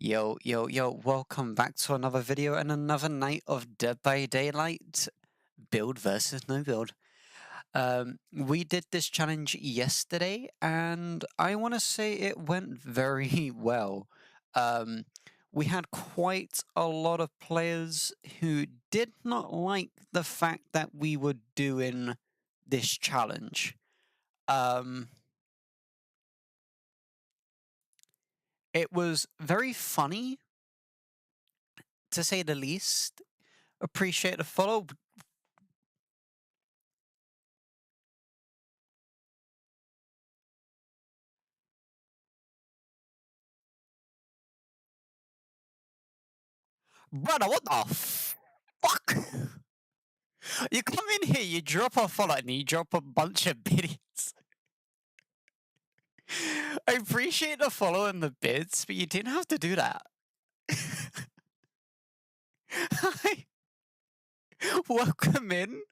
Yo, yo, yo, welcome back to another video and another night of Dead by Daylight build versus no build. We did this challenge yesterday and I want to say it went very well. We had quite a lot of players who did not like the fact that we were doing this challenge. It was very funny, to say the least. Appreciate the follow. Brother, what the fuck? You come in here, you drop a follow, and you drop a bunch of biddies. I appreciate the follow and the bids, but you didn't have to do that. Hi. Welcome in.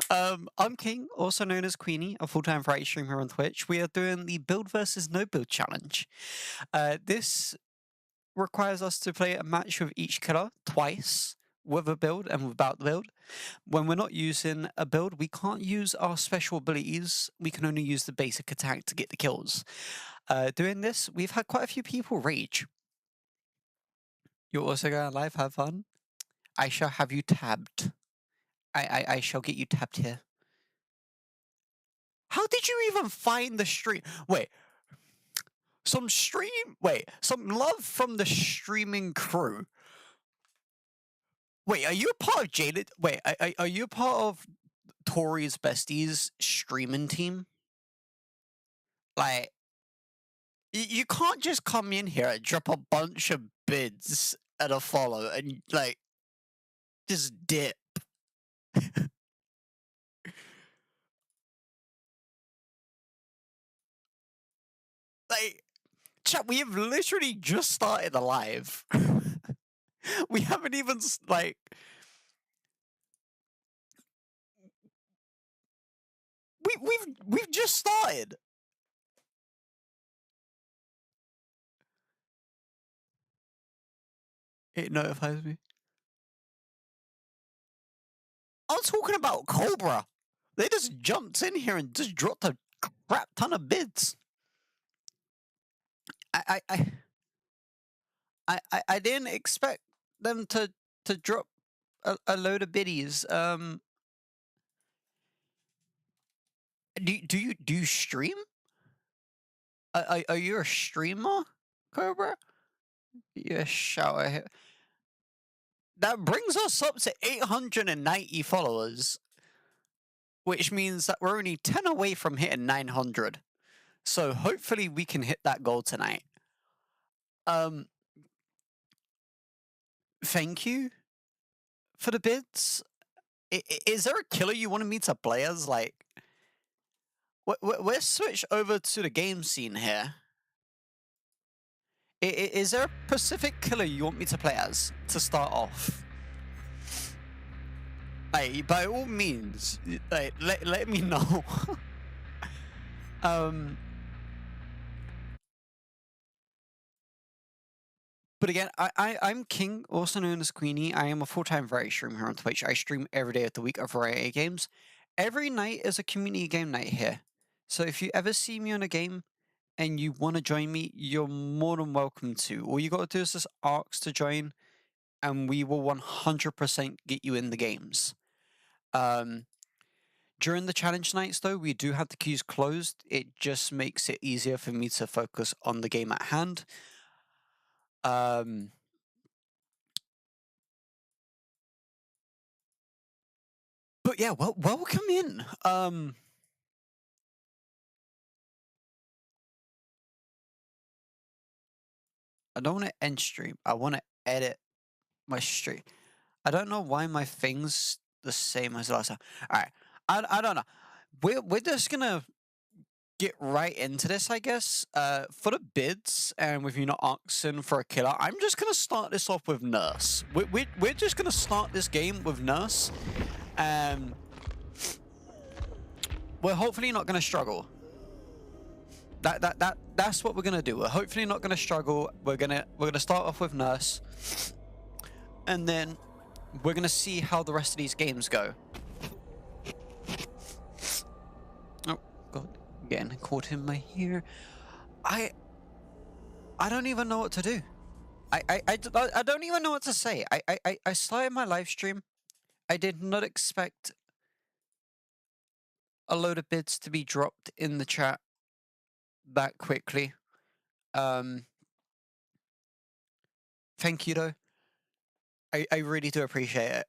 I'm King, also known as Queenie, a full-time Friday streamer here on Twitch. We are doing the build versus no build challenge. This requires us to play a match with each killer twice, with a build and without the build. When we're not using a build, we can't use our special abilities. We can only use the basic attack to get the kills. Doing this, we've had quite a few people rage. You're also going live, have fun. I shall have you tabbed. I shall get you tabbed here. How did you even find the stream? Wait. Some love from the streaming crew. Wait, are you a part of Jaded? Wait, are you a part of Tori's Besties streaming team? Like, you can't just come in here and drop a bunch of bids and a follow and, like, just dip. Like, chat, we have literally just started the live. We haven't even, like... We've just started. It notifies me. I'm talking about Cobra. They just jumped in here and just dropped a crap ton of bids. I didn't expect them to drop a load of biddies. Do you stream? Are you a streamer, Cobra? Yeah, shower here. That brings us up to 890 followers, which means that we're only 10 away from hitting 900. So hopefully we can hit that goal tonight. Thank you for the bids. Is there a killer you wanted me to play as? Like, let's switch over to the game scene here. Is there a specific killer you want me to play as to start off? Hey, by all means, like, let me know. But again, I'm King, also known as Queenie. I am a full-time variety streamer here on Twitch. I stream every day of the week a variety of games. Every night is a community game night here. So if you ever see me on a game and you want to join me, you're more than welcome to. All you got to do is just ask to join, and we will 100% get you in the games. During the challenge nights, though, we do have the queues closed. It just makes it easier for me to focus on the game at hand. But yeah, welcome in. I don't want to end stream. I want to edit my stream. I don't know why my thing's the same as last time. All right, I don't know. We're just gonna get right into this, I guess. For the bids, and with you not asking for a killer, I'm just gonna start this off with Nurse. We're just gonna start this game with Nurse. We're hopefully not gonna struggle. That's what we're gonna do. We're hopefully not gonna struggle. We're gonna start off with Nurse, and then we're gonna see how the rest of these games go. Oh God, getting caught in my ear. I don't even know what to do. I don't even know what to say. I started my live stream. I did not expect a load of bids to be dropped in the chat that quickly. Thank you though. I really do appreciate it.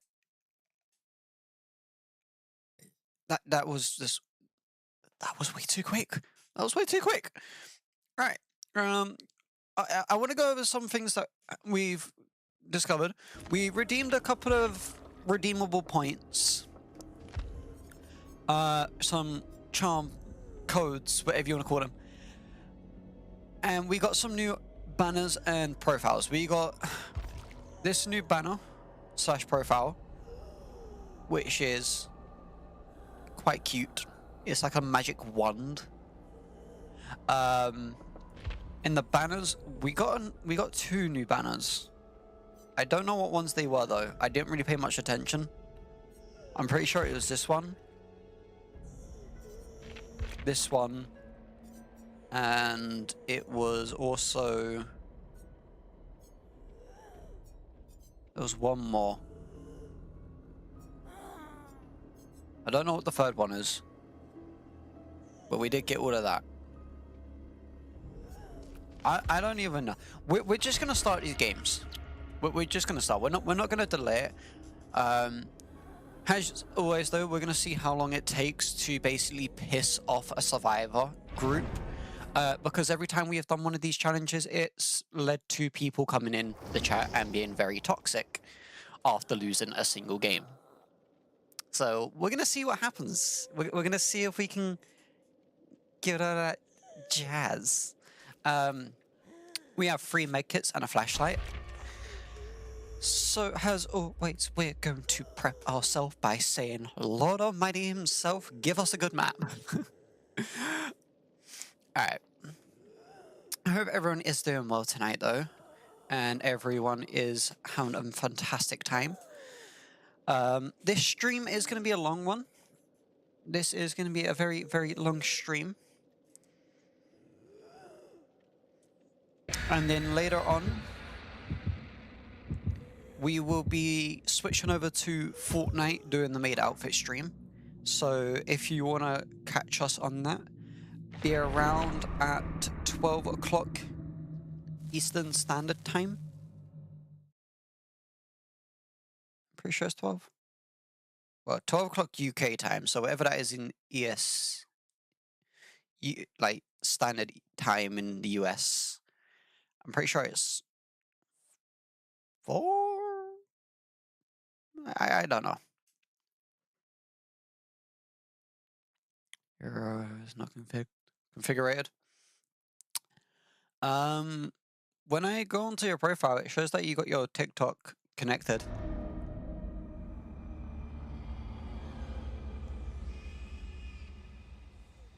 That was way too quick. That was way too quick. Right. I want to go over some things that we've discovered. We redeemed a couple of redeemable points. Some charm codes, whatever you want to call them. And we got some new banners and profiles. We got this new banner / profile, which is quite cute. It's like a magic wand. In the banners, we got 2 new banners. I don't know what ones they were though. I didn't really pay much attention. I'm pretty sure it was this one, and it was also, there was one more. I don't know what the third one is, but we did get all of that. I don't even know. We're just gonna start these games. We're just gonna start. We're not gonna delay it. As always though, we're gonna see how long it takes to basically piss off a survivor group. Because every time we have done one of these challenges, it's led to people coming in the chat and being very toxic after losing a single game. So we're gonna see what happens. We're gonna see if we can give it all that jazz. We have 3 medkits and a flashlight. So as always, we're going to prep ourselves by saying, Lord Almighty himself, give us a good map. Alright. I hope everyone is doing well tonight though, and everyone is having a fantastic time. This stream is going to be a long one. This is going to be a very, very long stream. And then later on, we will be switching over to Fortnite doing the maid outfit stream. So if you want to catch us on that, be around at 12 o'clock Eastern Standard Time. Pretty sure it's 12. Well, 12 o'clock UK time, so whatever that is in like standard time in the US. I'm pretty sure it's 4? I don't know. Is not configured. When I go onto your profile, it shows that you got your TikTok connected.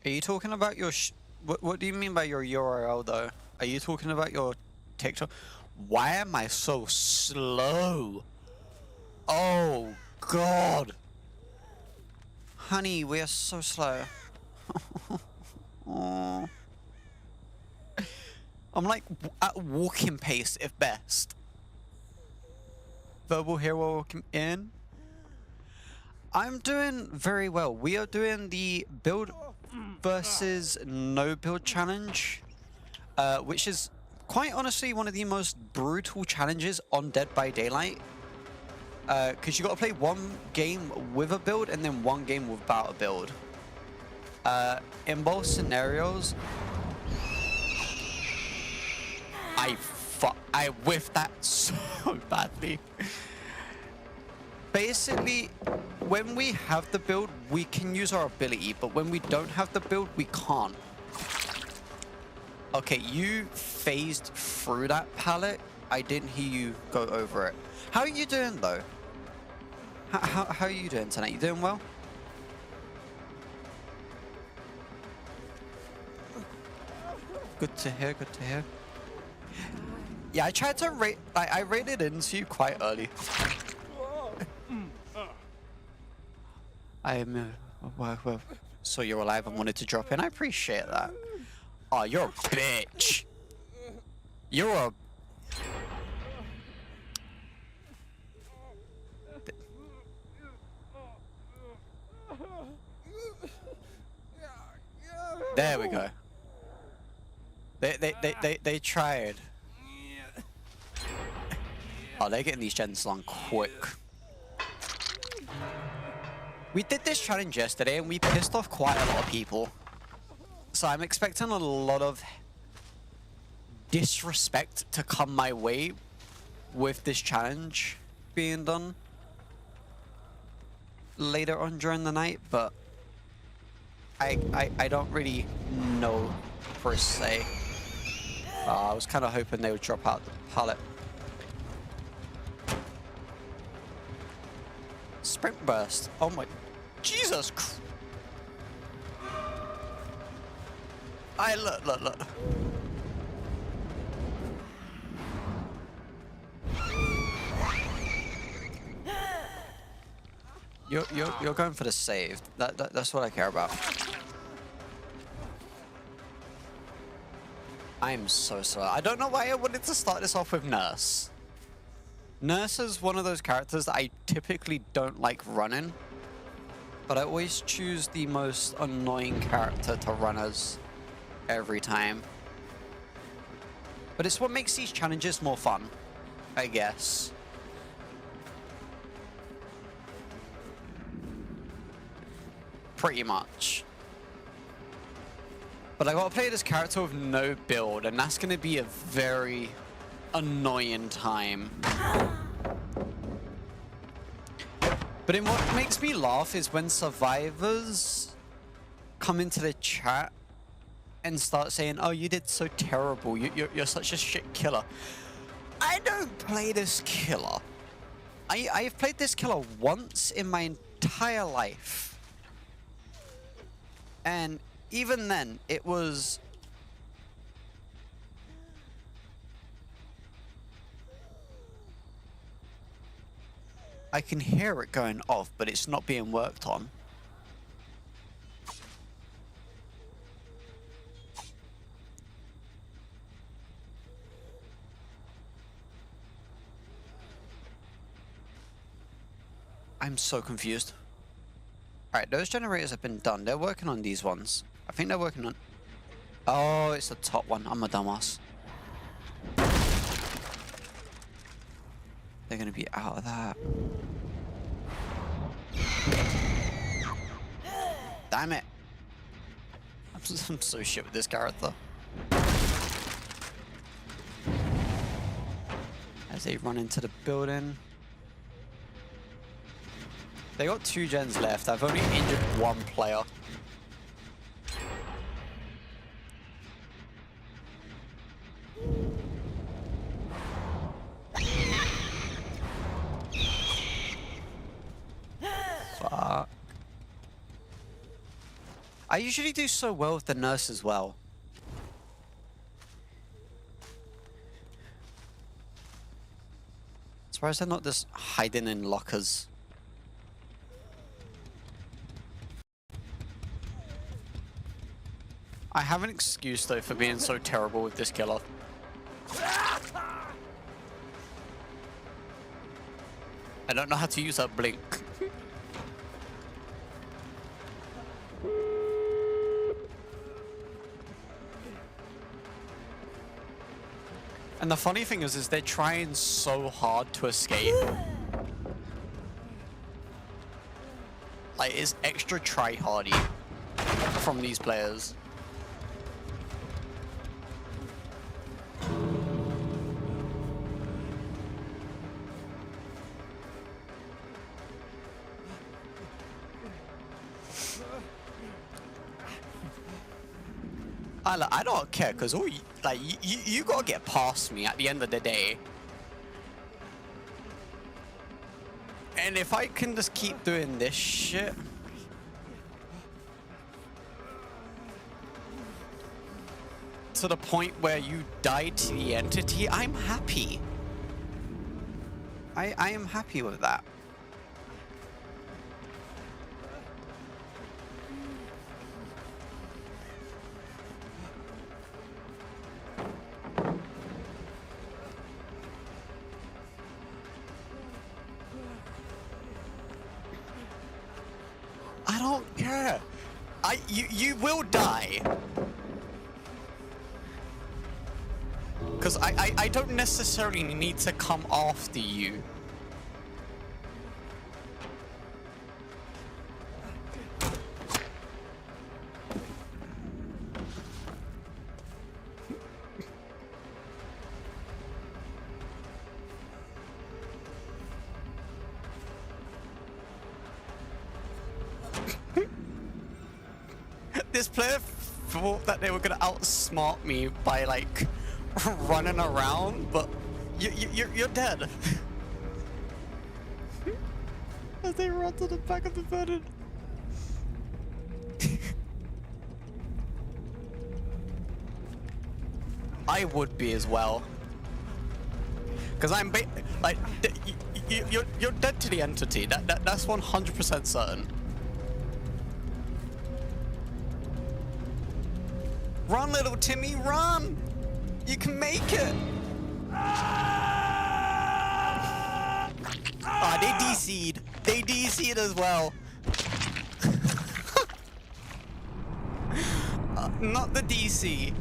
Are you talking about your what do you mean by your URL though? Are you talking about your TikTok? Why am I so slow? Oh God. Honey, we are so slow. Oh. I'm like at walking pace if best. Verbal hero walking in. I'm doing very well. We are doing the build versus no build challenge, which is quite honestly one of the most brutal challenges on Dead by Daylight. Because you got to play 1 game with a build and then 1 game without a build. In both scenarios, I whiffed that so badly. Basically, when we have the build, we can use our ability, but when we don't have the build, we can't. Okay, you phased through that pallet. I didn't hear you go over it. How are you doing though? How are you doing tonight? You doing well? Good to hear, good to hear. Yeah, I tried to rate... I raided into you quite early. Well, so you're alive and wanted to drop in. I appreciate that. Oh, you're a bitch. You're a... There we go. They tried. Oh, they're getting these gens along quick. We did this challenge yesterday and we pissed off quite a lot of people. So I'm expecting a lot of disrespect to come my way with this challenge being done later on during the night, but I don't really know per se. I was kind of hoping they would drop out the pallet. Sprint burst. Oh my Jesus Christ. Look. You're going for the save. That's what I care about. I'm so sorry. I don't know why I wanted to start this off with Nurse. Nurse is one of those characters that I typically don't like running, but I always choose the most annoying character to run as every time. But it's what makes these challenges more fun, I guess. Pretty much. But I gotta play this character with no build, and that's gonna be a very annoying time. But then what makes me laugh is when survivors come into the chat and start saying, oh, you did so terrible, you're such a shit killer. I don't play this killer. I've played this killer once in my entire life. And even then, it was... I can hear it going off, but it's not being worked on. I'm so confused. Alright, those generators have been done. They're working on these ones. I think they're working on... Oh, it's the top one. I'm a dumbass. They're gonna be out of that. Damn it. I'm so shit with this character. As they run into the building. They got 2 gens left. I've only injured 1 player. Fuck. I usually do so well with the nurse as well. Surprised they're not just hiding in lockers. I have an excuse though for being so terrible with this killer. I don't know how to use that blink. And the funny thing is they're trying so hard to escape. Like, it's extra try-hardy from these players. I don't care, because all you gotta get past me at the end of the day. And if I can just keep doing this shit, to the point where you died to the entity, I'm happy. I am happy with that. I don't care. You will die. Because I don't necessarily need to come after you. This player thought that they were gonna outsmart me by like running around, but you're dead. As they run to the back of the button. I would be as well, because I'm like you're dead to the entity. That's 100% certain. Run, little Timmy, run! You can make it! Ah, they DC'd. They DC'd as well. Not the DC.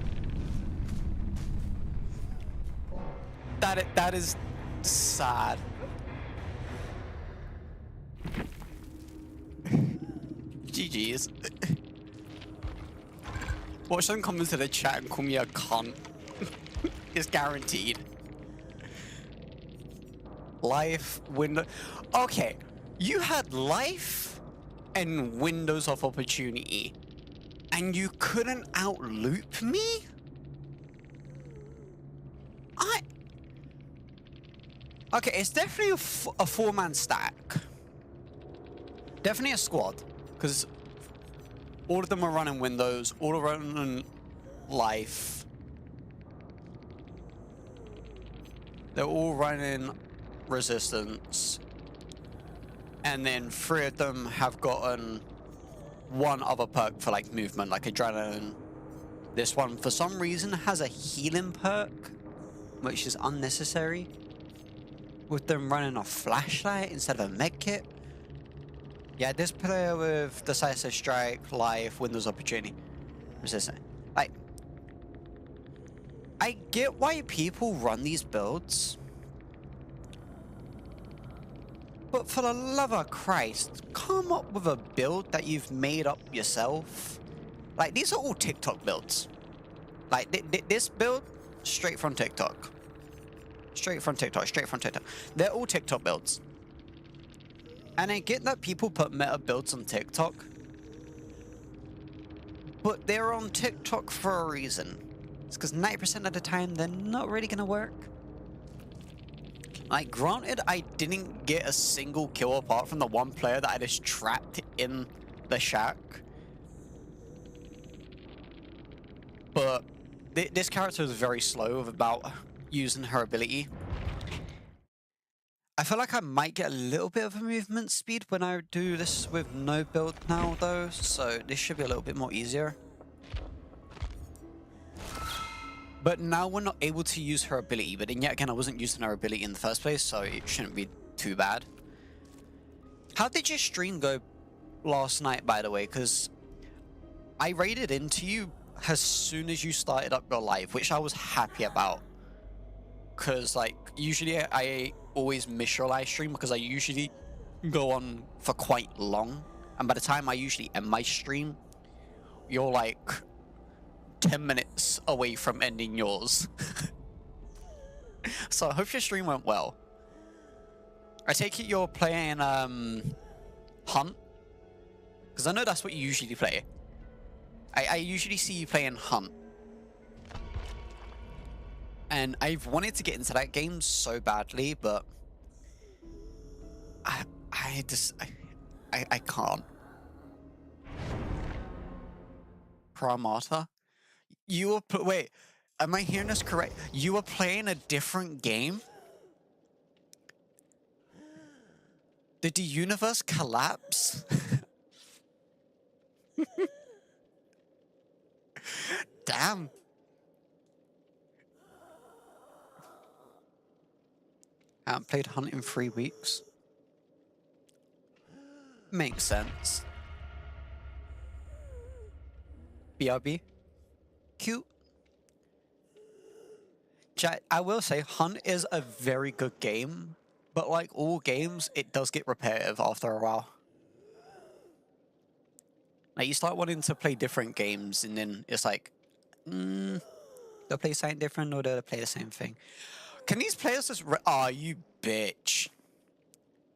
That is sad. GG's. Watch them come into the chat and call me a cunt. It's guaranteed. Life, window. Okay, you had life and windows of opportunity, and you couldn't outloop me? Okay, it's definitely a four-man stack. Definitely a squad, because all of them are running windows, all are running life. They're all running resistance. And then 3 of them have gotten one other perk for like movement, like adrenaline. This one, for some reason, has a healing perk, which is unnecessary. With them running a flashlight instead of a medkit. Yeah, this player with Decisive Strike, Life, Windows Opportunity, Resistant. Like, I get why people run these builds. But for the love of Christ, come up with a build that you've made up yourself. Like, these are all TikTok builds. Like, this build, straight from TikTok. Straight from TikTok, straight from TikTok. They're all TikTok builds. And I get that people put meta builds on TikTok, but they're on TikTok for a reason. It's because 90% of the time, they're not really going to work. Like, granted, I didn't get a single kill apart from the one player that I just trapped in the shack. But this character is very slow about using her ability. I feel like I might get a little bit of a movement speed when I do this with no build now, though, so this should be a little bit more easier. But now we're not able to use her ability, but then yet again, I wasn't using her ability in the first place, so it shouldn't be too bad. How did your stream go last night, by the way? Because I raided into you as soon as you started up your live, which I was happy about. Because, like, usually I always miss your live stream because I usually go on for quite long. And by the time I usually end my stream, you're like 10 minutes away from ending yours. So I hope your stream went well. I take it you're playing Hunt? Because I know that's what you usually play. I usually see you playing Hunt. And I've wanted to get into that game so badly, but I can't. Pramata? You were wait, am I hearing this correct? You were playing a different game? Did the universe collapse? Damn. I haven't played Hunt in 3 weeks. Makes sense. BRB. Cute. Chat, I will say Hunt is a very good game, but like all games, it does get repetitive after a while. Like you start wanting to play different games and then it's like, they'll play something different or they'll play the same thing. Can these players just oh, you bitch.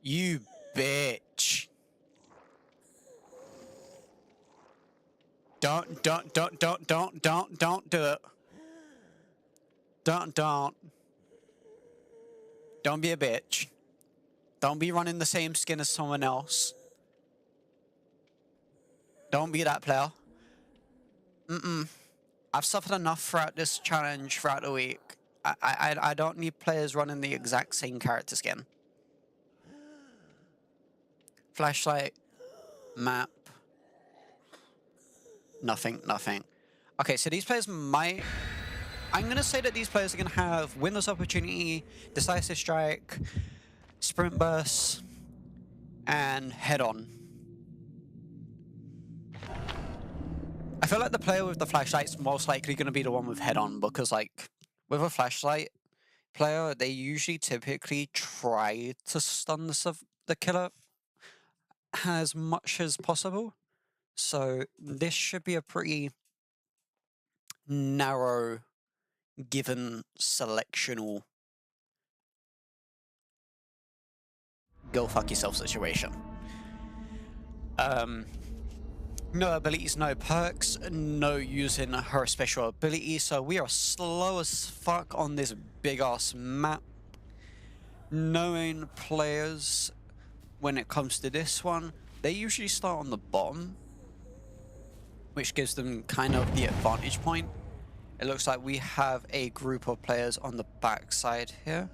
You bitch. Don't do it. Don't be a bitch. Don't be running the same skin as someone else. Don't be that player. I've suffered enough throughout this challenge throughout the week. I don't need players running the exact same character skin. Flashlight. Map. Nothing. Okay, so these players might... I'm going to say that these players are going to have Windows Opportunity, Decisive Strike, Sprint Burst, and Head-On. I feel like the player with the flashlight's most likely going to be the one with Head-On, because, like, with a flashlight player, they usually typically try to stun the killer as much as possible. So this should be a pretty narrow given selectional go fuck yourself situation. No abilities, no perks, no using her special ability, so we are slow as fuck on this big ass map. Knowing players when it comes to this one, they usually start on the bottom, which gives them kind of the advantage point. It looks like we have a group of players on the back side here.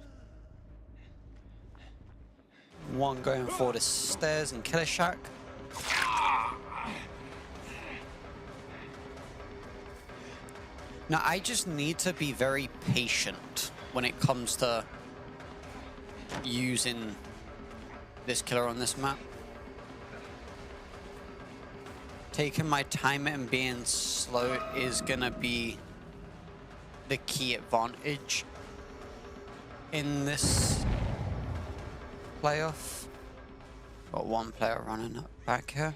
One going for the stairs and Killer Shack. Now, I just need to be very patient when it comes to using this killer on this map. Taking my time and being slow is gonna be the key advantage in this playoff. Got one player running up back here.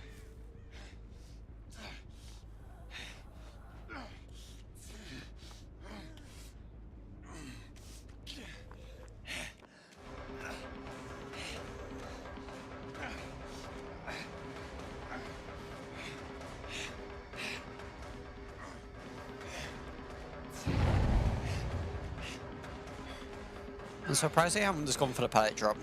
I'm surprised they haven't just gone for the pallet drop.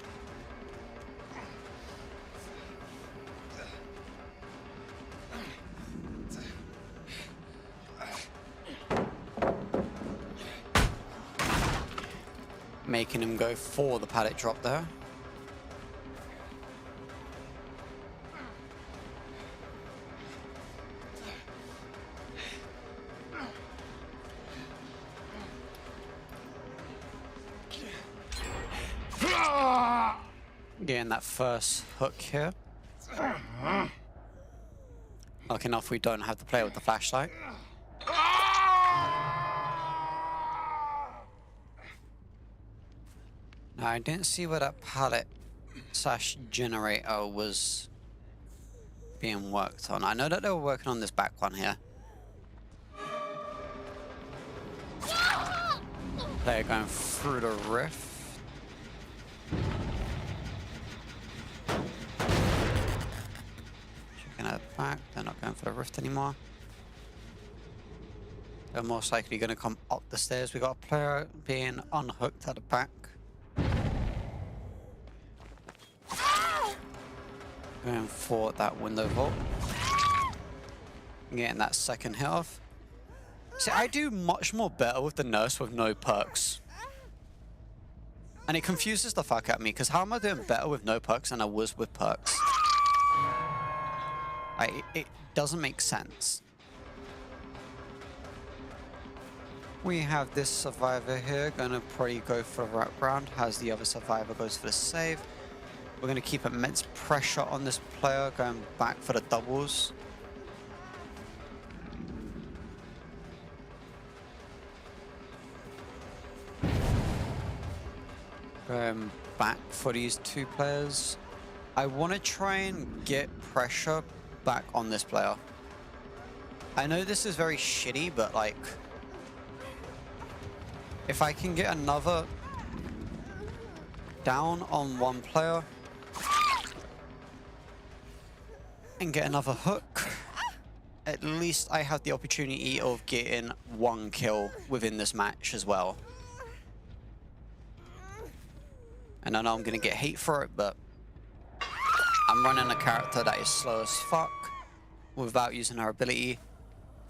Making him go for the pallet drop there. Getting that first hook here. Lucky enough we don't have to play with the flashlight. Now I didn't see where that pallet / generator was being worked on. I know that they were working on this back one here. Player going through the rift. Checking out the back, they're not going for the rift anymore. They're most likely going to come up the stairs. We got a player being unhooked at the back. Going for that window vault. Getting that second hit off. See, I do much more better with the nurse with no perks. And it confuses the fuck out of me, because how am I doing better with no perks than I was with perks? It doesn't make sense. We have this survivor here, gonna probably go for the wraparound, as the other survivor goes for the save. We're gonna keep immense pressure on this player, going back for the doubles. Going back for these two players. I want to try and get pressure back on this player. I know this is very shitty, but like, if I can get another down on one player and get another hook, at least I have the opportunity of getting one kill within this match as well. And I know I'm gonna get hate for it, but I'm running a character that is slow as fuck without using her ability,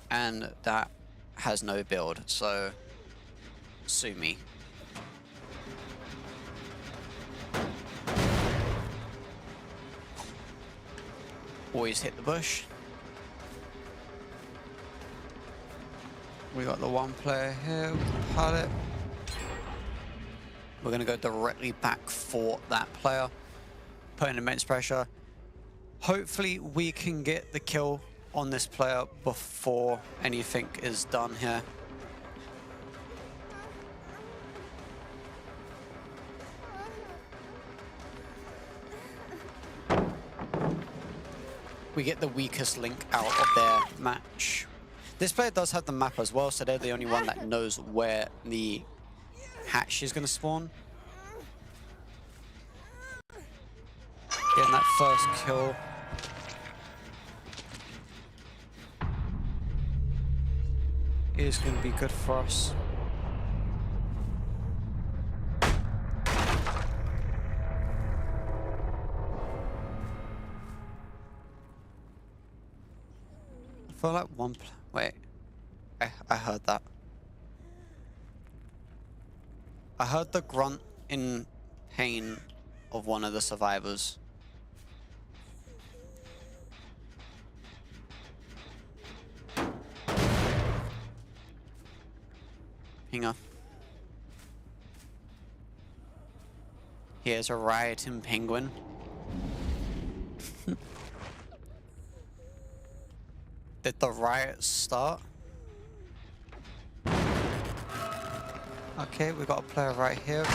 and that has no build, so sue me. Always hit the bush. We got the one player here with the pallet. We're going to go directly back for that player, putting immense pressure. Hopefully we can get the kill on this player before anything is done here. We get the weakest link out of their match. This player does have the map as well, so they're the only one that knows where the hatch is going to spawn. Getting that first kill. Is going to be good for us. I feel like one wait, I heard that. I heard the grunt in pain of one of the survivors. Hang on. Here's a rioting penguin. Did the riot start? Okay, we got a player right here.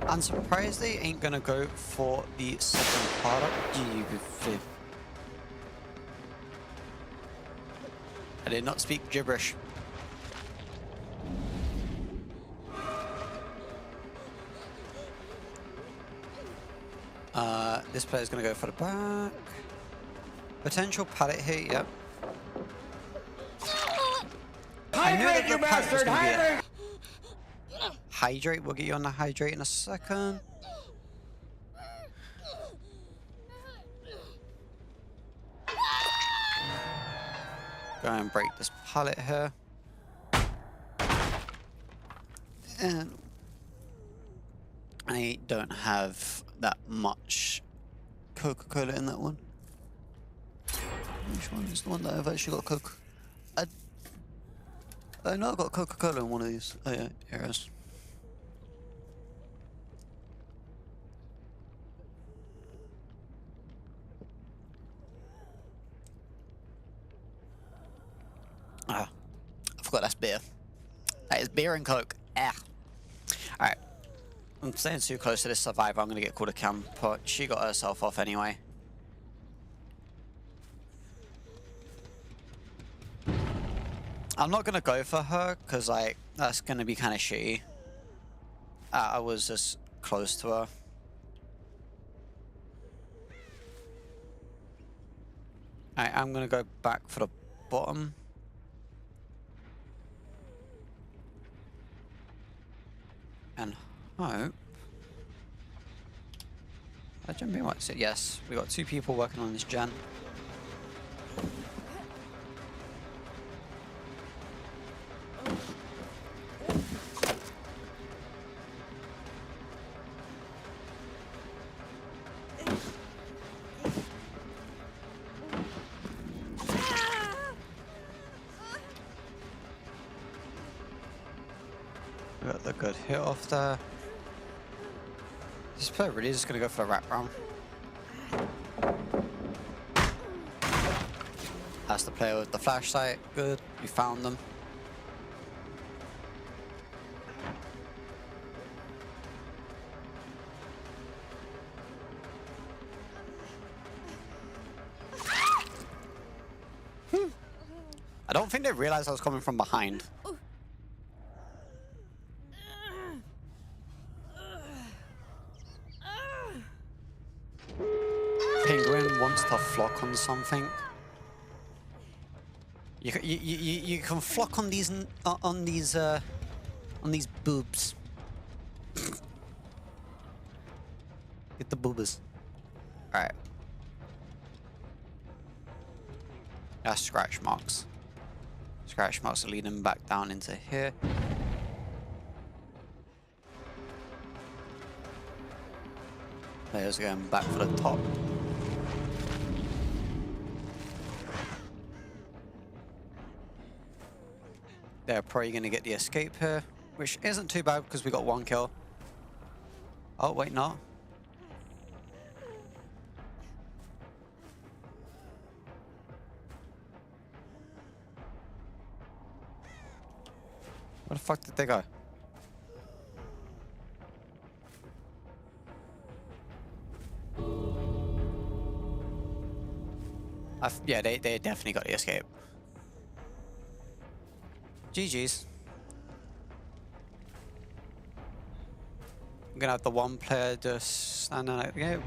I'm surprised they ain't gonna go for the second product. I did not speak gibberish. This player's gonna go for the back. Potential pallet hit, yep. I knew that the pallet was gonna be it. Hydrate, we'll get you on the hydrate in a second. Go and break this pallet here. And I don't have that much Coca-Cola in that one. Which one is the one that I've actually got Coke? I know I've got Coca-Cola in one of these. Oh yeah, here it is. Ah, I forgot that's beer. That is beer and Coke. Ah. Alright. I'm staying too close to this survivor. I'm going to get called a camper. She got herself off anyway. I'm not going to go for her because, like, that's going to be kind of shitty. I was just close to her. Alright, I'm going to go back for the bottom. And hope. I don't know what's it. Yes, we got 2 people working on this gen. good hit off there. This player really is just gonna go for the wrap round. That's the player with the flashlight. Good, we found them. I don't think they realized I was coming from behind. Penguin wants to flock on something. You can flock on these boobs. Get the boobas. All right. That's scratch marks. Scratch marks are leading back down into here. Players going back for the top. They're probably going to get the escape here, which isn't too bad because we got 1 kill. Oh, wait, no. Where the fuck did they go? Yeah, they definitely got the escape. GG's. I'm gonna have the one player just stand out the gate.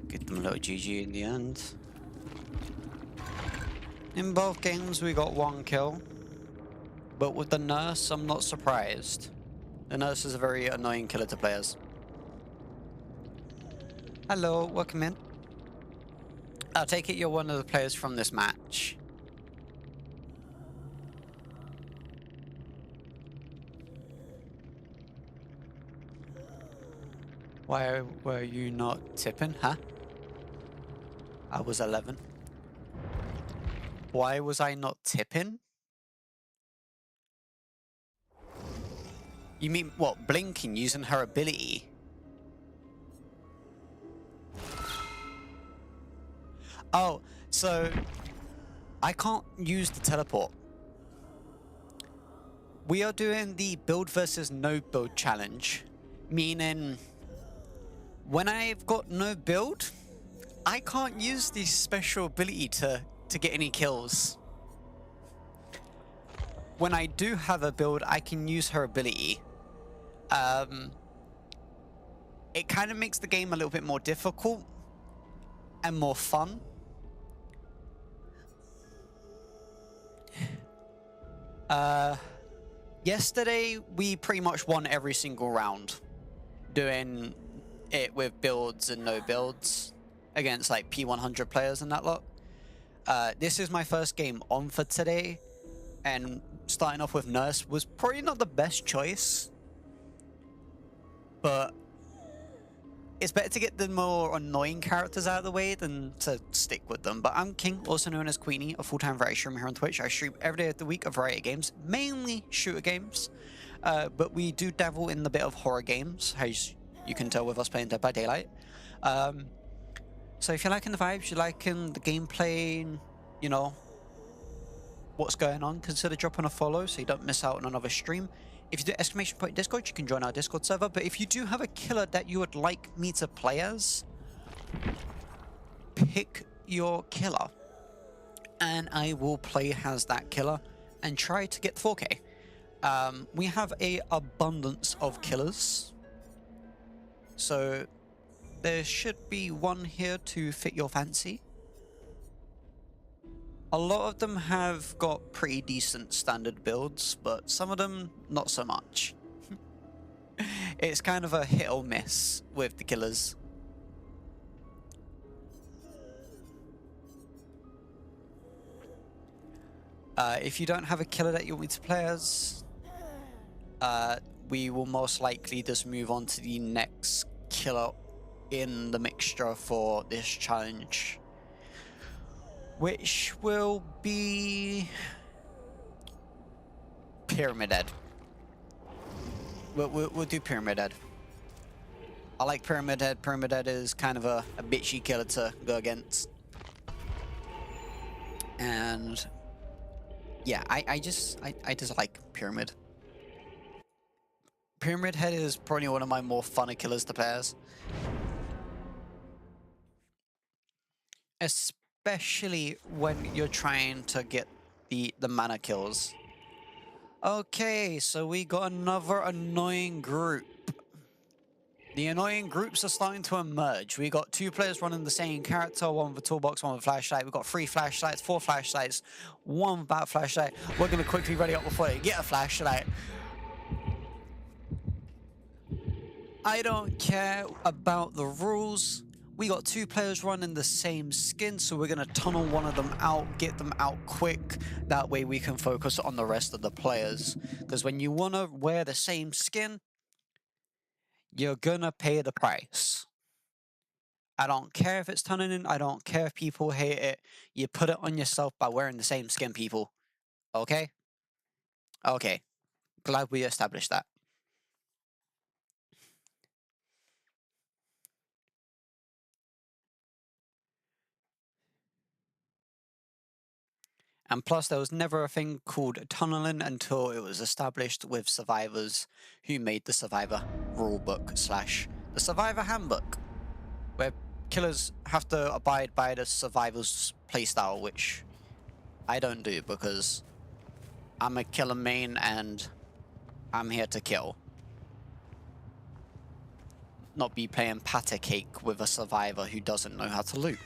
Get them a little GG in the end. In both games we got 1 kill. But with the nurse, I'm not surprised. The nurse is a very annoying killer to players. Hello, welcome in. I'll take it you're one of the players from this match. Why were you not tipping, huh? I was 11. Why was I not tipping? You mean, what, blinking using her ability? Oh, so I can't use the teleport. We are doing the build versus no build challenge, meaning when I've got no build, I can't use the special ability to get any kills. When I do have a build, I can use her ability. It kind of makes the game a little bit more difficult and more fun. Yesterday, we pretty much won every single round, doing it with builds and no builds against like P100 players and that lot. This is my first game on for today, and starting off with Nurse was probably not the best choice, but it's better to get the more annoying characters out of the way than to stick with them. But I'm King, also known as Queenie, a full-time variety streamer here on Twitch. I stream every day of the week a variety of games, mainly shooter games, but we do dabble in the bit of horror games, as you can tell with us playing Dead by Daylight. So if you're liking the vibes, you're liking the gameplay, you know, what's going on, consider dropping a follow so you don't miss out on another stream. If you do ! Discord, you can join our Discord server. But if you do have a killer that you would like me to play as, pick your killer, and I will play as that killer and try to get 4K. We have a abundance of killers, so there should be one here to fit your fancy. A lot of them have got pretty decent standard builds, but some of them not so much. It's kind of a hit or miss with the killers. If you don't have a killer that you want me to play as, we will most likely just move on to the next killer in the mixture for this challenge. which will be Pyramid Head. We'll do Pyramid Head. I like Pyramid Head. Pyramid Head is kind of a bitchy killer to go against. And yeah, I just like Pyramid. Pyramid Head is probably one of my more funner killers to play as. Especially when you're trying to get the mana kills. Okay, so we got another annoying group. The annoying groups are starting to emerge. We got 2 players running the same character, one with a toolbox, one with a flashlight. We've got 3 flashlights, 4 flashlights, 1 without a flashlight. We're going to quickly ready up before they get a flashlight. I don't care about the rules. We got 2 players running the same skin, so we're going to tunnel one of them out, get them out quick. That way we can focus on the rest of the players. Because when you want to wear the same skin, you're going to pay the price. I don't care if it's tunneling, I don't care if people hate it. You put it on yourself by wearing the same skin, people. Okay? Okay. Glad we established that. And plus, there was never a thing called tunneling until it was established with survivors who made the survivor rulebook / the survivor handbook, where killers have to abide by the survivor's playstyle, which I don't do because I'm a killer main and I'm here to kill. Not be playing patty cake with a survivor who doesn't know how to loot.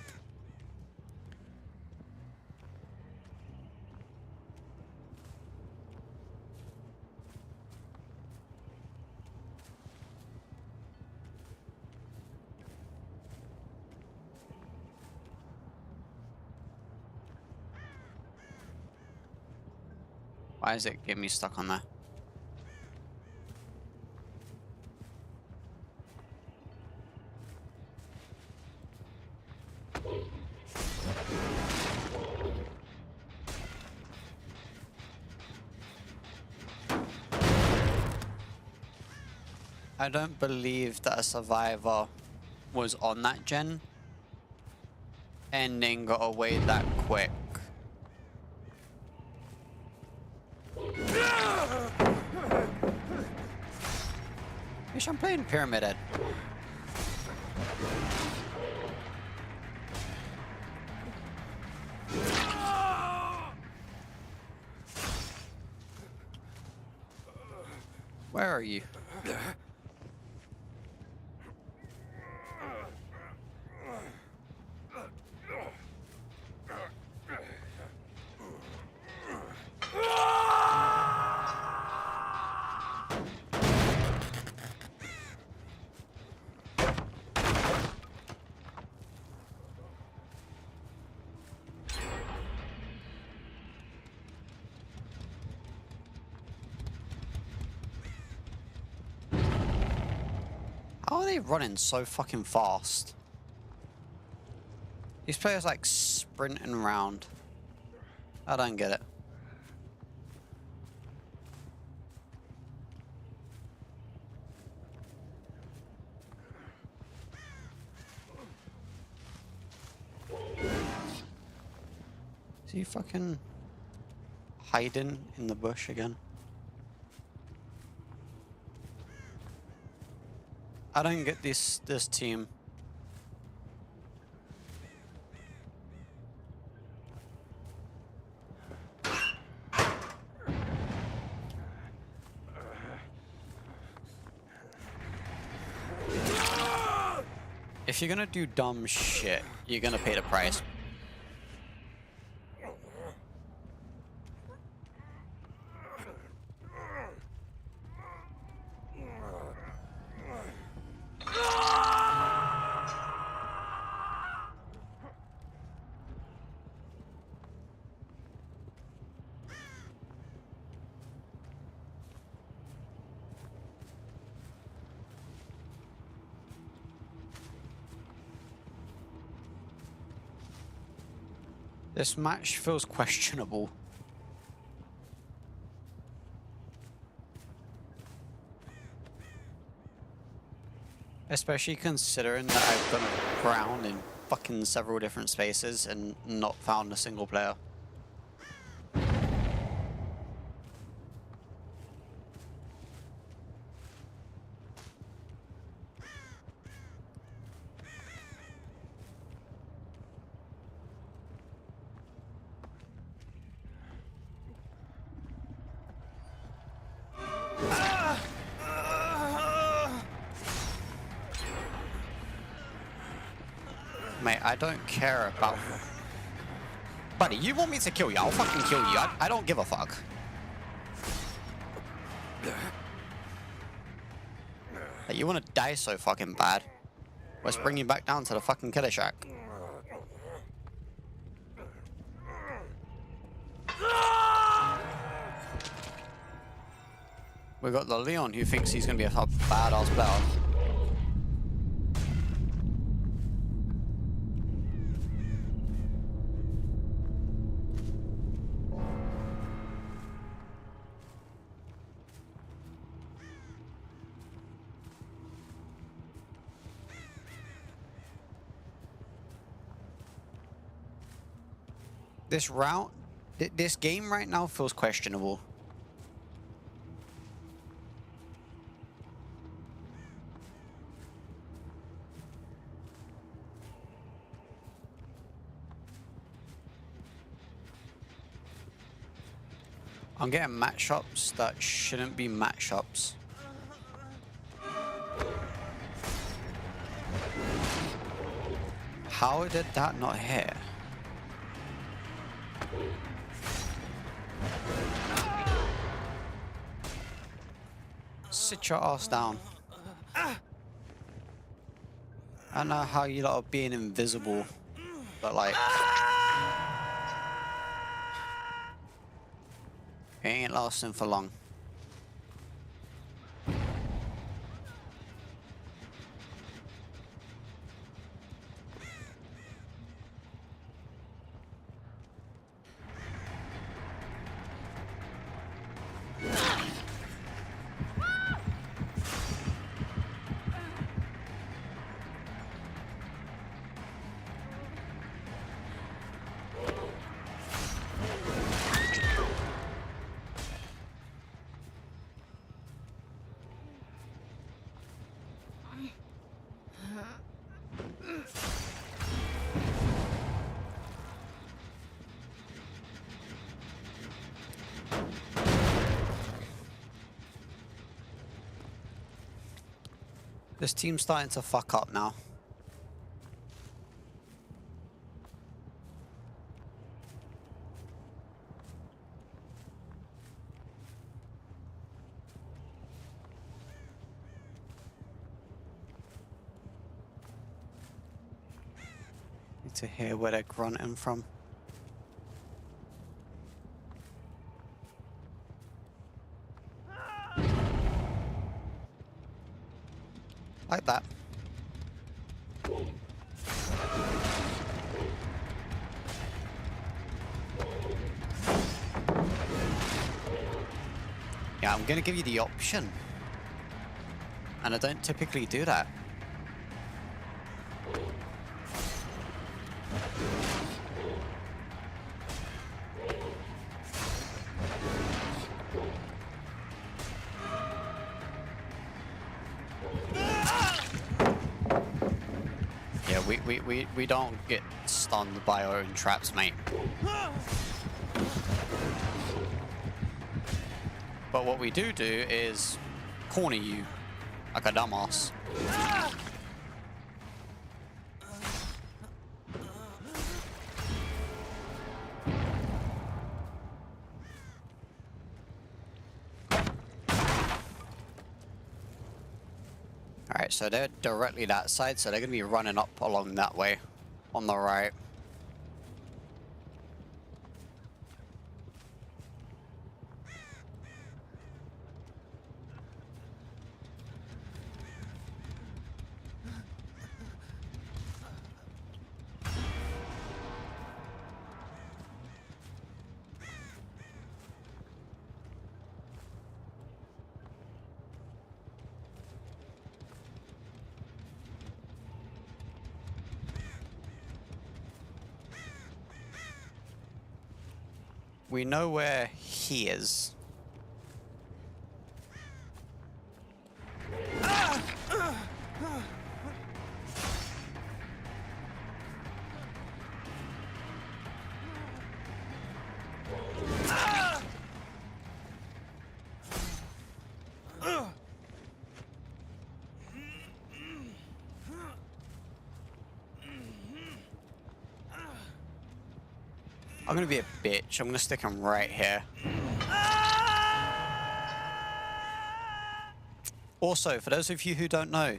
Why is it getting me stuck on there? I don't believe that a survivor was on that gen and then got away that quick. Wish I'm playing Pyramid Head. Where are you? How are they running so fucking fast? These players like sprinting around. I don't get it. Is he fucking hiding in the bush again? I don't get this team. If you're gonna do dumb shit, you're gonna pay the price. This match feels questionable. Especially considering that I've gone around in fucking several different spaces and not found a single player. Mate, I don't care about... Buddy, you want me to kill you? I'll fucking kill you. I don't give a fuck. Like, you want to die so fucking bad. Let's bring you back down to the fucking killer shack. We got the Leon who thinks he's gonna be a badass player. This route, this game right now feels questionable. I'm getting matchups that shouldn't be matchups. How did that not hit? Sit your ass down. I don't know how you lot are being invisible, but like... it ain't lasting for long. This team's starting to fuck up now. Need to hear where they're grunting from. Like that. Yeah, I'm gonna give you the option. And I don't typically do that. We don't get stunned by our own traps, mate. But what we do is corner you like a dumbass. Alright, so they're directly that side, so they're going to be running up along that way on the right. We know where he is. I'm gonna be a bitch. I'm gonna stick him right here. Also, for those of you who don't know,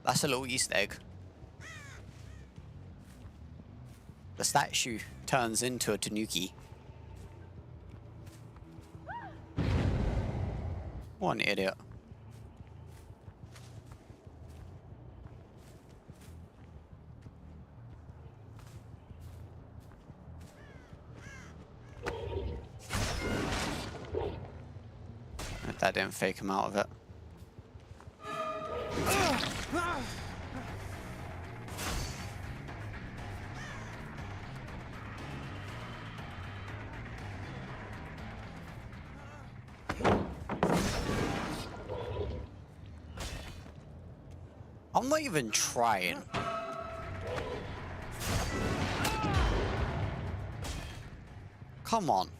that's a little Easter egg. The statue turns into a tanuki. What an idiot. That didn't fake him out of it. I'm not even trying. Come on.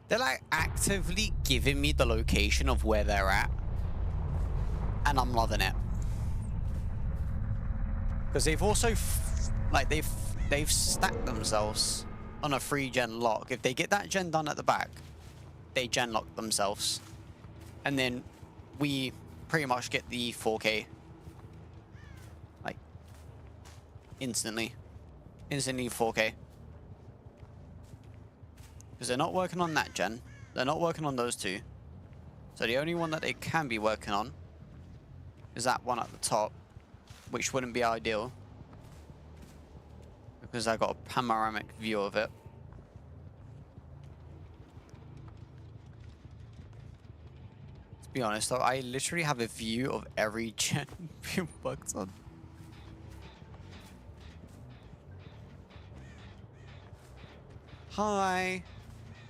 They're like actively giving me the location of where they're at. And I'm loving it. Because they've also, like, they've stacked themselves on a 3-gen lock. If they get that gen done at the back, they gen lock themselves. And then we pretty much get the 4K. Like, instantly. Instantly 4K. Because they're not working on that gen. They're not working on those two. So the only one that they can be working on is that one at the top, which wouldn't be ideal because I got a panoramic view of it. To be honest though, I literally have a view of every gen being worked on. Hi.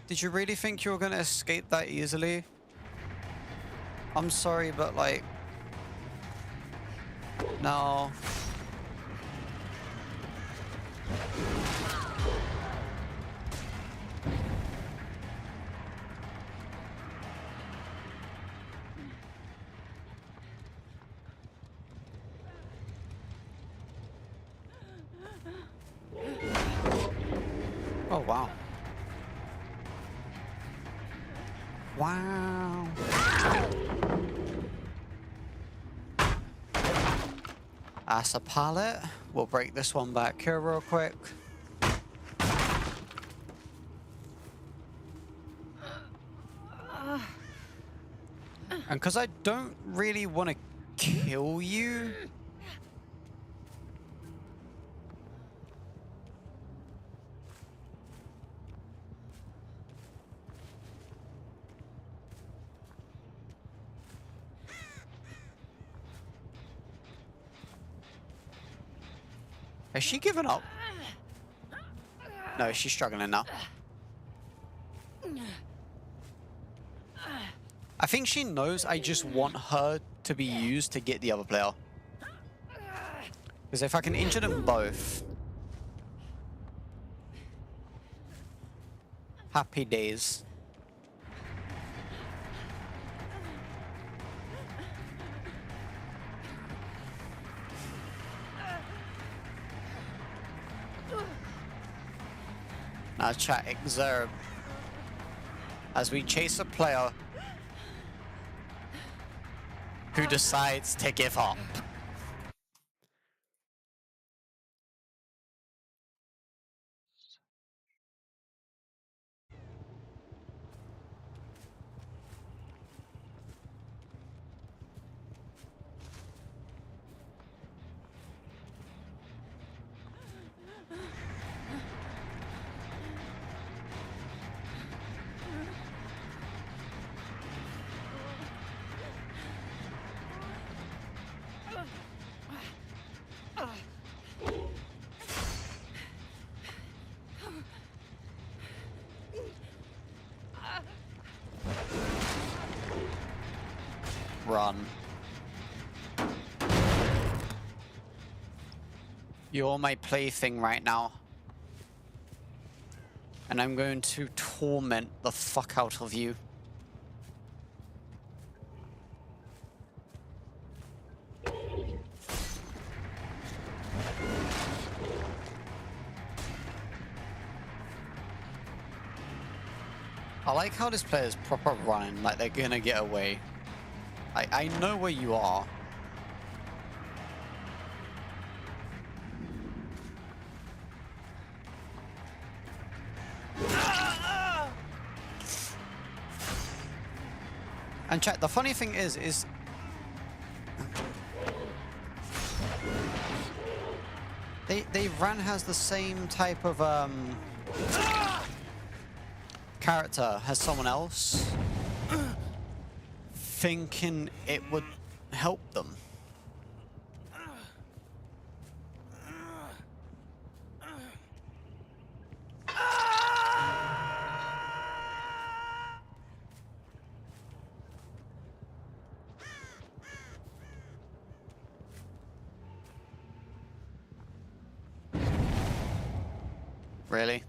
Did you really think you were gonna escape that easily? I'm sorry, but like, no. Oh, wow. Wow. That's a pallet. We'll break this one back here real quick. And because I don't really want to kill you, has she given up? No, she's struggling now. I think she knows I just want her to be used to get the other player. Because if I can injure them both... Happy days. Now chat exurb as we chase a player who decides to give up. run. You're my plaything right now. And I'm going to torment the fuck out of you. I like how this player's proper running, like they're gonna get away. I know where you are. And chat, the funny thing is Ran has the same type of character as someone else, thinking it would help them. Really?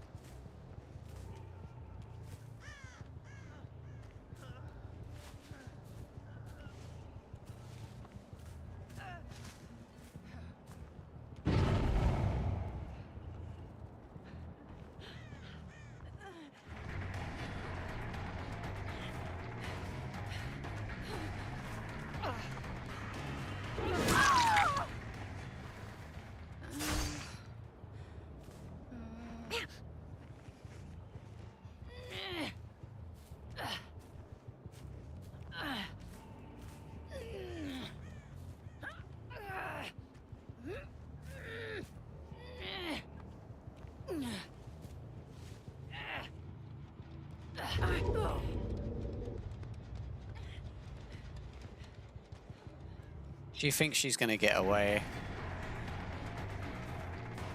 She thinks she's gonna get away.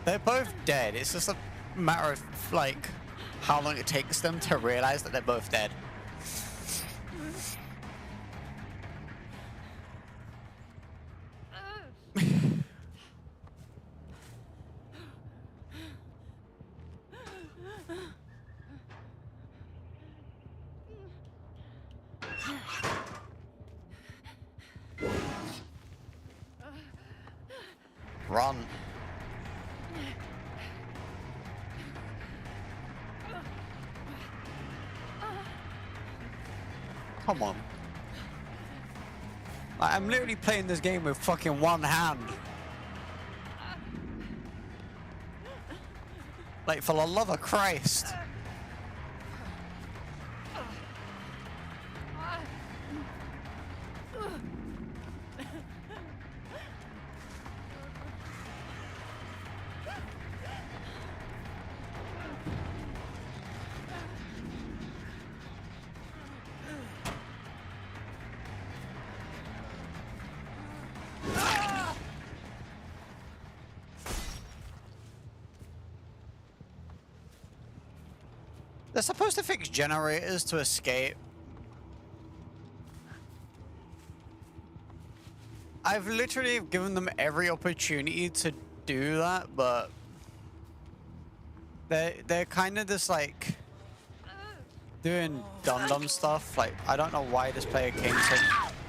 They're both dead. It's just a matter of, like, how long it takes them to realize that they're both dead. Run. Come on. I'm literally playing this game with fucking one hand. Like, for the love of Christ. They're supposed to fix generators to escape. I've literally given them every opportunity to do that, but they're kind of just like doing dumb stuff. Like, I don't know why this player came to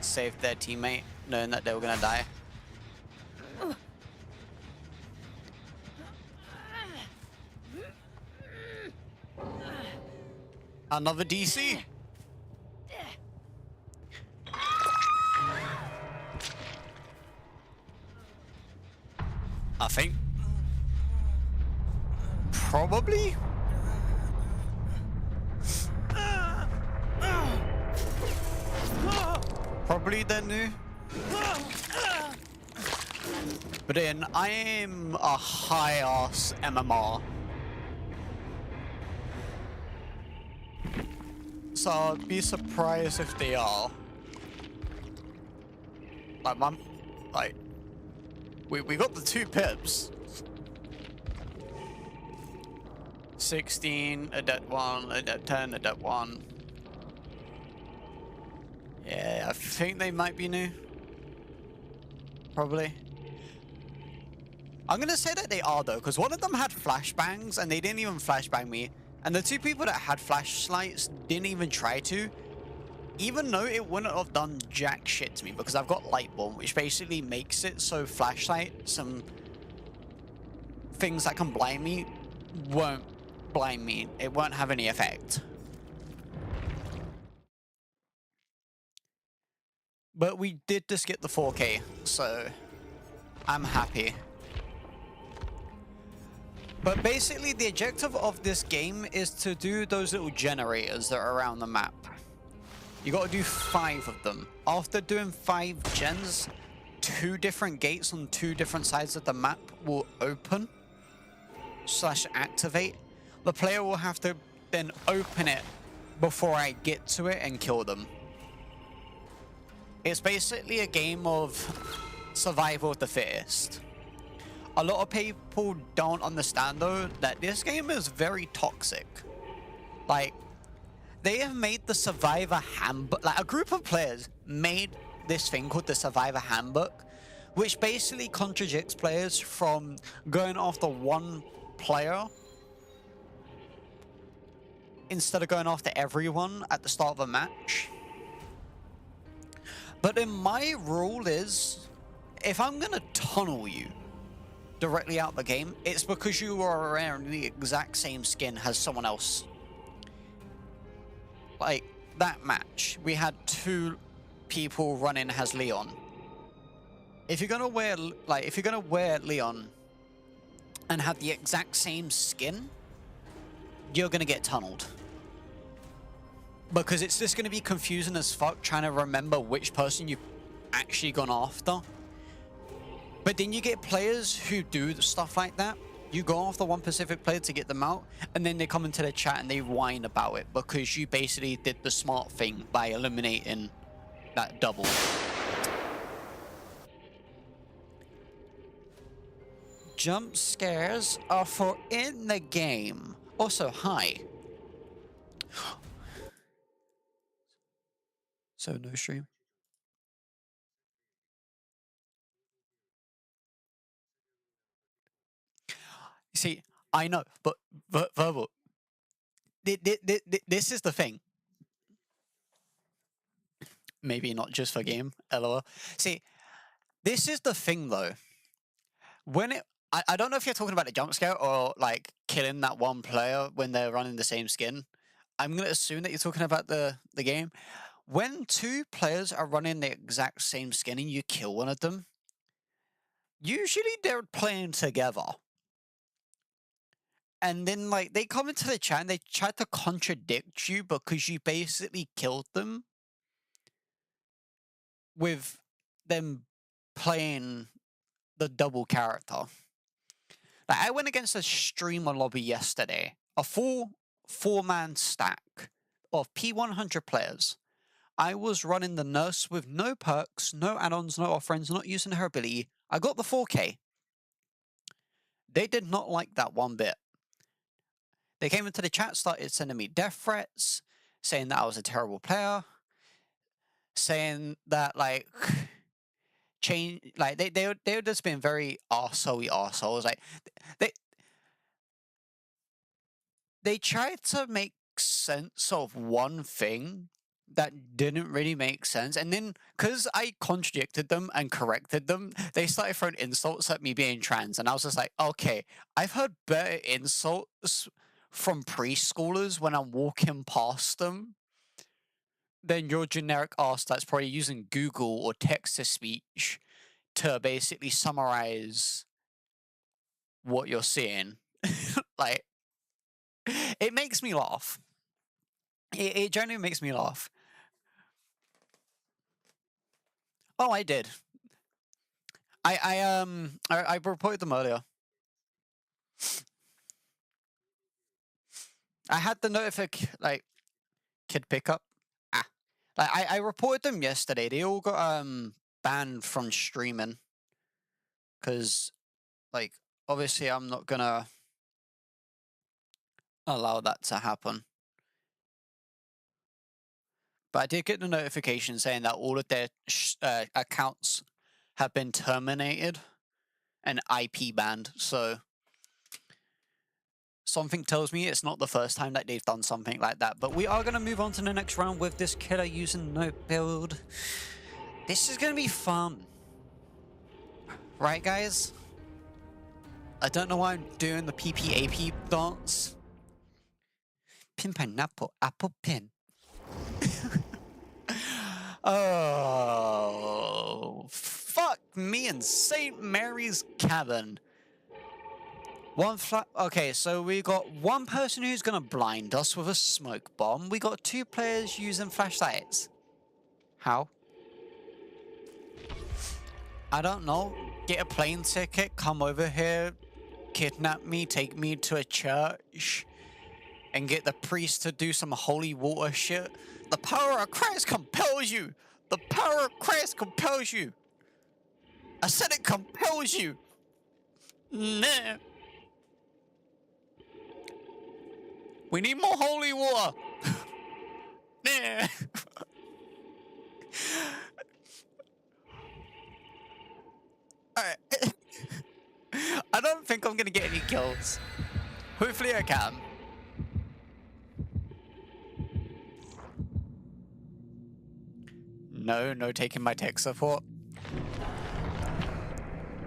save their teammate, knowing that they were gonna die. Another DC. I think. Probably. Probably the new. But then I am a high-ass MMR. So I'd be surprised if they are. Like, we got the 2 pips. 16, adept 1, adept 10, adept 1. Yeah, I think they might be new. Probably. I'm gonna say that they are though, because one of them had flashbangs and they didn't even flashbang me. And the two people that had flashlights didn't even try to. Even though it wouldn't have done jack shit to me, because I've got Lightborn, which basically makes it so flashlight, some things that can blind me, won't blind me. It won't have any effect. But we did just get the 4K, so I'm happy. But basically, the objective of this game is to do those little generators that are around the map. You gotta do 5 of them. After doing 5 gens, 2 different gates on 2 different sides of the map will open / activate. The player will have to then open it before I get to it and kill them. It's basically a game of survival of the fittest. A lot of people don't understand though that this game is very toxic. Like, they have made the Survivor Handbook, like a group of players made this thing called the Survivor Handbook, which basically contradicts players from going after one player instead of going after everyone at the start of a match. But then my rule is, if I'm gonna tunnel you directly out the game, it's because you are wearing the exact same skin as someone else. Like, that match, we had 2 people running as Leon. If you're gonna wear, Leon and have the exact same skin, you're gonna get tunneled. Because it's just gonna be confusing as fuck trying to remember which person you've actually gone after. But then you get players who do stuff like that. You go after one specific player to get them out, and then they come into the chat and they whine about it because you basically did the smart thing by eliminating that double. Jump scares are for in the game. Also, hi. So no stream. See, I know, but Verbal, this is the thing. Maybe not just for game, lol. See, this is the thing though. When I don't know if you're talking about the jump scare or like killing that one player when they're running the same skin. I'm gonna assume that you're talking about the game. When 2 players are running the exact same skin and you kill one of them, usually they're playing together. And then like they come into the chat and they try to contradict you because you basically killed them with them playing the double character. Like, I went against a streamer lobby yesterday, a full 4-man stack of P100 players. I was running the nurse with no perks, no add-ons, no offerings, not using her ability. I got the 4K. They did not like that one bit. They came into the chat, started sending me death threats, saying that I was a terrible player, saying that like they were just being very arsehole-y arseholes. Like they tried to make sense of one thing that didn't really make sense, and then because I contradicted them and corrected them, they started throwing insults at me being trans, and I was just like, okay, I've heard better insults from preschoolers when I'm walking past them than your generic ass that's probably using Google or text-to-speech to basically summarize what you're seeing. Like, it makes me laugh. It genuinely makes me laugh. Oh, I did. I reported them earlier. I had the like kid pickup. Like I reported them yesterday. They all got banned from streaming because like obviously I'm not gonna allow that to happen. But I did get the notification saying that all of their accounts have been terminated and IP banned, so something tells me it's not the first time that they've done something like that. But we are going to move on to the next round with this killer using no build. This is going to be fun. Right, guys? I don't know why I'm doing the PPAP dance. Pin, pineapple, apple, pin. Oh, fuck me and St. Mary's Cabin. Okay, so we got one person who's gonna blind us with a smoke bomb. We got 2 players using flashlights. How? I don't know. Get a plane ticket, come over here, kidnap me, take me to a church, and get the priest to do some holy water shit. The power of Christ compels you! The power of Christ compels you! I said it compels you! Nah. We need more holy water! Nah. Alright. I don't think I'm gonna get any kills. Hopefully I can. No taking my tech support.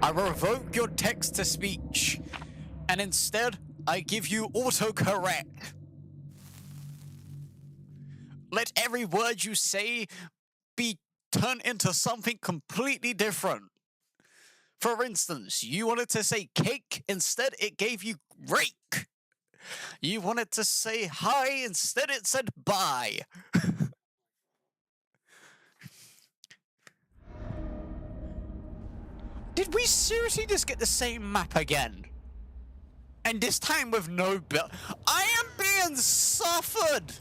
I revoke your text-to-speech, and instead, I give you autocorrect. Let every word you say be turned into something completely different. For instance, you wanted to say cake, instead it gave you rake. You wanted to say hi, instead it said bye. Did we seriously just get the same map again? And this time with no build. I am being suffered!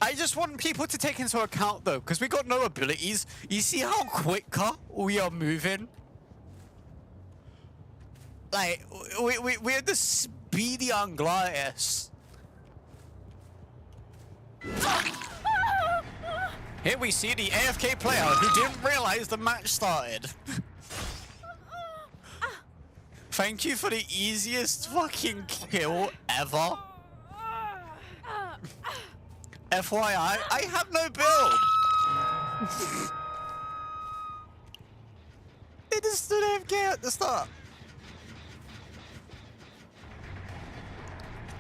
I just want people to take into account though, because we got no abilities. You see how quicker we are moving? Like, we're the speedy Anglias. Here we see the AFK player who didn't realize the match started. Thank you for the easiest fucking kill ever. FYI, I have no build. They just stood AFK at the start.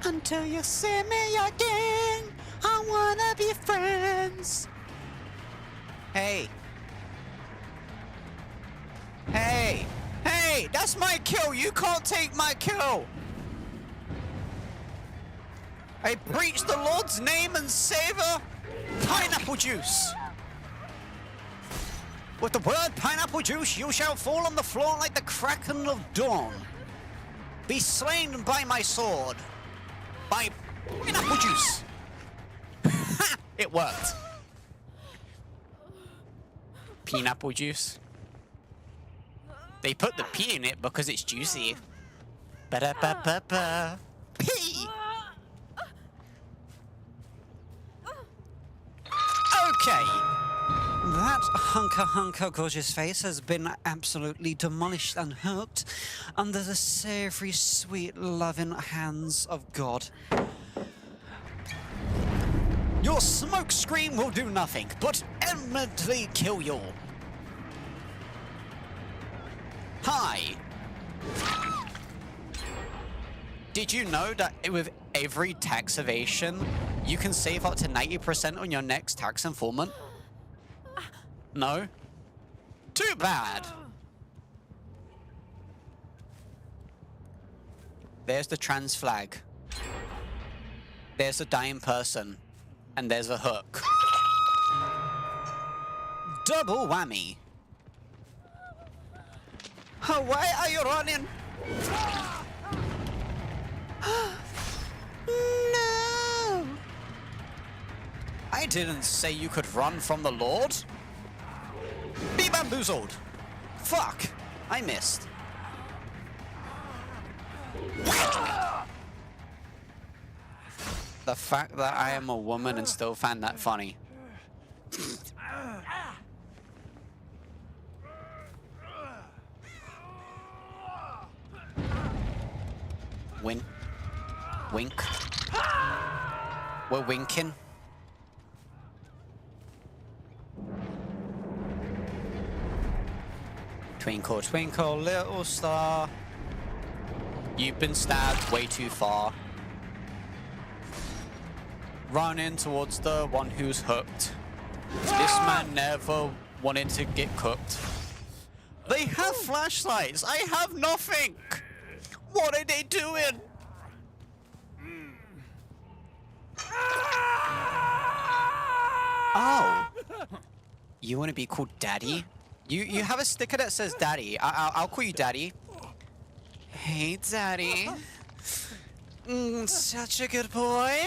Until you see me again, I wanna be friends. Hey. Hey. Hey, that's my kill. You can't take my kill. I preach the Lord's name and savor pineapple juice. With the word pineapple juice, you shall fall on the floor like the kraken of dawn. Be slain by my sword. By pineapple juice. Ha! It worked. Pineapple juice. They put the P in it because it's juicy. Ba-da-ba-ba-ba. P! Okay. That hunker gorgeous face has been absolutely demolished and hooked under the savory, sweet, loving hands of God. Your smoke screen will do nothing but eminently kill you. Hi. Did you know that with every tax evasion, you can save up to 90% on your next tax informant? No? Too bad. There's the trans flag. There's a dying person. And there's a hook. Double whammy. Oh, why are you running? No! I didn't say you could run from the Lord. Be bamboozled. Fuck, I missed. The fact that I am a woman and still find that funny. Wink. We're winking. Twinkle, twinkle, little star. You've been stabbed way too far. Running towards the one who's hooked. This man never wanted to get cooked. They have flashlights. I have nothing. What are they doing? Oh. You want to be called Daddy? You have a sticker that says Daddy. I'll call you Daddy. Hey, Daddy. Such a good boy.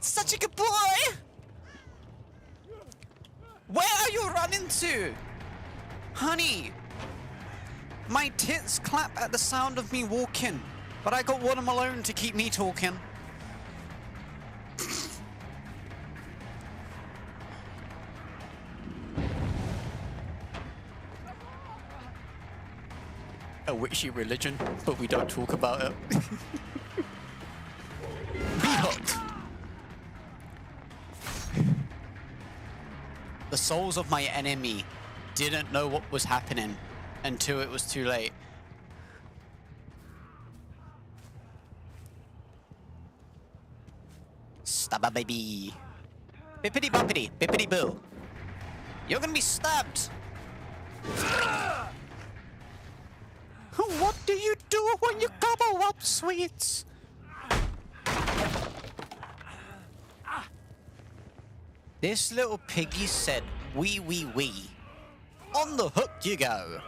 Such a good boy. Where are you running to? Honey. My tits clap at the sound of me walking, but I got one alone to keep me talking. A witchy religion, but we don't talk about it. Be hooked. The souls of my enemy didn't know what was happening until it was too late. Stabba baby. Bippity boppity, bippity boo. You're gonna be stabbed. What do you do when you gobble up sweets? This little piggy said, wee wee wee. On the hook you go.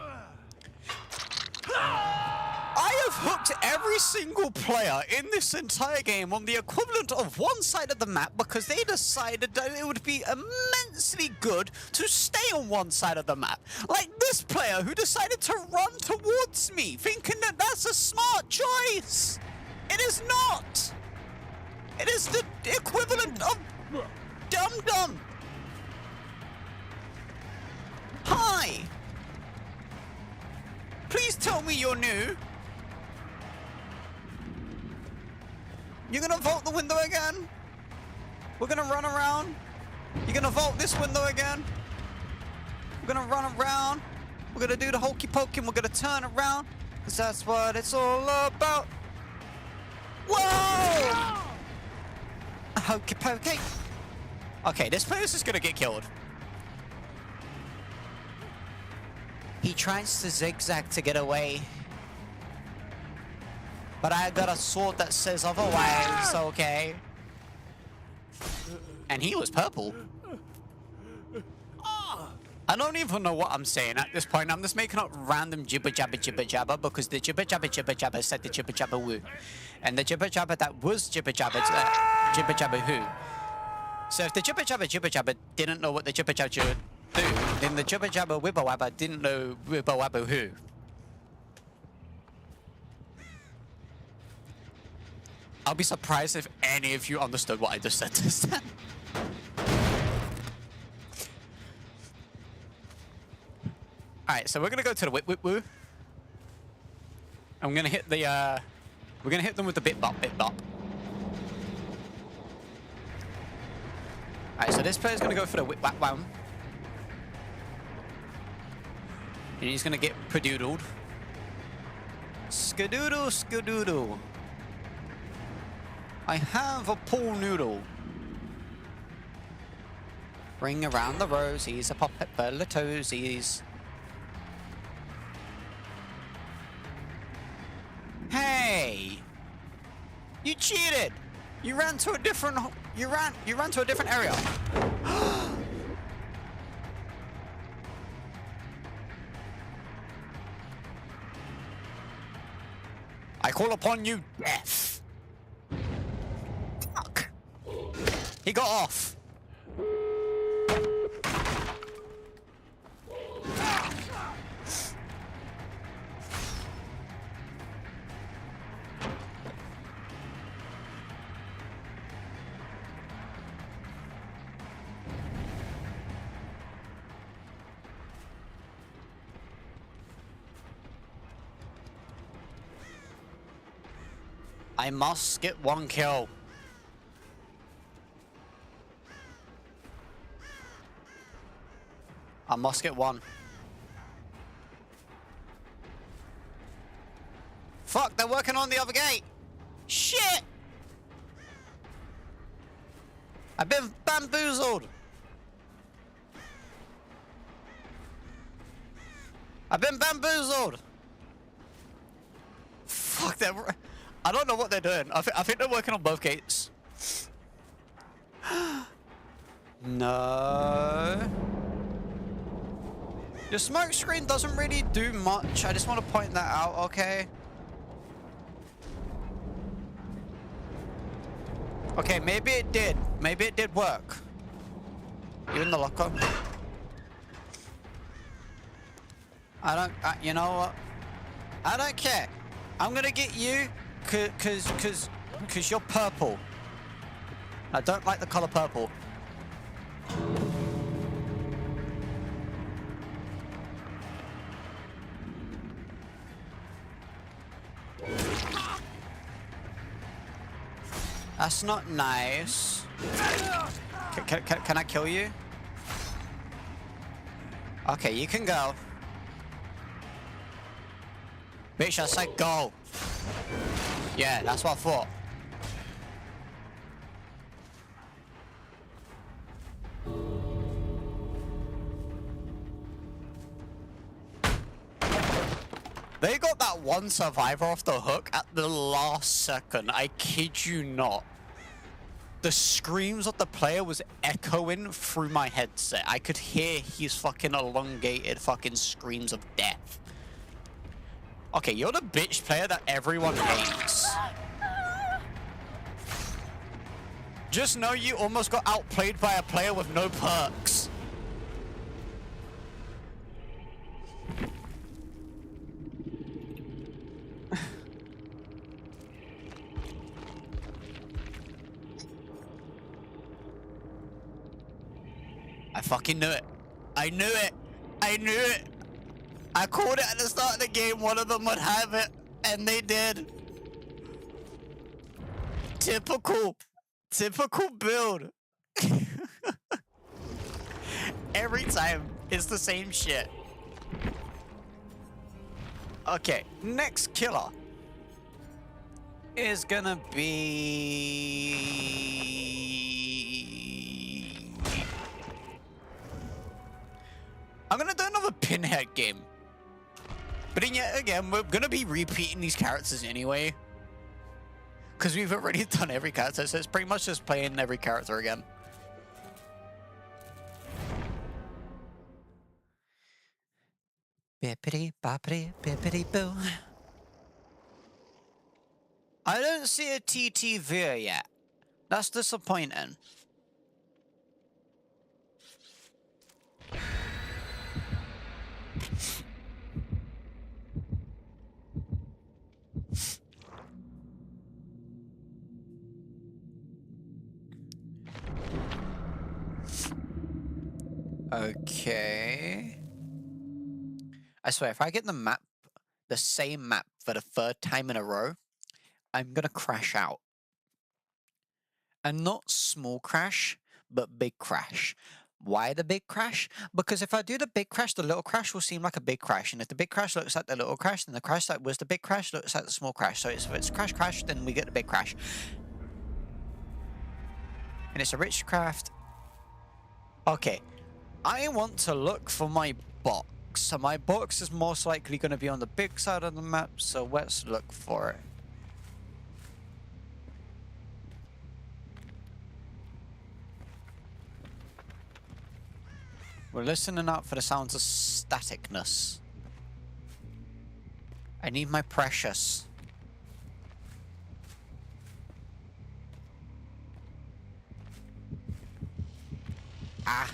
I have hooked every single player in this entire game on the equivalent of one side of the map because they decided that it would be immensely good to stay on one side of the map. Like this player who decided to run towards me, thinking that that's a smart choice. It is not. It is the equivalent of dum-dum. Hi. Please tell me you're new. You're gonna vault the window again? We're gonna run around? You're gonna vault this window again? We're gonna run around? We're gonna do the hokey pokey and we're gonna turn around? Cause that's what it's all about. Whoa! Hokey pokey. Okay, this player's just gonna get killed. He tries to zigzag to get away. But I got a sword that says otherwise, okay? And he was purple. I don't even know what I'm saying at this point. I'm just making up random jibber jabber because the jibber jabber said the jibber jabber woo. And the jibber jabber that was jibber jabber who. So if the jibber jabber didn't know what the jibber jabber do, then the jibber jabber wibber wabber didn't know wibber wabber who. I'll be surprised if any of you understood what I just said this time. Alright, so we're gonna go to the whip whip woo. I'm gonna hit the we're gonna hit them with the bit bop bit bop. Alright, so this player's gonna go for the whip whap wham. And he's gonna get padoodled. Skadoodle skadoodle. I have a pool noodle. Ring around the rosies, a pop at the toesies. Hey! You cheated! You ran to a different you ran to a different area. I call upon you, death. Fuck. He got off. I must get 1 kill. I must get 1. Fuck, they're working on the other gate. Shit! I've been bamboozled. I've been bamboozled. Fuck, I don't know what they're doing. I think they're working on both gates. No. Your smoke screen doesn't really do much. I just want to point that out, okay? Okay, maybe it did. Maybe it did work. You in the locker? you know what? I don't care. I'm gonna get you, cause you're purple. I don't like the color purple. That's not nice. Can I kill you? Okay, you can go. Bitch, I said go. Yeah, that's what I thought. They got that one survivor off the hook at the last second. I kid you not. The screams of the player was echoing through my headset. I could hear his fucking elongated fucking screams of death. Okay, you're the bitch player that everyone hates. Just know you almost got outplayed by a player with no perks. I fucking knew it. I knew it. I knew it. I called it at the start of the game. One of them would have it. And they did. Typical. Typical build. Every time. It's the same shit. Okay. Next killer is gonna be... I'm gonna do another pinhead game. But then yet again, we're gonna be repeating these characters anyway. Because we've already done every character, so it's pretty much just playing every character again. Bippity boppity bippity boo. I don't see a TTV yet. That's disappointing. Okay. I swear, if I get the map, the same map for the 3rd time in a row, I'm gonna crash out. And not small crash, but big crash. Why the big crash? Because if I do the big crash, the little crash will seem like a big crash. And if the big crash looks like the little crash, then the crash that was the big crash looks like the small crash. So if it's crash crash, then we get the big crash. And it's a rich craft. Okay. I want to look for my box. So my box is most likely going to be on the big side of the map. So let's look for it. We're listening out for the sounds of staticness. I need my precious. Ah.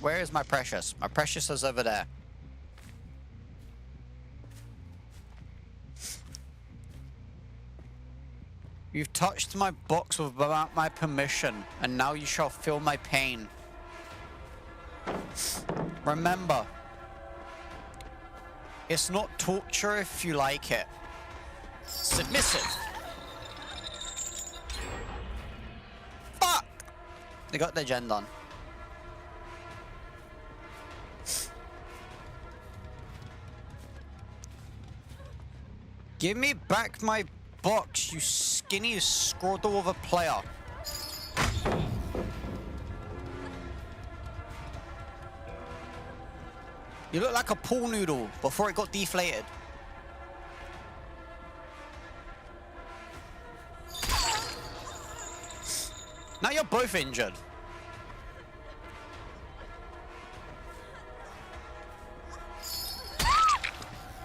Where is my precious? My precious is over there. You've touched my box without my permission, and now you shall feel my pain. Remember, It's not torture if you like it. Submissive. Fuck! They got their gen done. Give me back my box, you skinny scrotal of a player. You look like a pool noodle before it got deflated. Now you're both injured.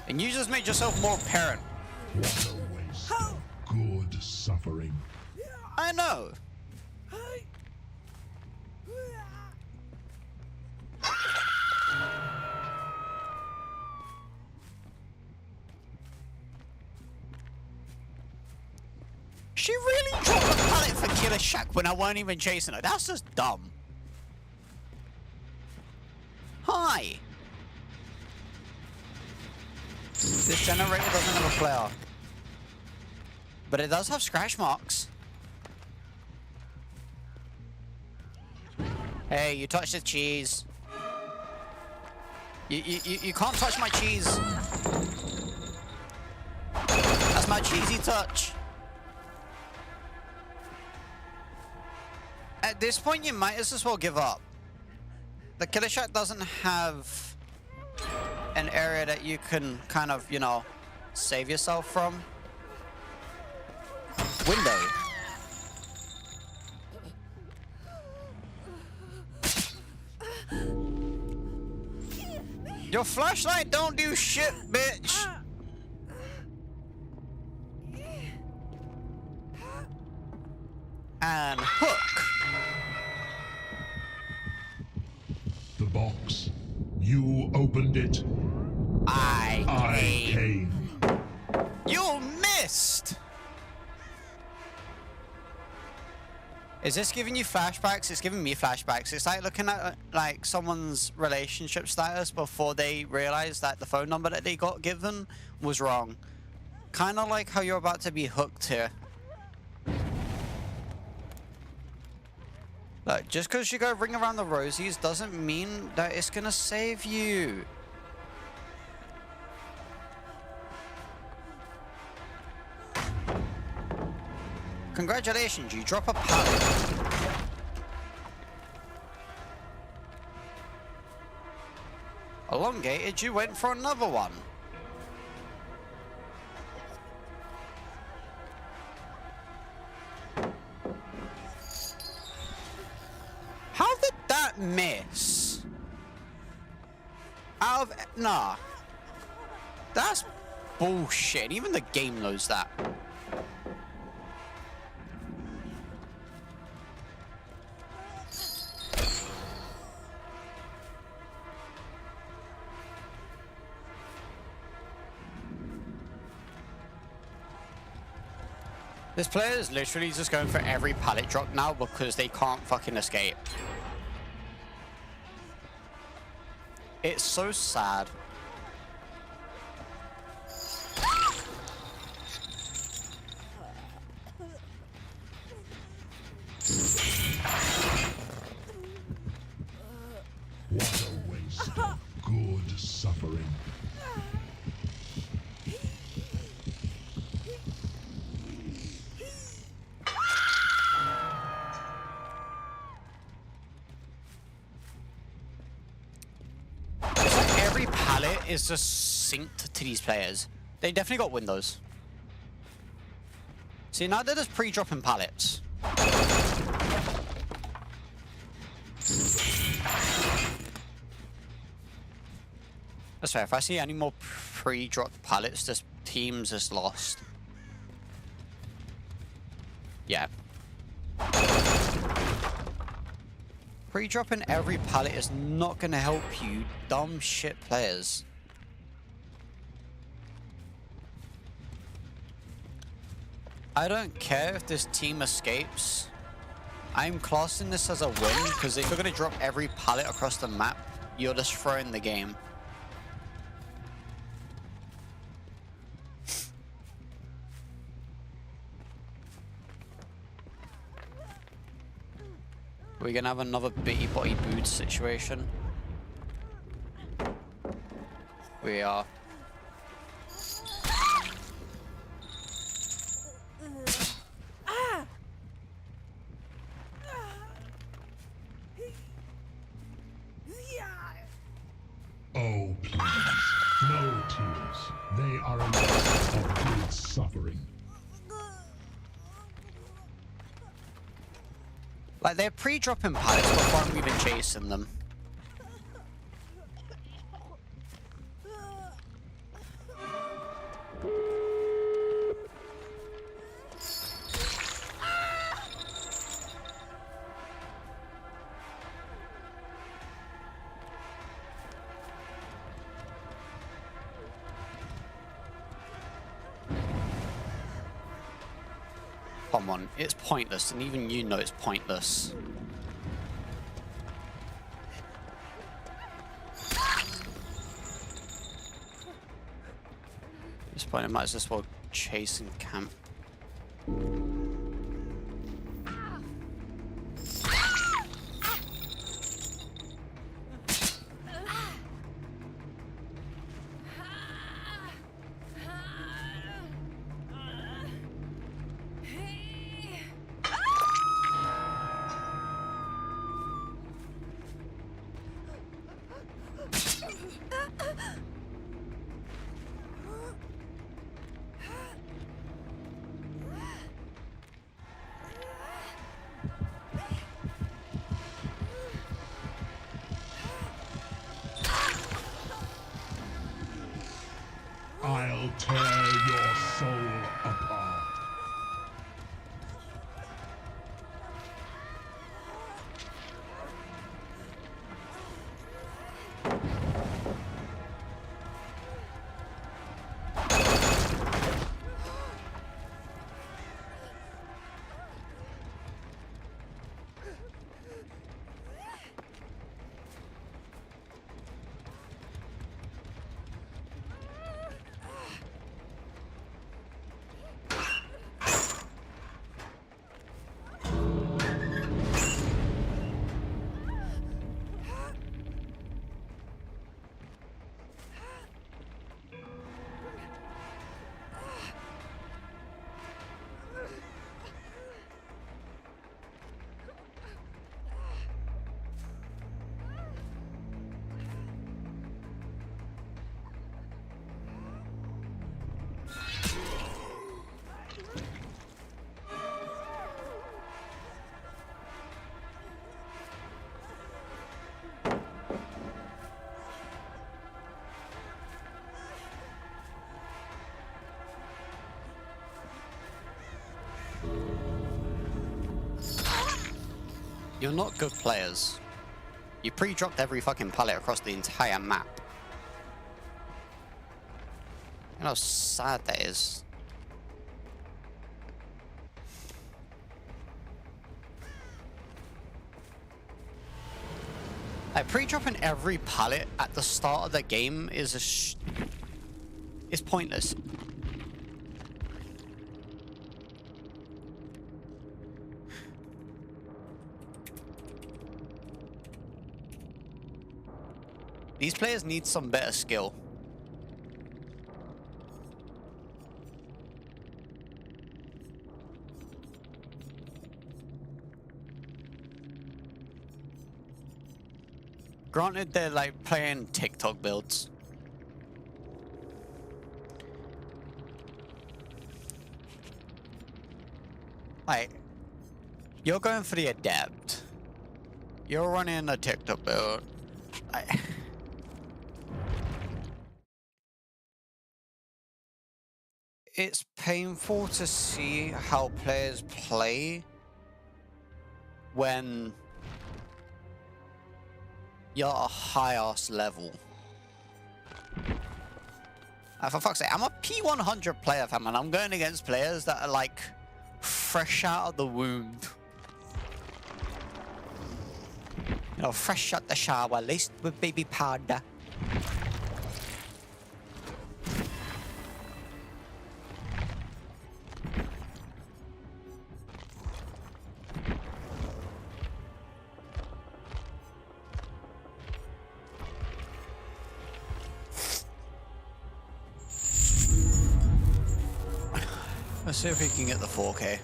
And you just made yourself more apparent. What a waste of good suffering. I know. She really dropped a pallet for Killer Shack when I weren't even chasing her. That's just dumb. Hi. This generator doesn't have a player. But it does have scratch marks. Hey, you touched the cheese. You can't touch my cheese. That's my cheesy touch. At this point, you might as well give up. The Killer Shack doesn't have an area that you can kind of, you know, save yourself from. Window. Your flashlight don't do shit, bitch. And hook. The box. You opened it. I came. You missed. Is this giving you flashbacks? It's giving me flashbacks. It's like looking at like someone's relationship status before they realize that the phone number that they got given was wrong. Kind of like how you're about to be hooked here. Look, just because you go ring around the rosies doesn't mean that it's gonna save you. Congratulations, you drop a pallet. Elongated, you went for another one. How did that miss? Out of... Nah. That's bullshit. Even the game knows that. This player is literally just going for every pallet drop now because they can't fucking escape. It's so sad. What a waste of good suffering. Every pallet is just synced to these players. They definitely got windows. See, now they're just pre-dropping pallets. That's fair. If I see any more pre-dropped pallets, this team's just lost. Yeah. Pre-dropping every pallet is not going to help you, dumb shit players. I don't care if this team escapes. I'm classing this as a win, because if you're going to drop every pallet across the map, you're destroying the game. We're gonna have another bitty body boot situation. We are. Oh, please. No tears. They are a loss of great suffering. Like, they're pre-dropping pallets before I'm even chasing them. Come on, it's pointless, and even you know it's pointless. At this point, I might as well chase and camp. I'll tear your soul apart. You're not good players. You pre-dropped every fucking pallet across the entire map. You know how sad that is. Like, pre-dropping every pallet at the start of the game is it's pointless. These players need some better skill. Granted, they're like playing TikTok builds. Like, you're going for the adept. You're running a TikTok build. It's painful to see how players play when you're at a high-ass level. For fuck's sake, I'm a P100 player, fam, and I'm going against players that are like fresh out of the womb. You know, fresh out the shower, laced with baby powder. Let's see if we can get the 4K.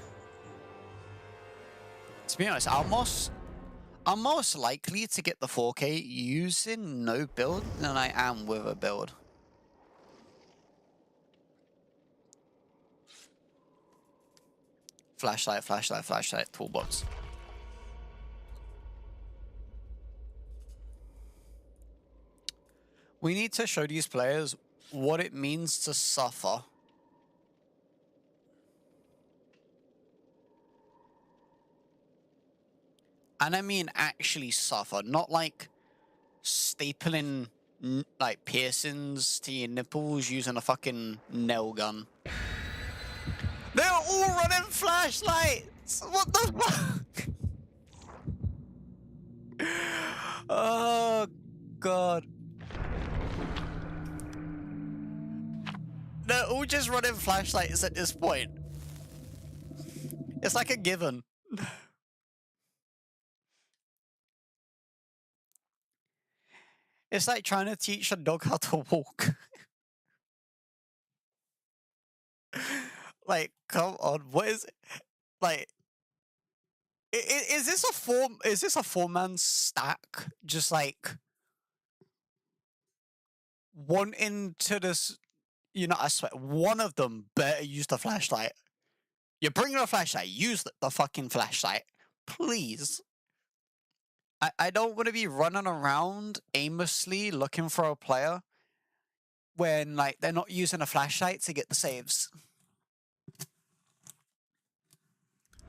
To be honest, I'm most likely to get the 4K using no build than I am with a build. Flashlight, flashlight, flashlight, toolbox. We need to show these players what it means to suffer. And I mean actually suffer, not like stapling like piercings to your nipples using a fucking nail gun. They're all running flashlights! What the fuck? Oh, God. They're all just running flashlights at this point. It's like a given. It's like trying to teach a dog how to walk. Like, come on, what is it? Like, is this a four-man stack? Just like wanting to this, you know, I swear, one of them better use the flashlight. You're bringing a flashlight, use the fucking flashlight. Please. I don't want to be running around aimlessly looking for a player when, like, they're not using a flashlight to get the saves.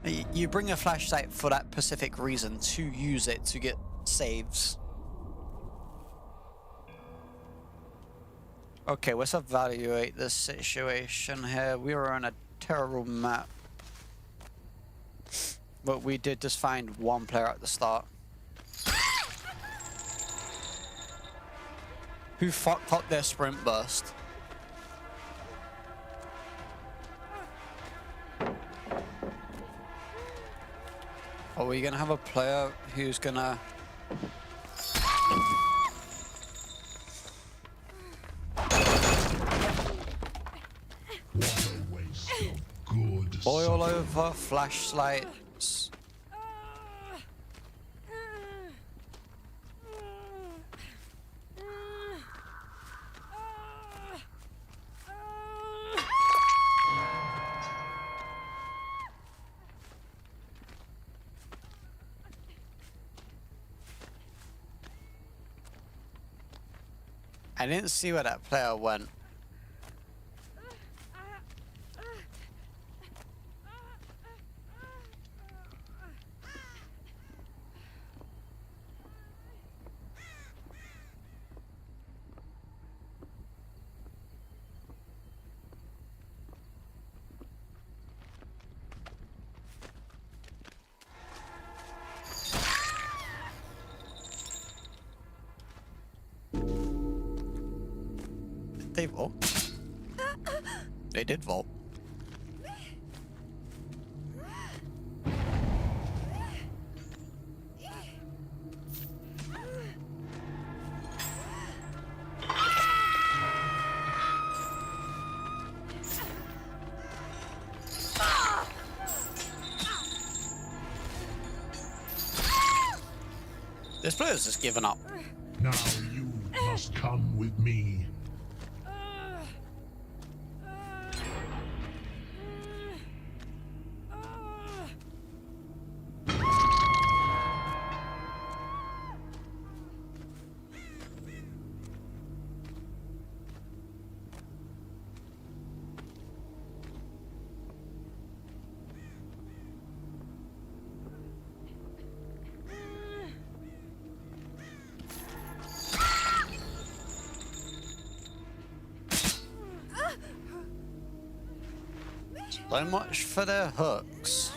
You bring a flashlight for that specific reason, to use it to get saves. Okay, let's evaluate this situation here. We were on a terrible map. But we did just find one player at the start. Who fucked up their sprint burst. Are we gonna have a player who's gonna... What a waste of good Boil suffering. over flashlights. I didn't see where that player went. They vault. They did vault. This player's just given up. Now you must come with me. So much for their hooks.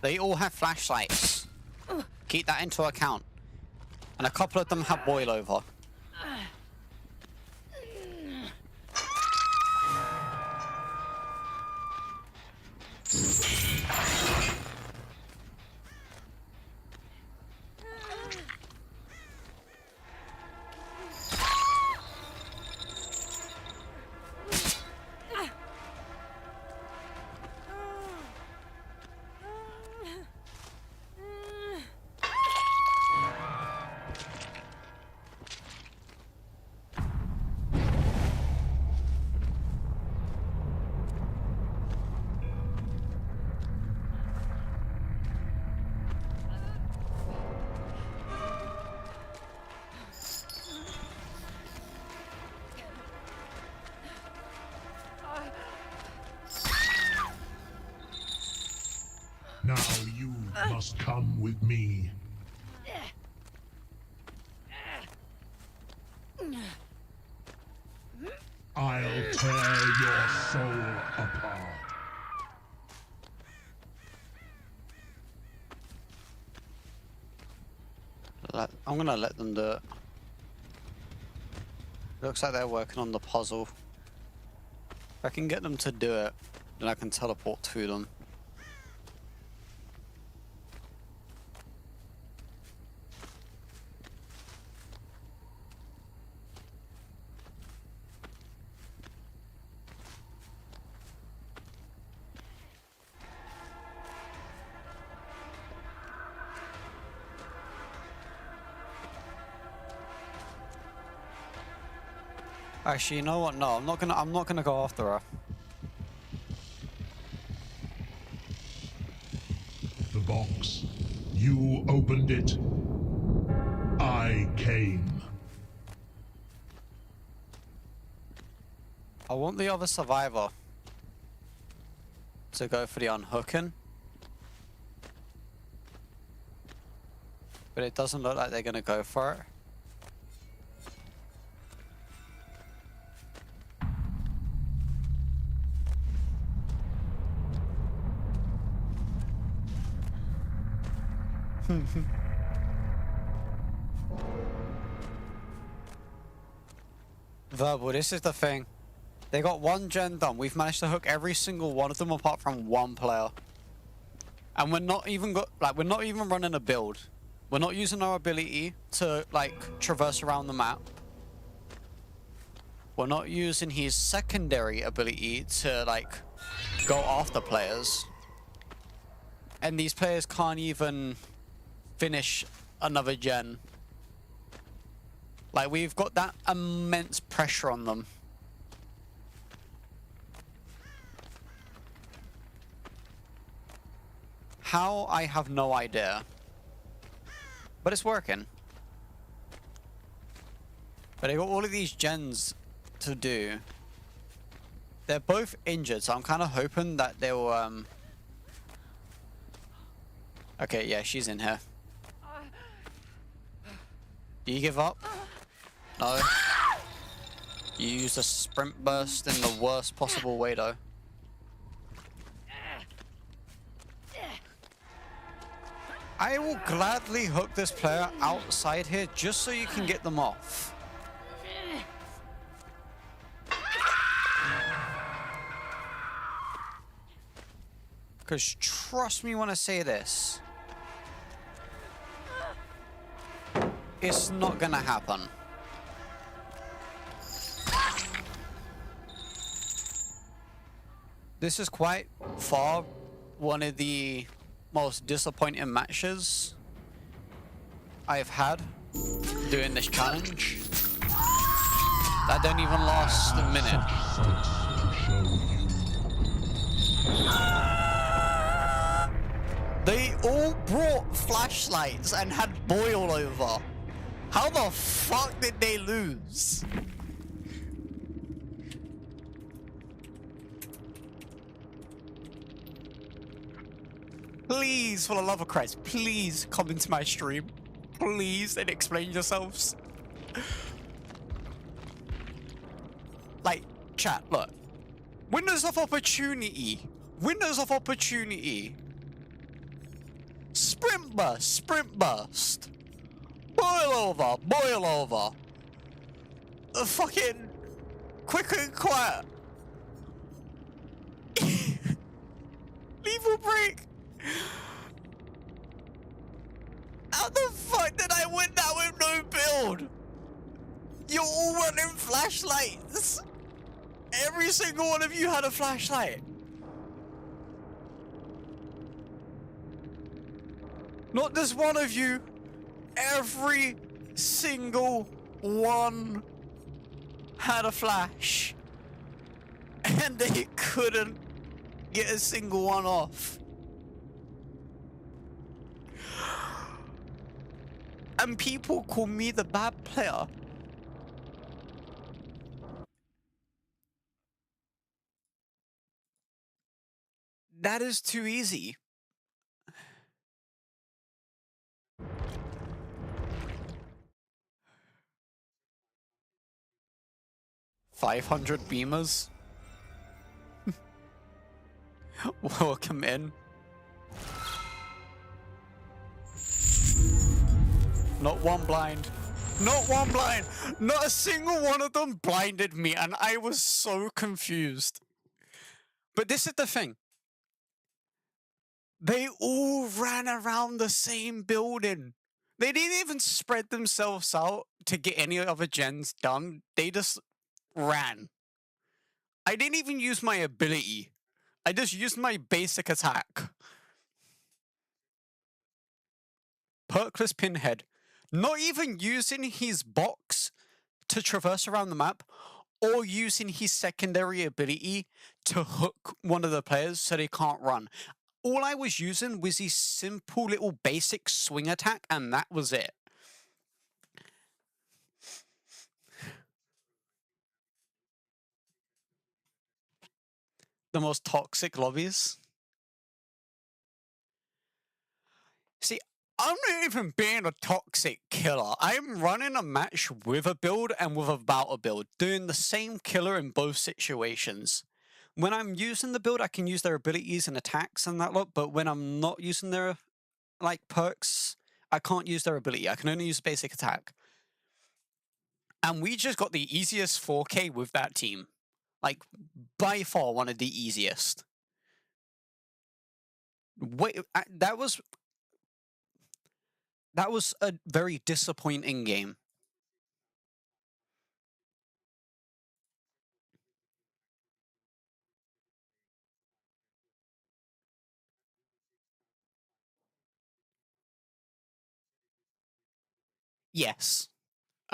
They all have flashlights. Keep that into account. And a couple of them have boil over. Now you must come with me. I'll tear your soul apart. I'm gonna let them do it. Looks like they're working on the puzzle. If I can get them to do it, then I can teleport to them. Actually, you know what? No, I'm not gonna go after her. The box. You opened it. I came. I want the other survivor to go for the unhooking. But it doesn't look like they're gonna go for it. Verbal, this is the thing. They got one gen done. We've managed to hook every single one of them apart from one player. And we're not even running a build. We're not using our ability to like traverse around the map. We're not using his secondary ability to like go after players. And these players can't even finish another gen. Like, we've got that immense pressure on them. How? I have no idea. But it's working. But they got all of these gens to do. They're both injured, so I'm kind of hoping that they'll, Okay, yeah, she's in here. Do you give up? No. You used a sprint burst in the worst possible way, though. I will gladly hook this player outside here just so you can get them off. Because trust me when I say this, it's not gonna happen. This is quite far one of the most disappointing matches I've had doing this challenge. That don't even last a minute. They all brought flashlights and had boil over. How the fuck did they lose? Please, for the love of Christ, please come into my stream. Please, and explain yourselves. Like, chat, look. Windows of opportunity. Windows of opportunity. Sprint burst, sprint burst. Boil over, boil over. Fucking quick and quiet. Lethal break. How the fuck did I win that with no build? You're all running flashlights. Every single one of you had a flashlight. Not just one of you. Every single one had a flash. And they couldn't get a single one off. And people call me the bad player. That is too easy. $500 beamers. Welcome in. Not one blind. Not one blind. Not a single one of them blinded me, and I was so confused. But this is the thing. They all ran around the same building. They didn't even spread themselves out to get any other gens done. They just ran. I didn't even use my ability. I just used my basic attack. Perkless Pinhead. Not even using his box to traverse around the map, or using his secondary ability to hook one of the players so they can't run. All I was using was his simple little basic swing attack, and that was it. The most toxic lobbies. See, I'm not even being a toxic killer. I'm running a match with a build and without a build, doing the same killer in both situations. When I'm using the build, I can use their abilities and attacks and that lot, but when I'm not using their, like, perks, I can't use their ability. I can only use basic attack. And we just got the easiest 4K with that team. Like, by far one of the easiest. Wait, that was a very disappointing game. Yes.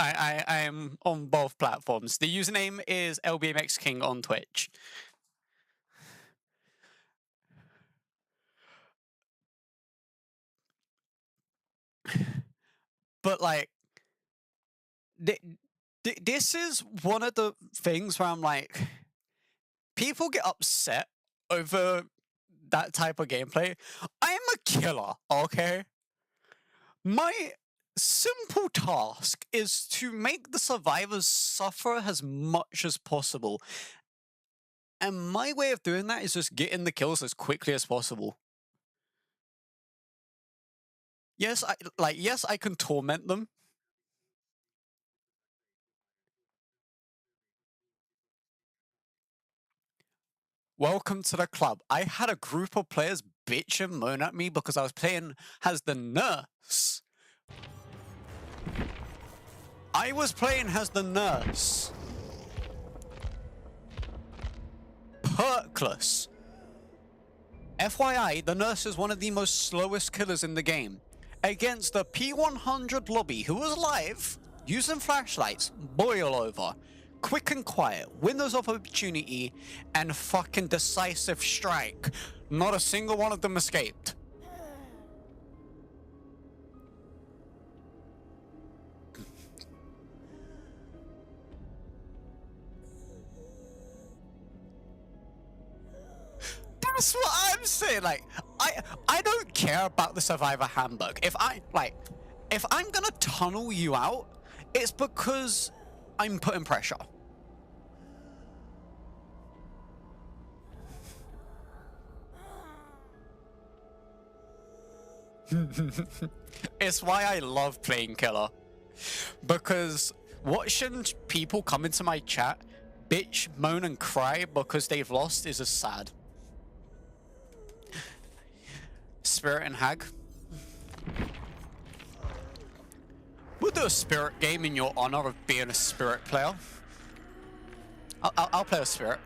I am on both platforms. The username is LBMX King on Twitch. But like, this is one of the things where I'm like, people get upset over that type of gameplay. I'm a killer, okay? My simple task is to make the survivors suffer as much as possible. And my way of doing that is just getting the kills as quickly as possible. Yes, I can torment them. Welcome to the club. I had a group of players bitch and moan at me because I was playing as the nurse. I was playing as the nurse. Perkless. FYI, the nurse is one of the most slowest killers in the game. Against the P100 lobby, who was live, using flashlights, boil over, quick and quiet, windows of opportunity, and fucking decisive strike. Not a single one of them escaped. That's what I'm saying. Like, I don't care about the Survivor handbook. If I'm gonna tunnel you out, it's because I'm putting pressure. It's why I love playing Killer. Because watching people come into my chat, bitch, moan, and cry because they've lost is just sad. Spirit and Hag. We'll do a spirit game in your honor of being a spirit player. I'll play a spirit.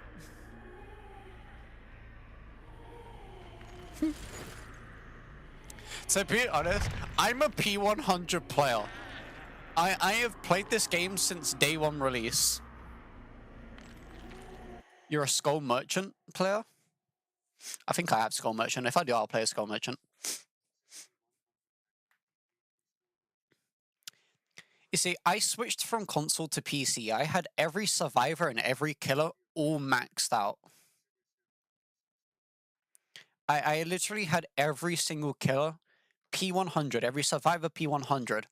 To be honest, I'm a P100 player. I have played this game since day one release. You're a Skull Merchant player? I think I have Skull Merchant. If I do, I'll play a Skull Merchant. You see, I switched from console to PC. I had every survivor and every killer all maxed out. I literally had every single killer P100, every survivor P100.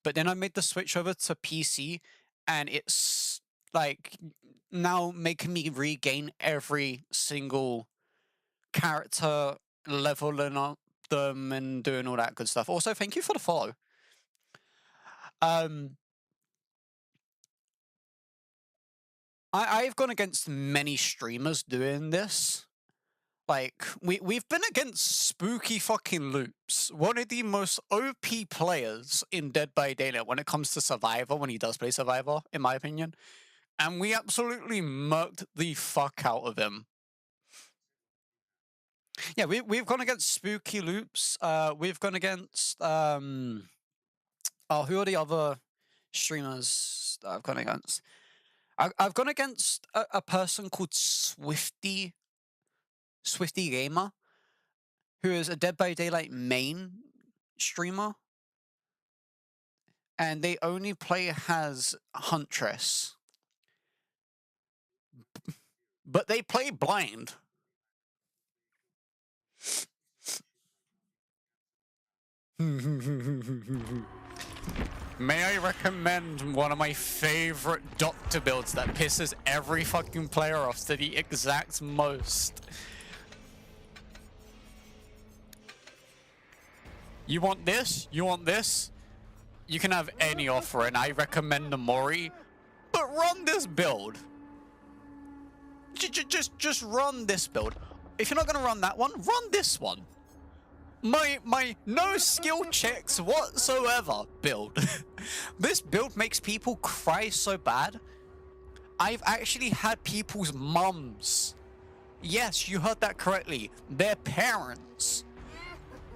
But then I made the switch over to PC, and it's like now making me regain every single character, leveling up them and doing all that good stuff. Also, thank you for the follow. I've gone against many streamers doing this. Like, we've been against Spooky fucking Loops, one of the most OP players in Dead by Daylight when it comes to Survivor, when he does play Survivor, in my opinion. And we absolutely murked the fuck out of him. Yeah, we've gone against Spooky Loops. We've gone against who are the other streamers that I've gone against? I've gone against a person called Swifty Gamer, who is a Dead by Daylight main streamer, and they only play as Huntress, but they play blind. May I recommend one of my favorite doctor builds that pisses every fucking player off to the exact most? You want this? You want this? You can have any offer, and I recommend the Mori, but run this build. Just run this build. If you're not gonna run that one, run this one. My no skill checks whatsoever build. This build makes people cry so bad. I've actually had people's mums, yes, you heard that correctly, their parents,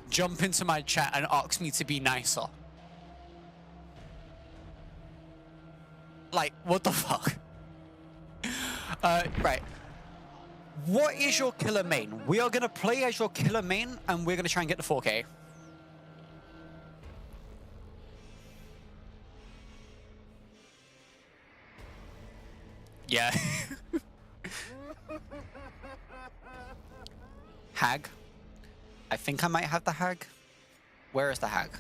jump into my chat and ask me to be nicer. Like, what the fuck? Right. What is your killer main? We are gonna play as your killer main, and we're gonna try and get the 4K. Yeah. Hag. I think I might have the Hag. Where is the Hag?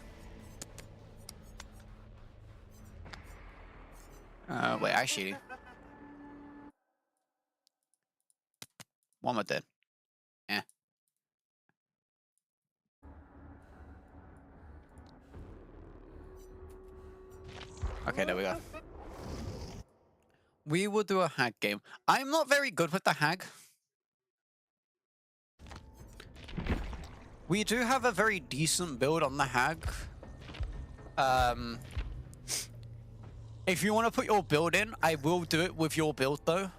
Wait, actually. One more dead. Yeah. Okay, there we go. We will do a Hag game. I'm not very good with the Hag. We do have a very decent build on the Hag. If you want to put your build in, I will do it with your build though.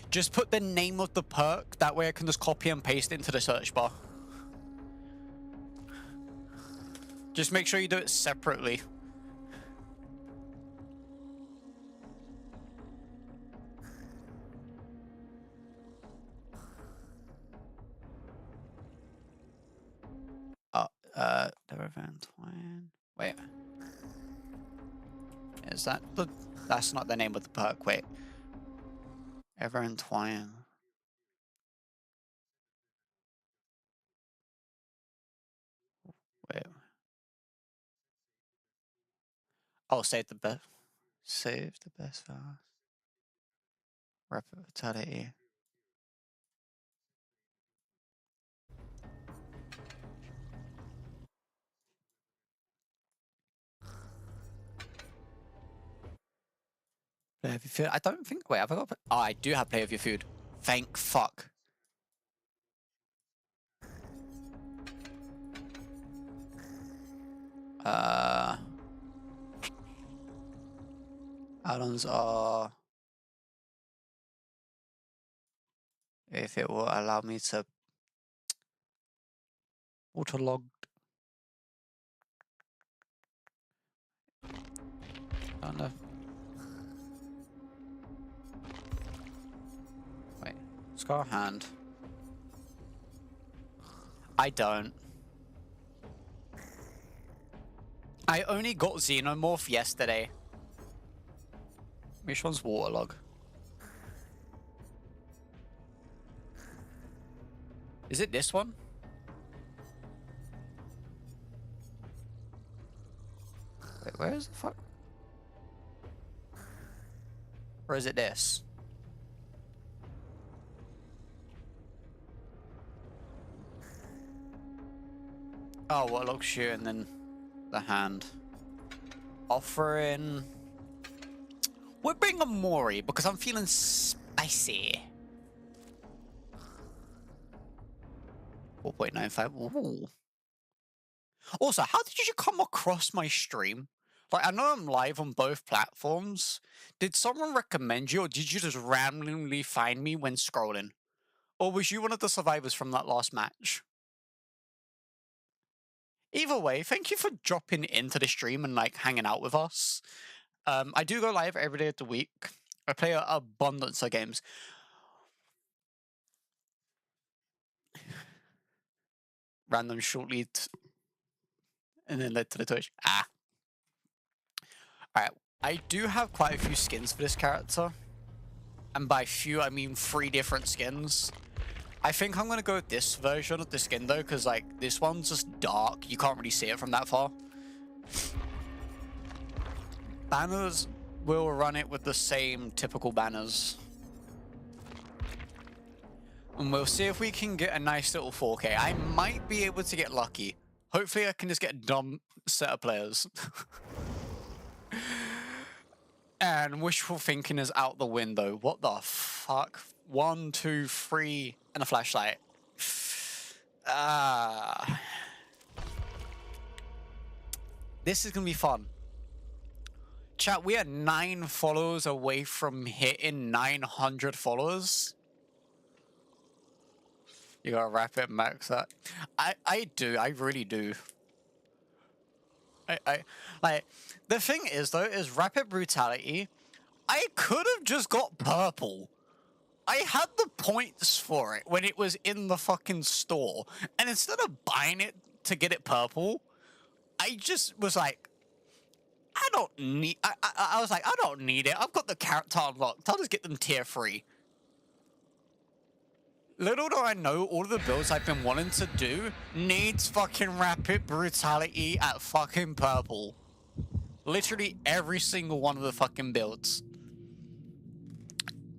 Just put the name of the perk, that way I can just copy and paste it into the search bar. Just make sure you do it separately. Never Twine. Wait. Is that the... That's not the name of the perk, wait. Ever Entwine. Wait. Oh, save the best. Save the best fast. Rapid vitality. Play of your food. I don't think. Wait, have I got? Oh, I do have play of your food. Thank fuck. Add-ons are if it will allow me to auto-log. Don't know. Wait, Scar hand. I don't. I only got Xenomorph yesterday. Which one's waterlog? Is it this one? Wait, where is the fuck? Or is it this? Oh, waterlog shoe and then the hand. Offering. We'll bring a Mori because I'm feeling spicy. 4.95. Ooh. Also, how did you come across my stream? Like, I know I'm live on both platforms. Did someone recommend you, or did you just randomly find me when scrolling? Or was you one of the survivors from that last match? Either way, thank you for dropping into the stream and, like, hanging out with us. I do go live every day of the week. I play an abundance of games. Random short lead. And then led to the Twitch. Alright, I do have quite a few skins for this character. And by few, I mean 3 different skins. I think I'm going to go with this version of the skin, though, because, like, this one's just dark. You can't really see it from that far. Banners, will run it with the same typical banners. And we'll see if we can get a nice little 4K. I might be able to get lucky. Hopefully I can just get a dumb set of players. And wishful thinking is out the window. What the fuck? 1, 2, 3, and a flashlight. This is gonna be fun. Chat, we are 9 followers away from hitting 900 followers. You gotta wrap it, max that. I do, I really do. I like, the thing is though, is Rapid Brutality, I could have just got purple. I had the points for it when it was in the fucking store. And instead of buying it to get it purple, I just was like, I don't need, I was like, I don't need it. I've got the character unlocked. I'll just get them tier 3. Little do I know, all of the builds I've been wanting to do needs fucking Rapid Brutality at fucking purple. Literally every single one of the fucking builds.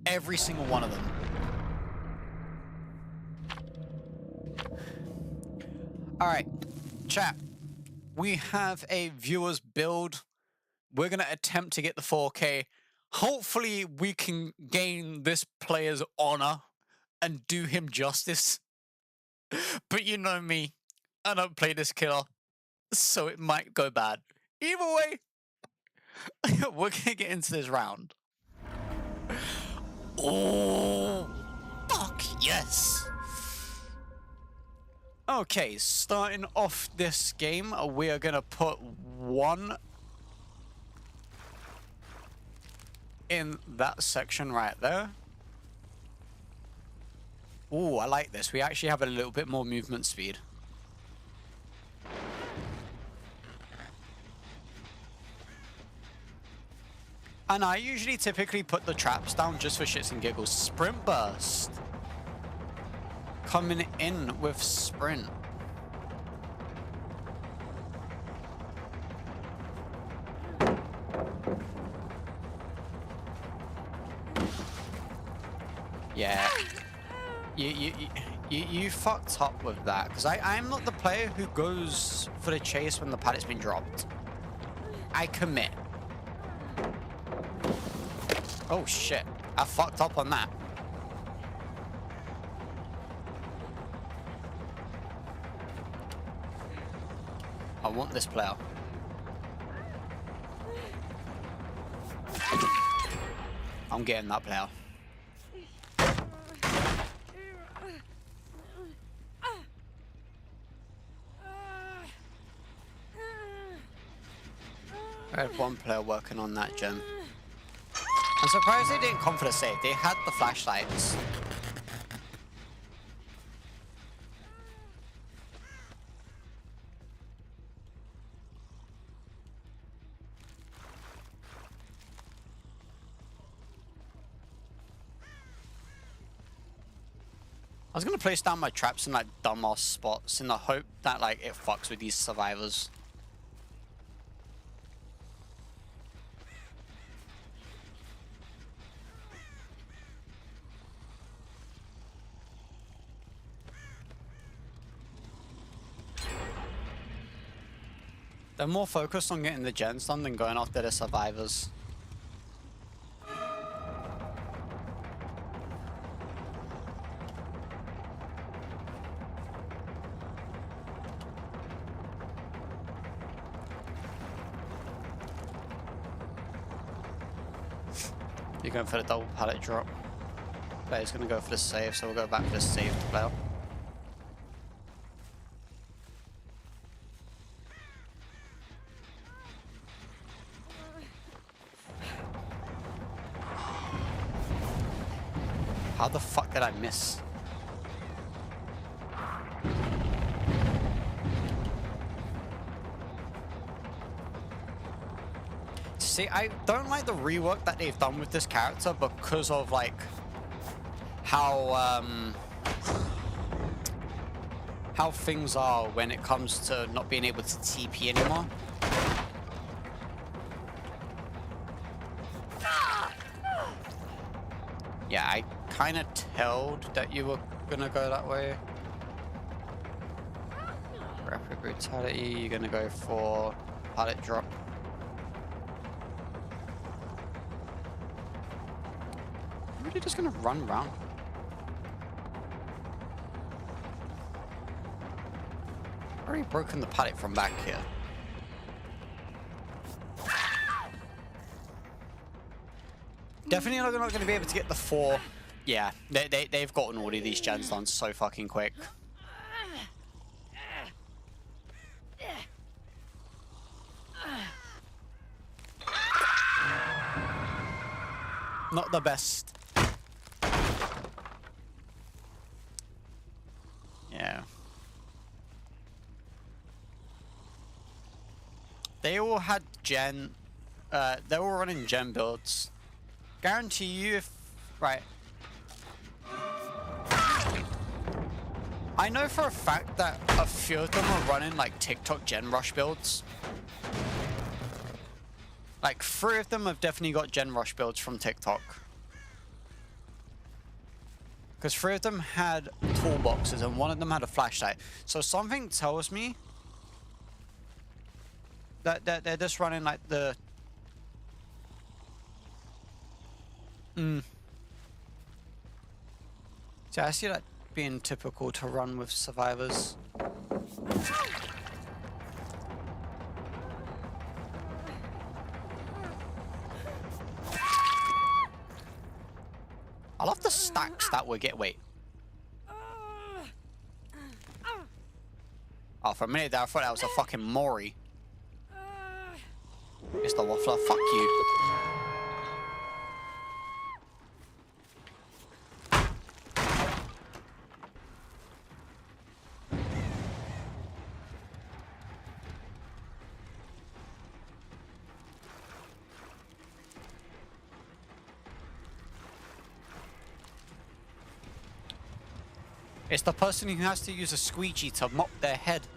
Every single one of them. Alright, chat. We have a viewer's build. We're going to attempt to get the 4K. Hopefully we can gain this player's honor and do him justice. But you know me, I don't play this killer, so it might go bad. Either way, we're gonna get into this round. Oh, fuck yes. Okay, starting off this game, we are gonna put 1 in that section right there. Ooh, I like this. We actually have a little bit more movement speed. And I usually typically put the traps down just for shits and giggles. Sprint burst. Coming in with sprint. Yeah. You fucked up with that, because I'm not the player who goes for the chase when the pallet's been dropped. I commit. Oh shit, I fucked up on that. I want this player. I'm getting that player. I had one player working on that gen. I'm surprised they didn't come for the save. They had the flashlights. I was gonna place down my traps in like dumbass spots in the hope that like it fucks with these survivors. They're more focused on getting the gens done than going after the survivors. You're going for the double pallet drop. Player's gonna go for the save, so we'll go back for the save player. How the fuck did I miss? See, I don't like the rework that they've done with this character because of like how things are when it comes to not being able to TP anymore. Yeah, I kind of told that you were gonna go that way. Rapid brutality, you're gonna go for pallet drop. I'm really just gonna run around. Already broken the pallet from back here. Definitely not going to be able to get the 4. Yeah, they've gotten all of these gens done so fucking quick. Not the best. Yeah. They all had gen. They were running gen builds. Guarantee you if... Right. I know for a fact that a few of them are running like TikTok gen rush builds. Like 3 of them have definitely got gen rush builds from TikTok. Because 3 of them had toolboxes and 1 of them had a flashlight. So something tells me that they're just running like the... See, I see that being typical to run with survivors. I love the stacks that we get. Wait. Oh, for a minute there, I thought that was a fucking Mori. Mr. Waffler, fuck you. It's the person who has to use a squeegee to mop their head.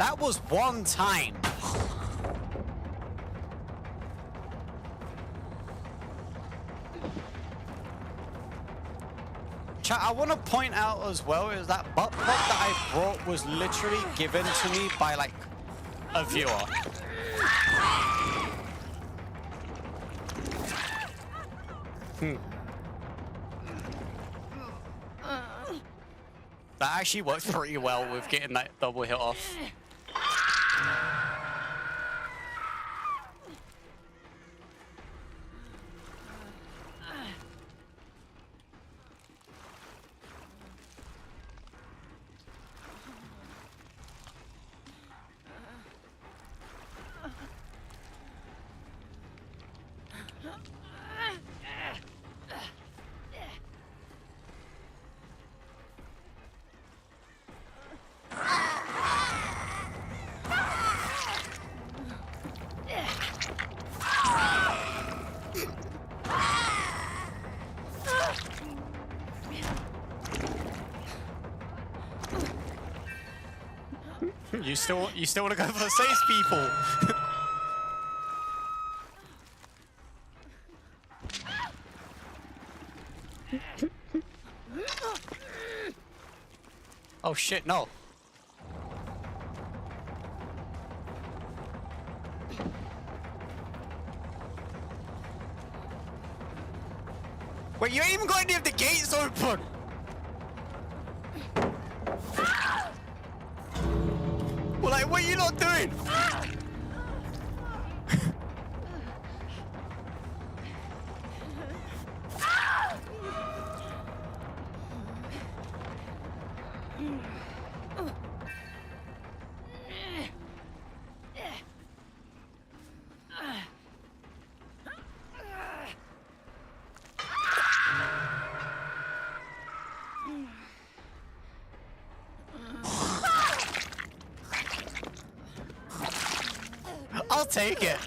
That was one time. Chat, I want to point out as well is that butt plug that I brought was literally given to me by like a viewer. That actually worked pretty well with getting that double hit off. You still want to go for the safe people? Oh shit, no. Wait, you ain't even got any of the gates open! Well, like, what are you not doing? I'll take it.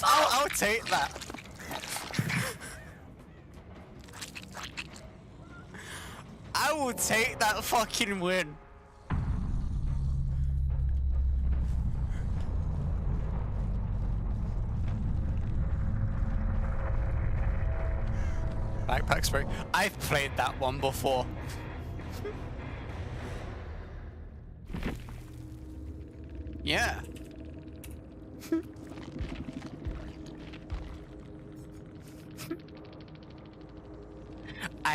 I'll take that. I will take that fucking win. Backpack spray. I've played that one before. Yeah.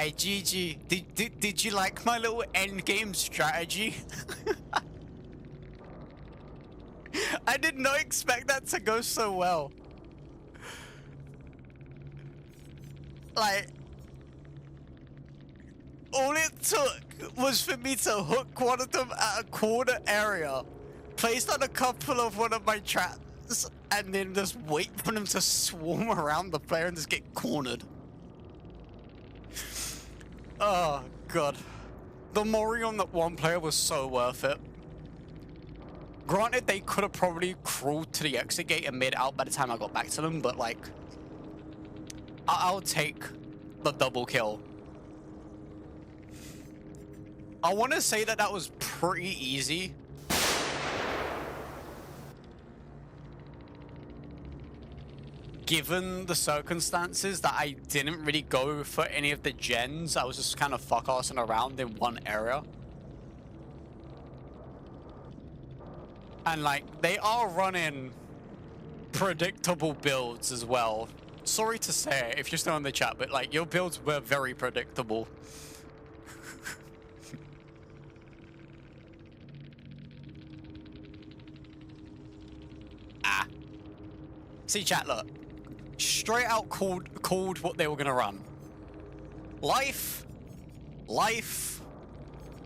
GG. Did you like my little end game strategy? I did not expect that to go so well. Like, all it took was for me to hook one of them at a corner area, placed on a couple of one of my traps, and then just wait for them to swarm around the player and just get cornered. Oh, God. The Mori on that one player was so worth it. Granted, they could have probably crawled to the exit gate and made it out by the time I got back to them, but, like, I'll take the double kill. I want to say that that was pretty easy. Given the circumstances that I didn't really go for any of the gens, I was just kind of fuck-assing around in one area. And like, they are running predictable builds as well. Sorry to say if you're still in the chat, but like, your builds were very predictable. Ah. See chat, look. Straight out called what they were gonna run. Life,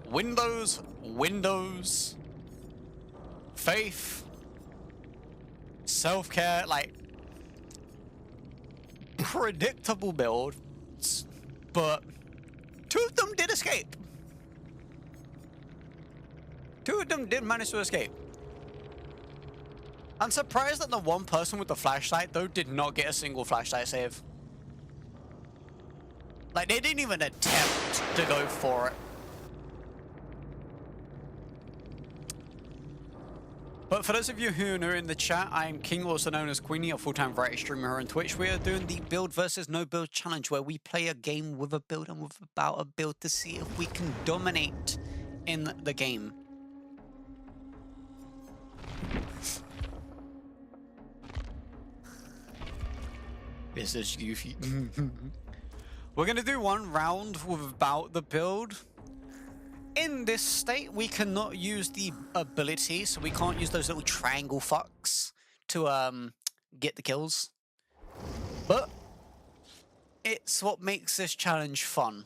Windows, faith, self-care, like predictable builds, but 2 of them did escape. 2 of them did manage to escape. I'm surprised that the one person with the flashlight, though, did not get a single flashlight save. Like, they didn't even attempt to go for it. But for those of you who are in the chat, I'm King, also known as Queenie, a full-time variety streamer on Twitch. We are doing the build versus no build challenge, where we play a game with a build and without a build to see if we can dominate in the game. This is goofy. We're gonna do one round without the build. In this state, we cannot use the ability, so we can't use those little triangle fucks to get the kills. But it's what makes this challenge fun.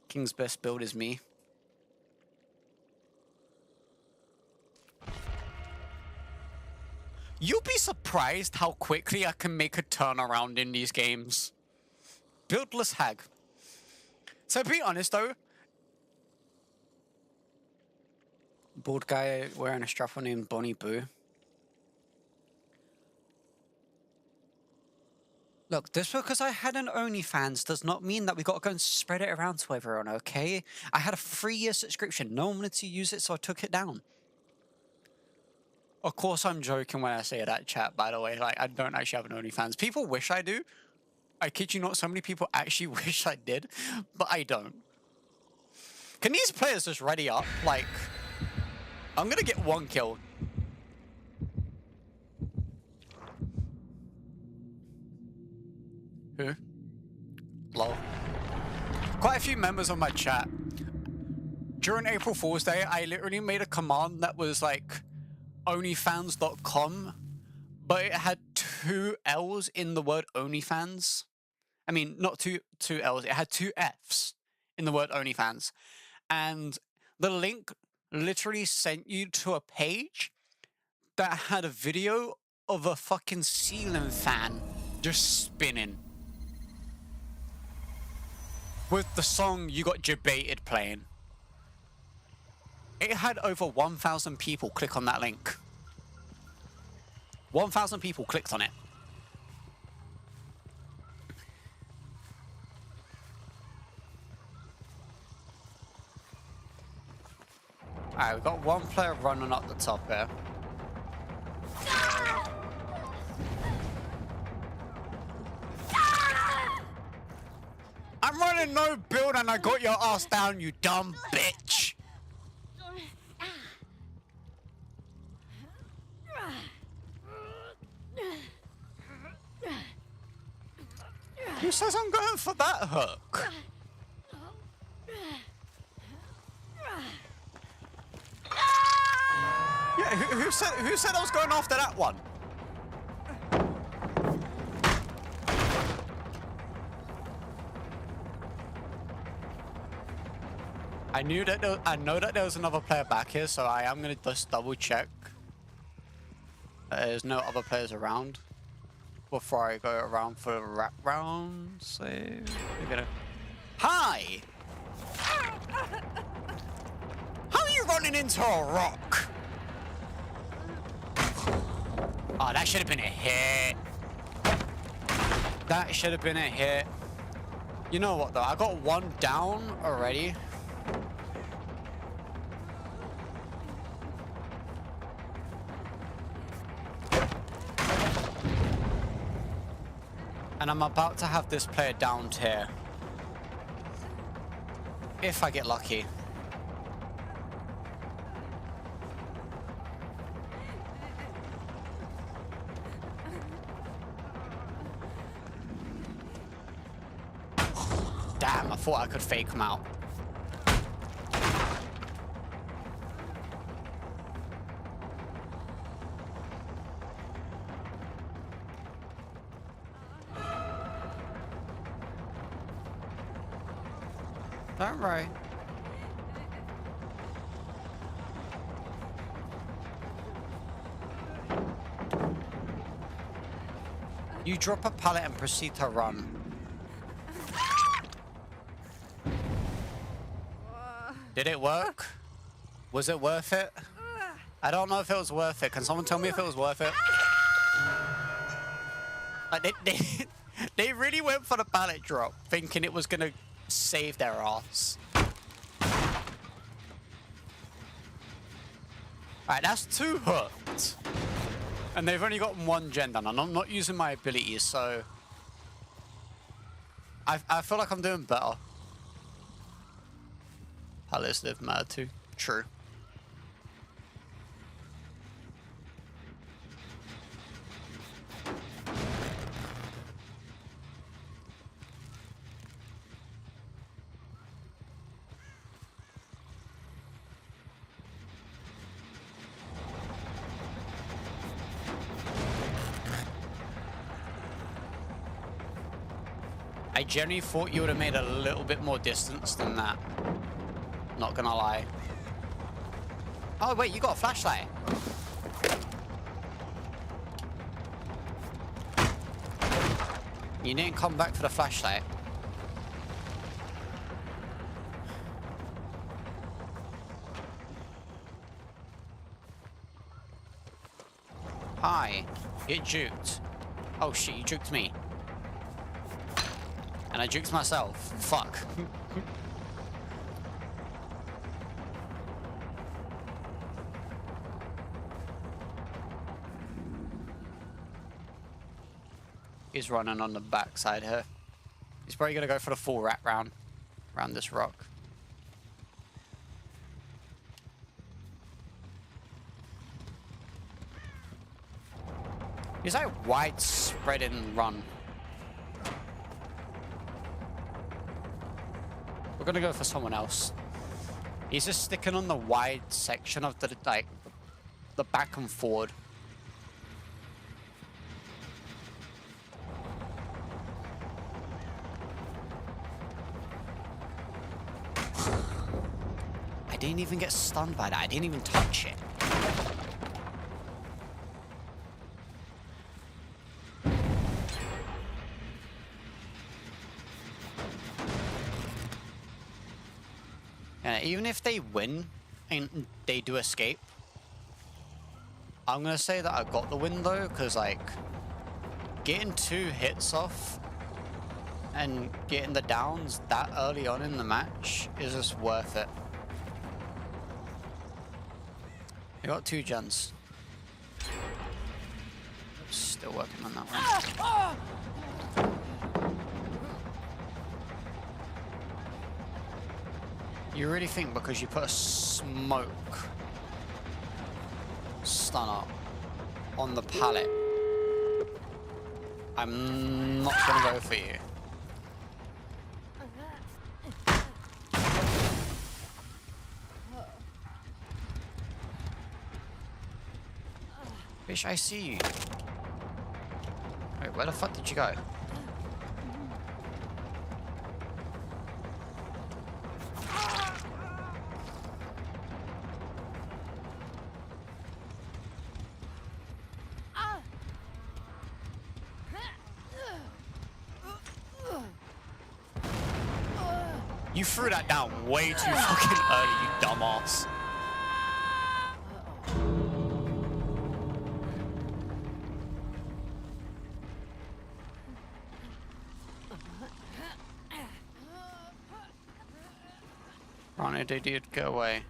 King's best build is me. You'll be surprised how quickly I can make a turnaround in these games. Buildless hag. So to be honest though, bald guy wearing a strap named Bonnie Boo. Look, just because I had an OnlyFans does not mean that we got to go and spread it around to everyone, okay? I had a 3-year subscription. No one wanted to use it, so I took it down. Of course I'm joking when I say that, chat, by the way. Like, I don't actually have an OnlyFans. People wish I do. I kid you not, so many people actually wish I did, but I don't. Can these players just ready up? Like, I'm gonna get 1 kill. Who? Lol. Quite a few members on my chat. During April Fool's Day, I literally made a command that was like onlyfans.com, but it had 2 L's in the word OnlyFans. I mean, not two L's, it had 2 F's in the word OnlyFans. And the link literally sent you to a page that had a video of a fucking ceiling fan just spinning. With the song You Got Debated playing. It had over 1,000 people click on that link. 1,000 people clicked on it. Alright, we've got 1 player running up the top here. I'm running no build and I got your ass down, you dumb bitch! Who says I'm going for that hook? Yeah, who said I was going after that one? I know that there was another player back here, so I am gonna just double check. There's no other players around before I go around for the wrap round. So we're gonna. Hi! How are you running into a rock? Oh, that should have been a hit. That should have been a hit. You know what though? I got 1 down already. And I'm about to have this player downed here. If I get lucky. Damn, I thought I could fake him out. Don't worry. You drop a pallet and proceed to run. Did it work? Was it worth it? I don't know if it was worth it. Can someone tell me if it was worth it? Like they really went for the pallet drop, thinking it was gonna save their ass. Alright, that's 2 hooked. And they've only got 1 gen done, and I'm not using my abilities, so... I feel like I'm doing better. Palace live matter too. True. I genuinely thought you would have made a little bit more distance than that. Not gonna lie. Oh wait, you got a flashlight. You didn't come back for the flashlight. Hi. Get juked. Oh shit, you juked me. And I juked myself. Fuck. He's running on the backside here. He's probably gonna go for the full wrap round around this rock. He's like widespread and run. We're gonna go for someone else. He's just sticking on the wide section of the like the back and forward. I didn't even get stunned by that. I didn't even touch it. And even if they win and they do escape, I'm gonna say that I got the win though, because like getting 2 hits off and getting the downs that early on in the match is just worth it. I got 2 gens. Still working on that one. You really think because you put a smoke stunner on the pallet, I'm not gonna go for you? Bitch, I see you. Wait, where the fuck did you go? You threw that down way too fucking early, you dumbass. Ronnie, dude, go away.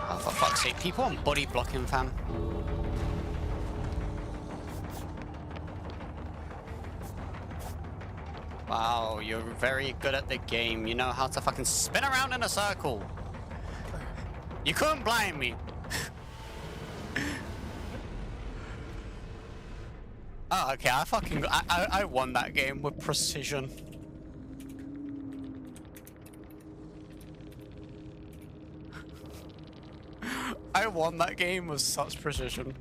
Oh, for fuck's sake, people on body blocking, fam. Wow, you're very good at the game. You know how to fucking spin around in a circle. You couldn't blind me. Oh, okay, I won that game with precision. I won that game with such precision.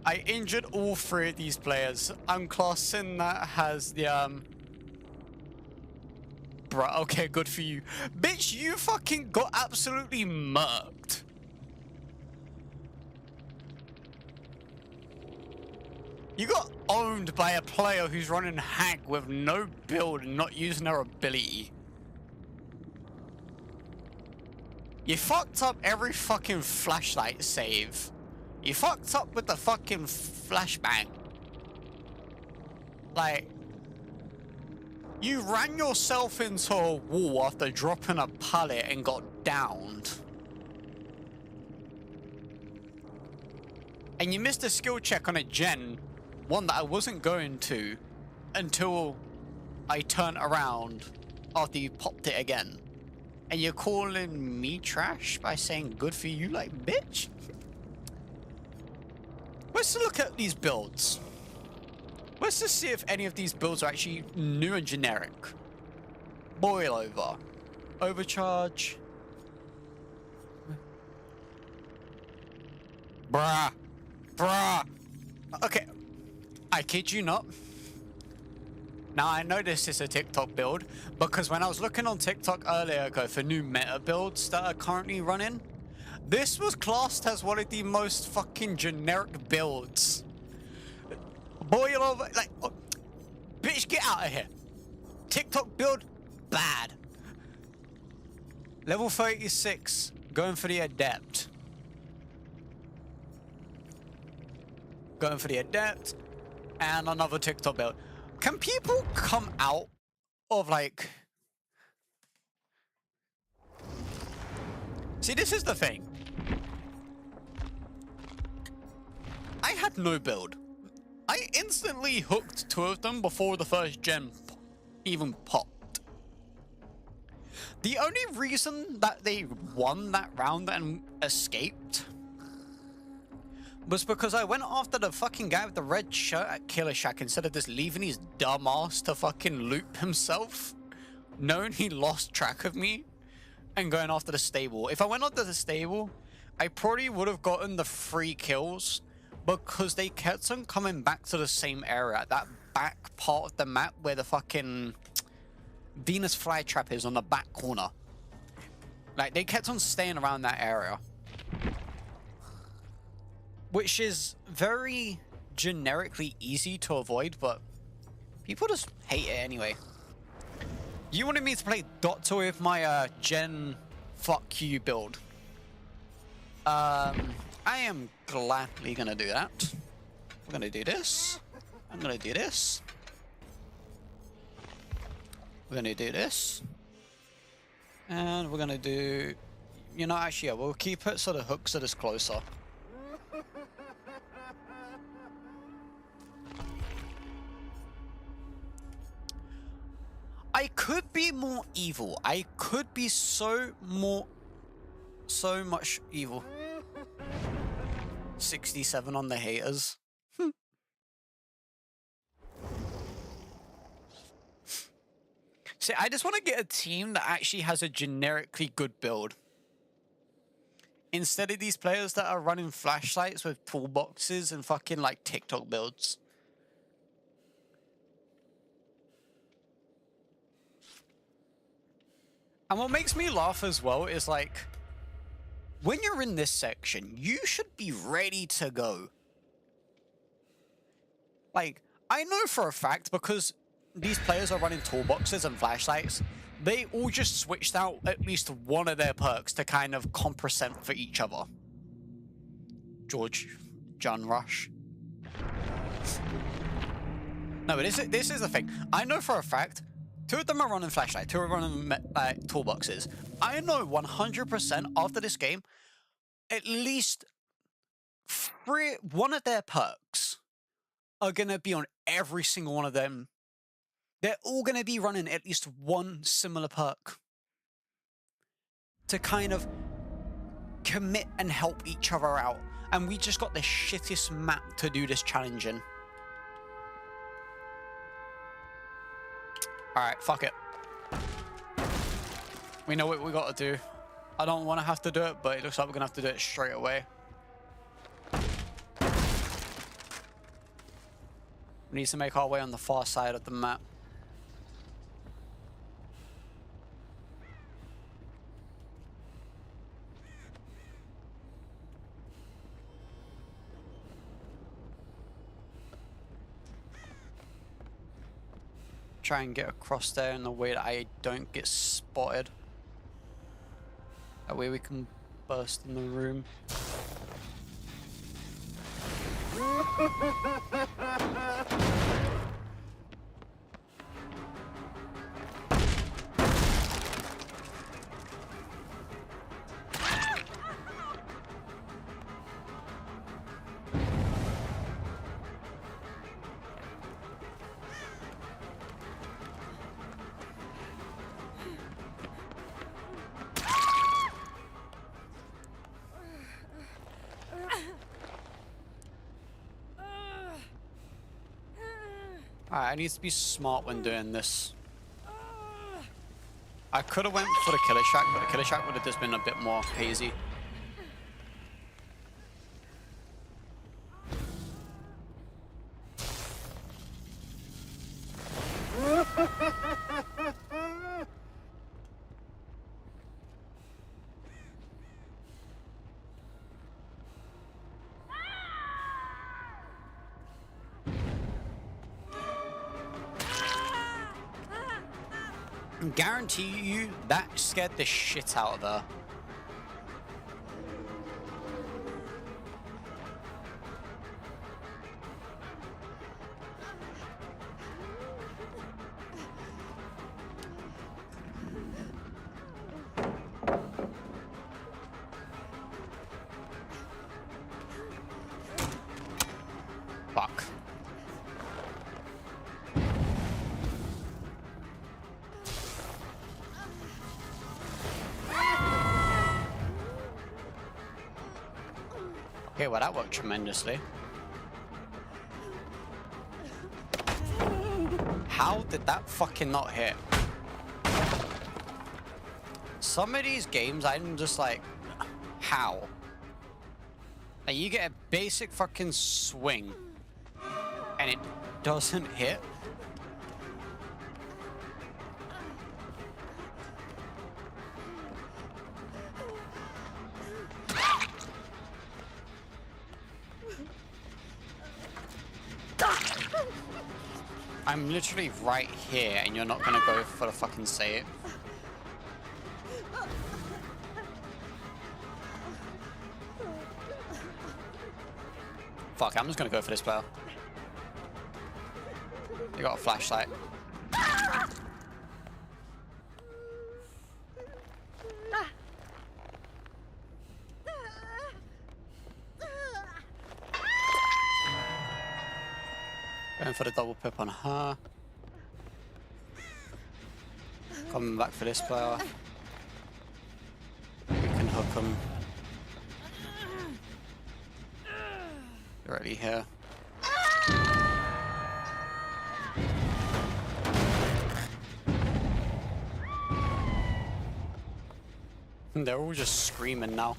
I injured all 3 of these players. I'm classing that as the Bruh, okay, good for you. Bitch, you fucking got absolutely murked. You got owned by a player who's running hack with no build and not using her ability. You fucked up every fucking flashlight save. You fucked up with the fucking flashbang. Like, you ran yourself into a wall after dropping a pallet and got downed. And you missed a skill check on a gen, one that I wasn't going to, until I turned around after you popped it again. And you're calling me trash by saying good for you, like, bitch? Let's look at these builds. Let's just see if any of these builds are actually new and generic. Boil over. Overcharge. Bruh. Bruh. Okay. I kid you not. Now I know this is a TikTok build because when I was looking on TikTok earlier ago for new meta builds that are currently running, this was classed as one of the most fucking generic builds. Boil over, like, oh, bitch, get out of here. TikTok build, bad. Level 36, going for the adept. Going for the adept, and another TikTok build. Can people come out of, like... See, this is the thing. I had no build. I instantly hooked 2 of them before the first gen even popped. The only reason that they won that round and escaped was because I went after the fucking guy with the red shirt at Killer Shack instead of just leaving his dumb ass to fucking loop himself, knowing he lost track of me, and going after the stable. If I went after the stable, I probably would have gotten the 3 kills because they kept on coming back to the same area, that back part of the map where the fucking Venus flytrap is on the back corner. Like, they kept on staying around that area. Which is very generically easy to avoid, but people just hate it anyway. You wanted me to play Doctor with my gen fuck you build. I am gladly gonna do that. We're gonna do this. I'm gonna do this. We're gonna do this. And we're gonna do... You know, actually, yeah, we'll keep it so the hooks are just closer. I could be more evil. I could be so much evil. 67 on the haters. See, I just want to get a team that actually has a generically good build. Instead of these players that are running flashlights with toolboxes and fucking like TikTok builds. And what makes me laugh as well is like, when you're in this section, you should be ready to go. Like, I know for a fact because these players are running toolboxes and flashlights, they all just switched out at least one of their perks to kind of compensate for each other. John Rush. No, but this is the thing. I know for a fact, 2 of them are running flashlight, 2 are running toolboxes. I know 100% after this game, at least 1 of their perks are going to be on every single one of them. They're all going to be running at least 1 similar perk to kind of commit and help each other out. And we just got the shittest map to do this challenge in. Alright, fuck it. We know what we gotta do. I don't want to have to do it, but it looks like we're gonna have to do it straight away. We need to make our way on the far side of the map. Try and get across there in a way that I don't get spotted. That way we can burst in the room. Alright, I need to be smart when doing this. I could have went for the killer shack, but the killer shack would have just been a bit more hazy. Guarantee you that scared the shit out of her. Fuck. Okay, well that worked tremendously. How did that fucking not hit? Some of these games, I'm just like, how? Like, you get a basic fucking swing, and it doesn't hit? I'm literally right here, and you're not gonna go for the fucking save. Fuck, I'm just gonna go for this player. You got a flashlight. Going for the double pip on her. Coming back for this player. We can hook him. Directly here. They're all just screaming now.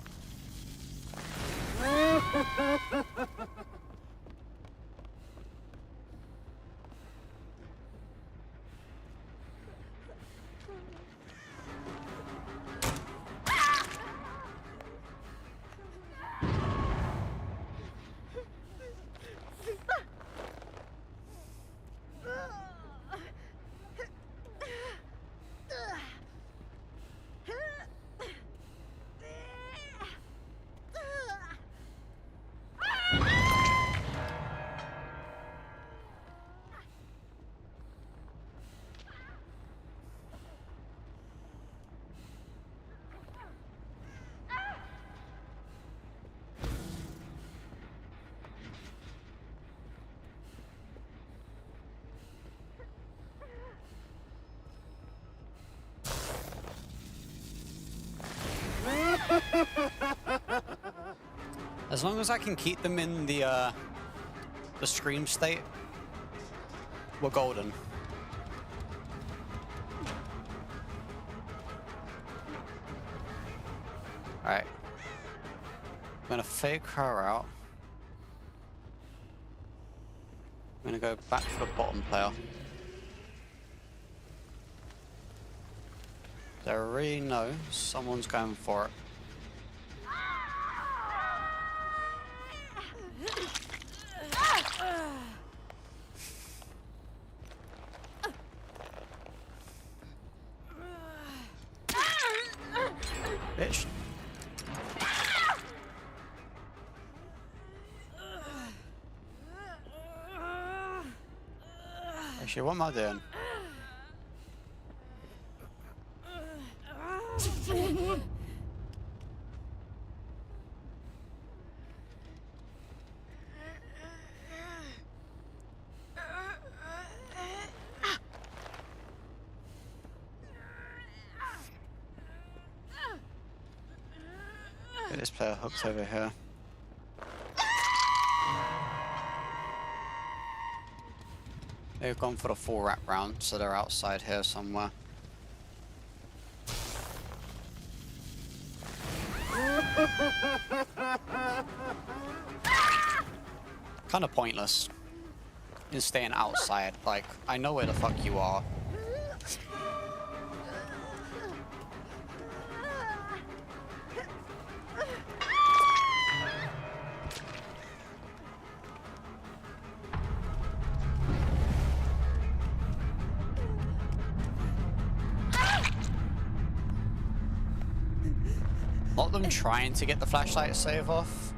As long as I can keep them in the scream state, we're golden. gonna fake her out. I'm gonna go back for the bottom player. I already know someone's going for it. Bitch. Actually, what am I doing? Get this player hooked over here. They've gone for the full wrap round, so they're outside here somewhere. Kind of pointless in staying outside. Like, I know where the fuck you are. Not them trying to get the flashlight save off.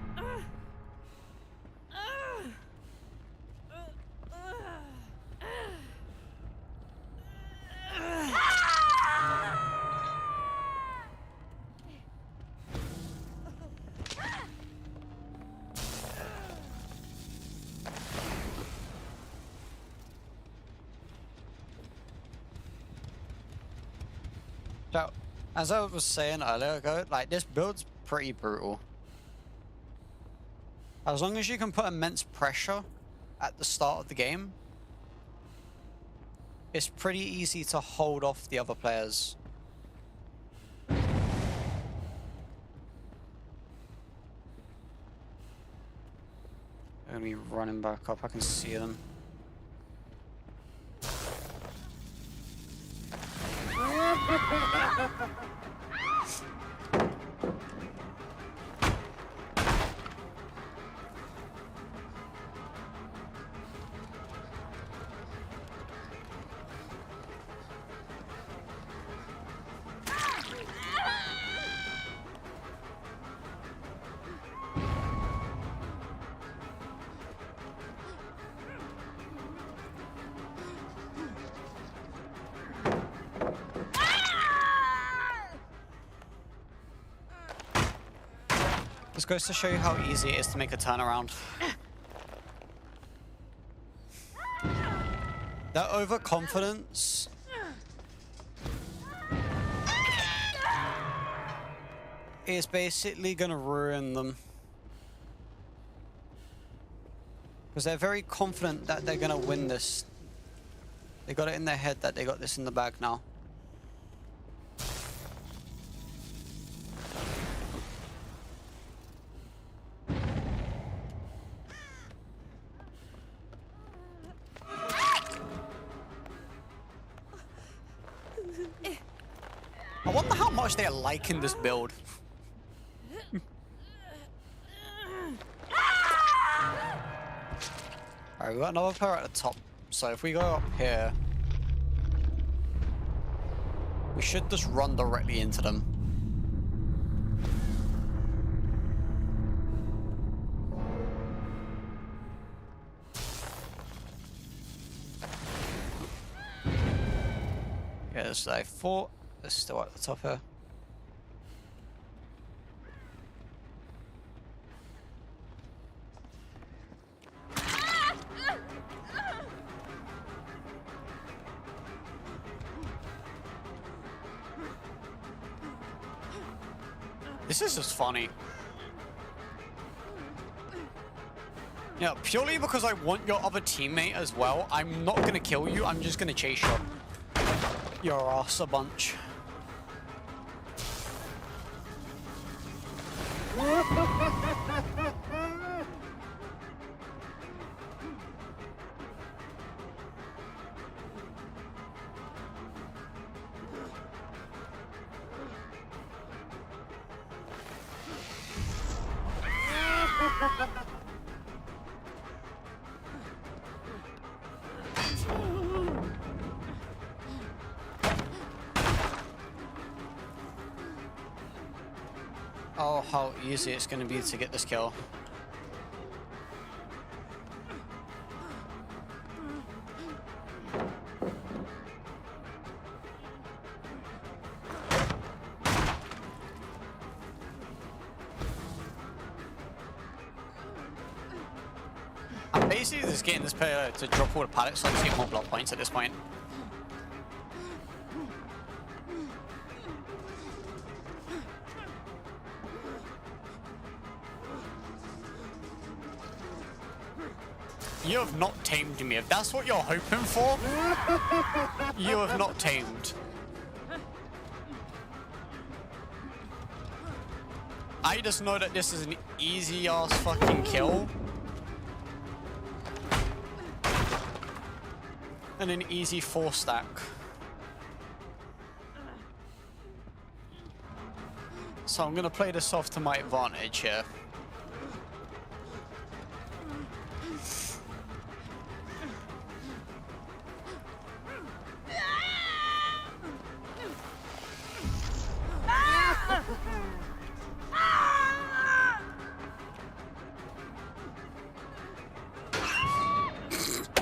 So, as I was saying earlier ago, like, this build's pretty brutal. As long as you can put immense pressure at the start of the game, it's pretty easy to hold off the other players. They're gonna be running back up, I can see them. This goes to show you how easy it is to make a turnaround. Their overconfidence is basically gonna ruin them. Because they're very confident that they're gonna win this. They got it in their head that they got this in the bag now. I wonder how much they're liking this build. Alright, we've got another player at the top. So if we go up here, we should just run directly into them. Yeah, there's a fort. It's still at the top here. This is just funny. Yeah, purely because I want your other teammate as well, I'm not gonna kill you, I'm just gonna chase your ass a bunch. Oh, how easy it's going to be to get this kill. I'm basically just getting this player to drop all the pallets so I can get more block points at this point. You have not tamed me. If that's what you're hoping for, you have not tamed. I just know that this is an easy ass fucking kill. And an easy 4-stack. So I'm gonna play this off to my advantage here.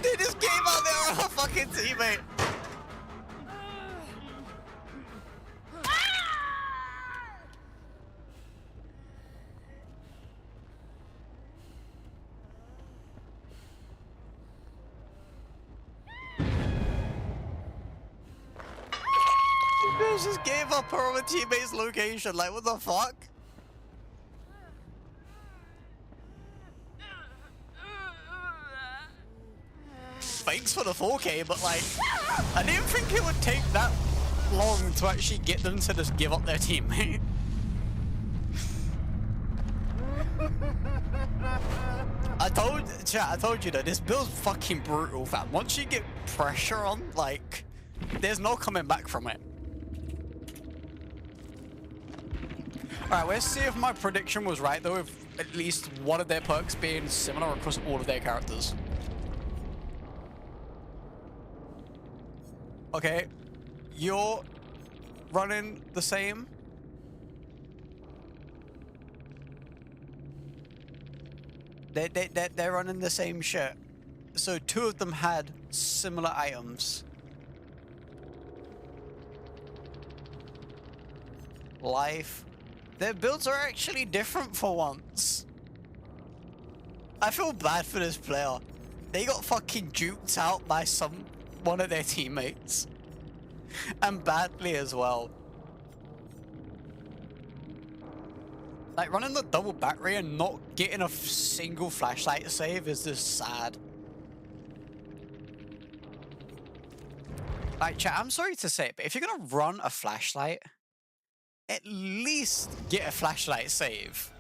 They just gave out their fucking teammate. They just gave up her own teammate's location. Like, what the fuck? Thanks for the 4K, but like, I didn't think it would take that long to actually get them to just give up their teammate. I told you that this build's fucking brutal, fam. Once you get pressure on, like, there's no coming back from it. Alright, let's see if my prediction was right, though, with at least one of their perks being similar across all of their characters. Okay, you're running the same. They're running the same shit. So 2 of them had similar items. Life. Their builds are actually different for once. I feel bad for this player. They got fucking juked out by one of their teammates. And badly as well. Like, running the double battery and not getting a single flashlight save is just sad. Like, chat, I'm sorry to say it, but if you're gonna run a flashlight, at least get a flashlight save.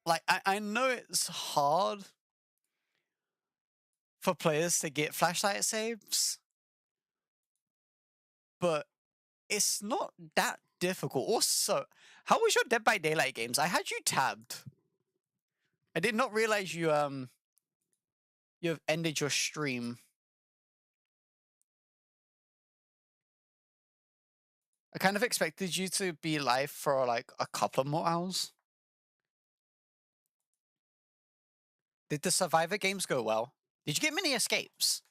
Like, I know it's hard for players to get flashlight saves, but it's not that difficult. Also, how was your Dead by Daylight games? I had you tabbed. I did not realize you have ended your stream. I kind of expected you to be live for like a couple more hours. Did the Survivor games go well? Did you get many escapes?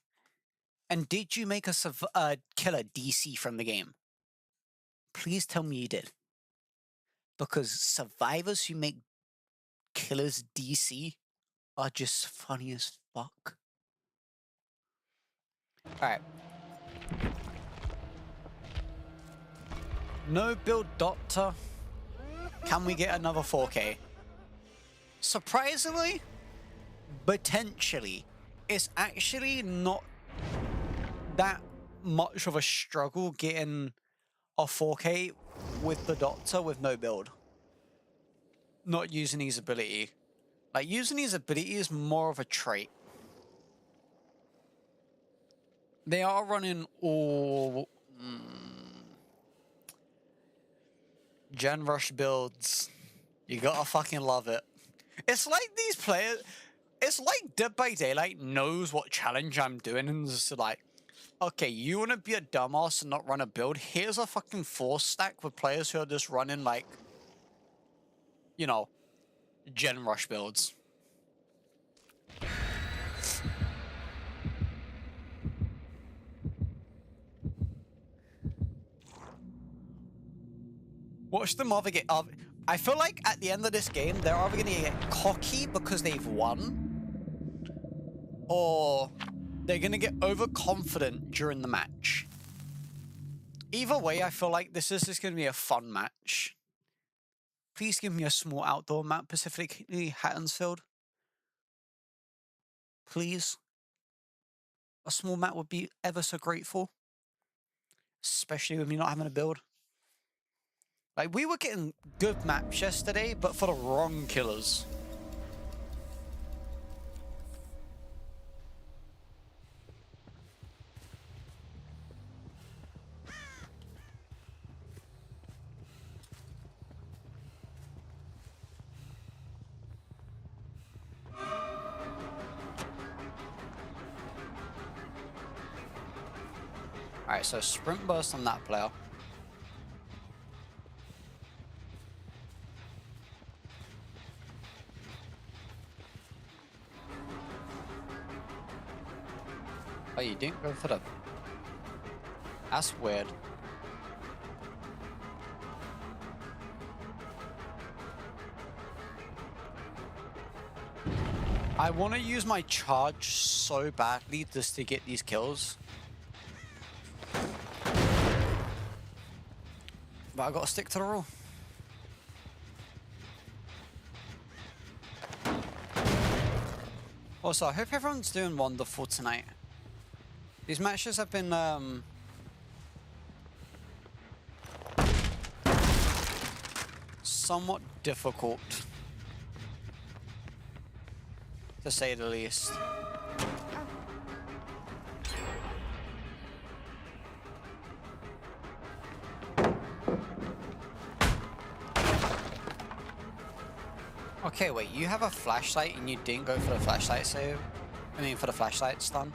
And did you make a killer DC from the game? Please tell me you did. Because survivors who make killers DC are just funny as fuck. Alright. No build doctor. Can we get another 4K? Surprisingly, potentially, it's actually not that much of a struggle getting a 4K with the doctor with no build. Not using his ability. Like, using his ability is more of a trait. They are running all Gen Rush builds. You gotta fucking love it. It's like these players. It's like Dead by Daylight knows what challenge I'm doing and is like, okay, you want to be a dumbass and not run a build? Here's a fucking force stack with players who are just running like, you know, gen rush builds. Watch them either get. I feel like at the end of this game, they're either going to get cocky because they've won, or they're going to get overconfident during the match. Either way, I feel like this is just going to be a fun match. Please give me a small outdoor map, specifically Hattonsfield. Please. A small map would be ever so grateful. Especially with me not having a build. Like, we were getting good maps yesterday, but for the wrong killers. Alright, so sprint burst on that player. Oh, you didn't go for the... That's weird. I want to use my charge so badly just to get these kills. But I gotta stick to the rule. Also, I hope everyone's doing wonderful tonight. These matches have been, somewhat difficult, to say the least. Okay, wait, you have a flashlight and you didn't go for the flashlight save? I mean, for the flashlight stun?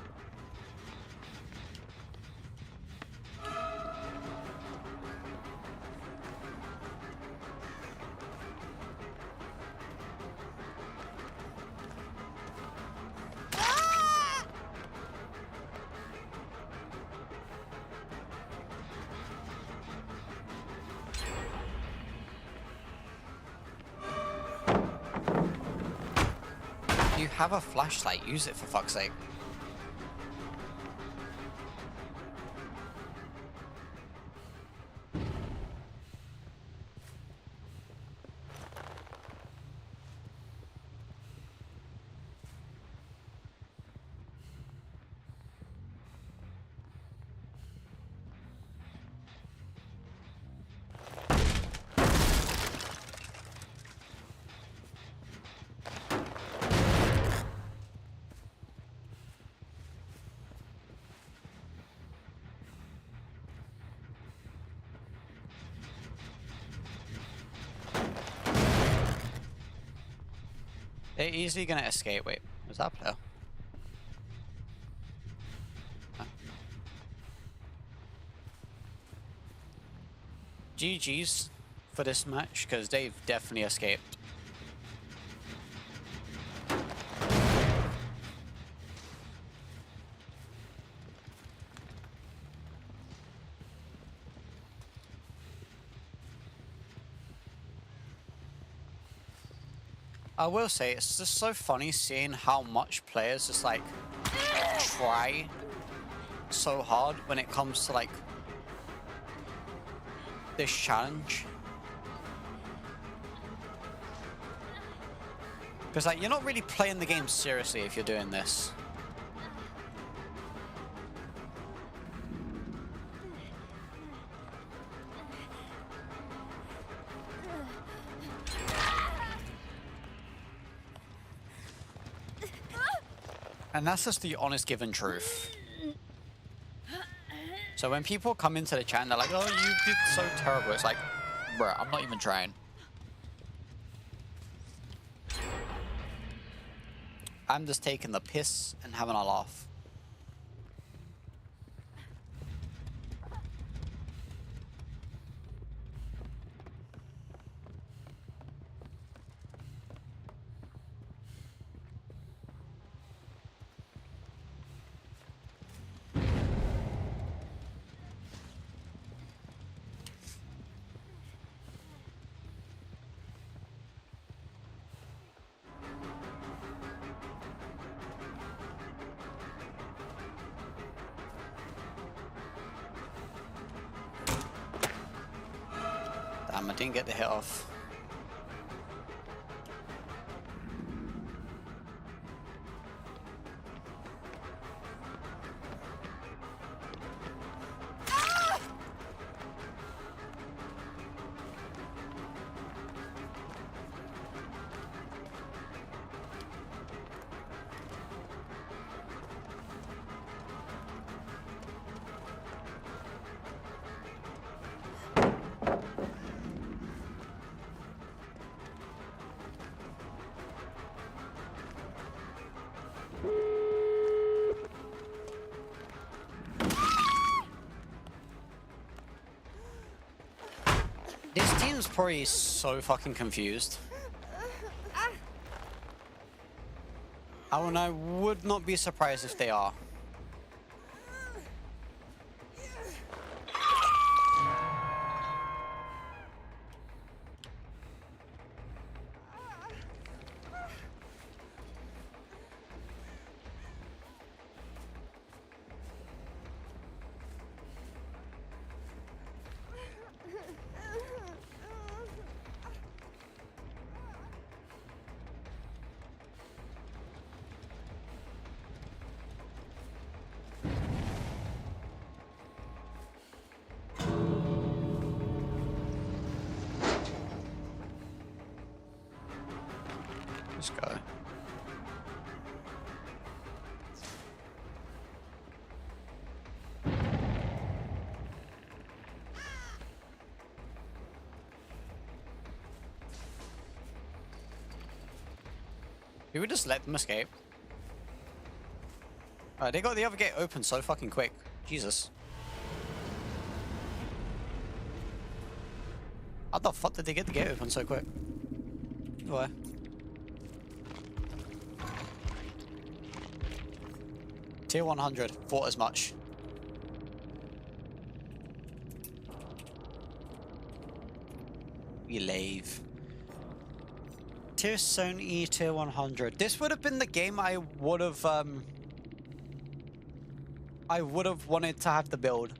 You have a flashlight, use it for fuck's sake. They're easily gonna escape. Wait, was that player? Huh. GG's for this match, because they've definitely escaped. I will say, it's just so funny seeing how much players just like try so hard when it comes to like this challenge. Because like, you're not really playing the game seriously if you're doing this. And that's just the honest given truth. So when people come into the chat and they're like, oh, you did so terrible, it's like, bruh, I'm not even trying. I'm just taking the piss and having a laugh. Damn, I didn't get the hit off. This team's probably so fucking confused. I would not be surprised if they are. Let's go. Did we just let them escape? They got the other gate open so fucking quick. Jesus. How the fuck did they get the gate open so quick? Why? Tier 100, thought as much. We leave. Tier 70, tier 100. This would have been the game I would have wanted to have the build.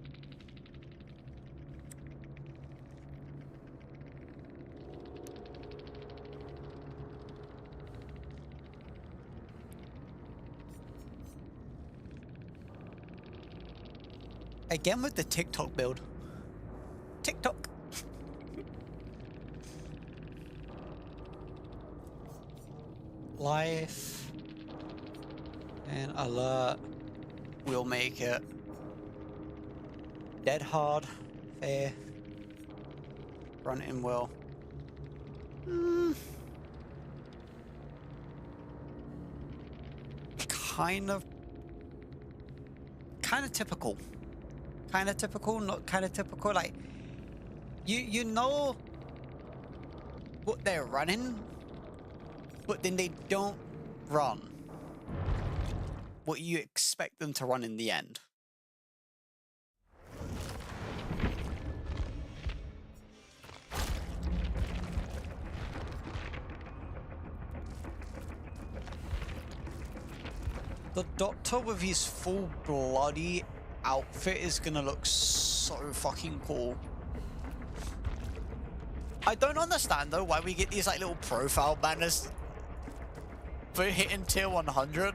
Again with the TikTok build. TikTok. Life and alert. We'll make it. Dead hard. Fair. Grunting will. Kind of typical. Kind of typical, not kind of typical. Like, you know what they're running, but then they don't run what you expect them to run in the end. The Doctor with his full bloody outfit is gonna look so fucking cool. I don't understand though why we get these like little profile banners for hitting tier 100.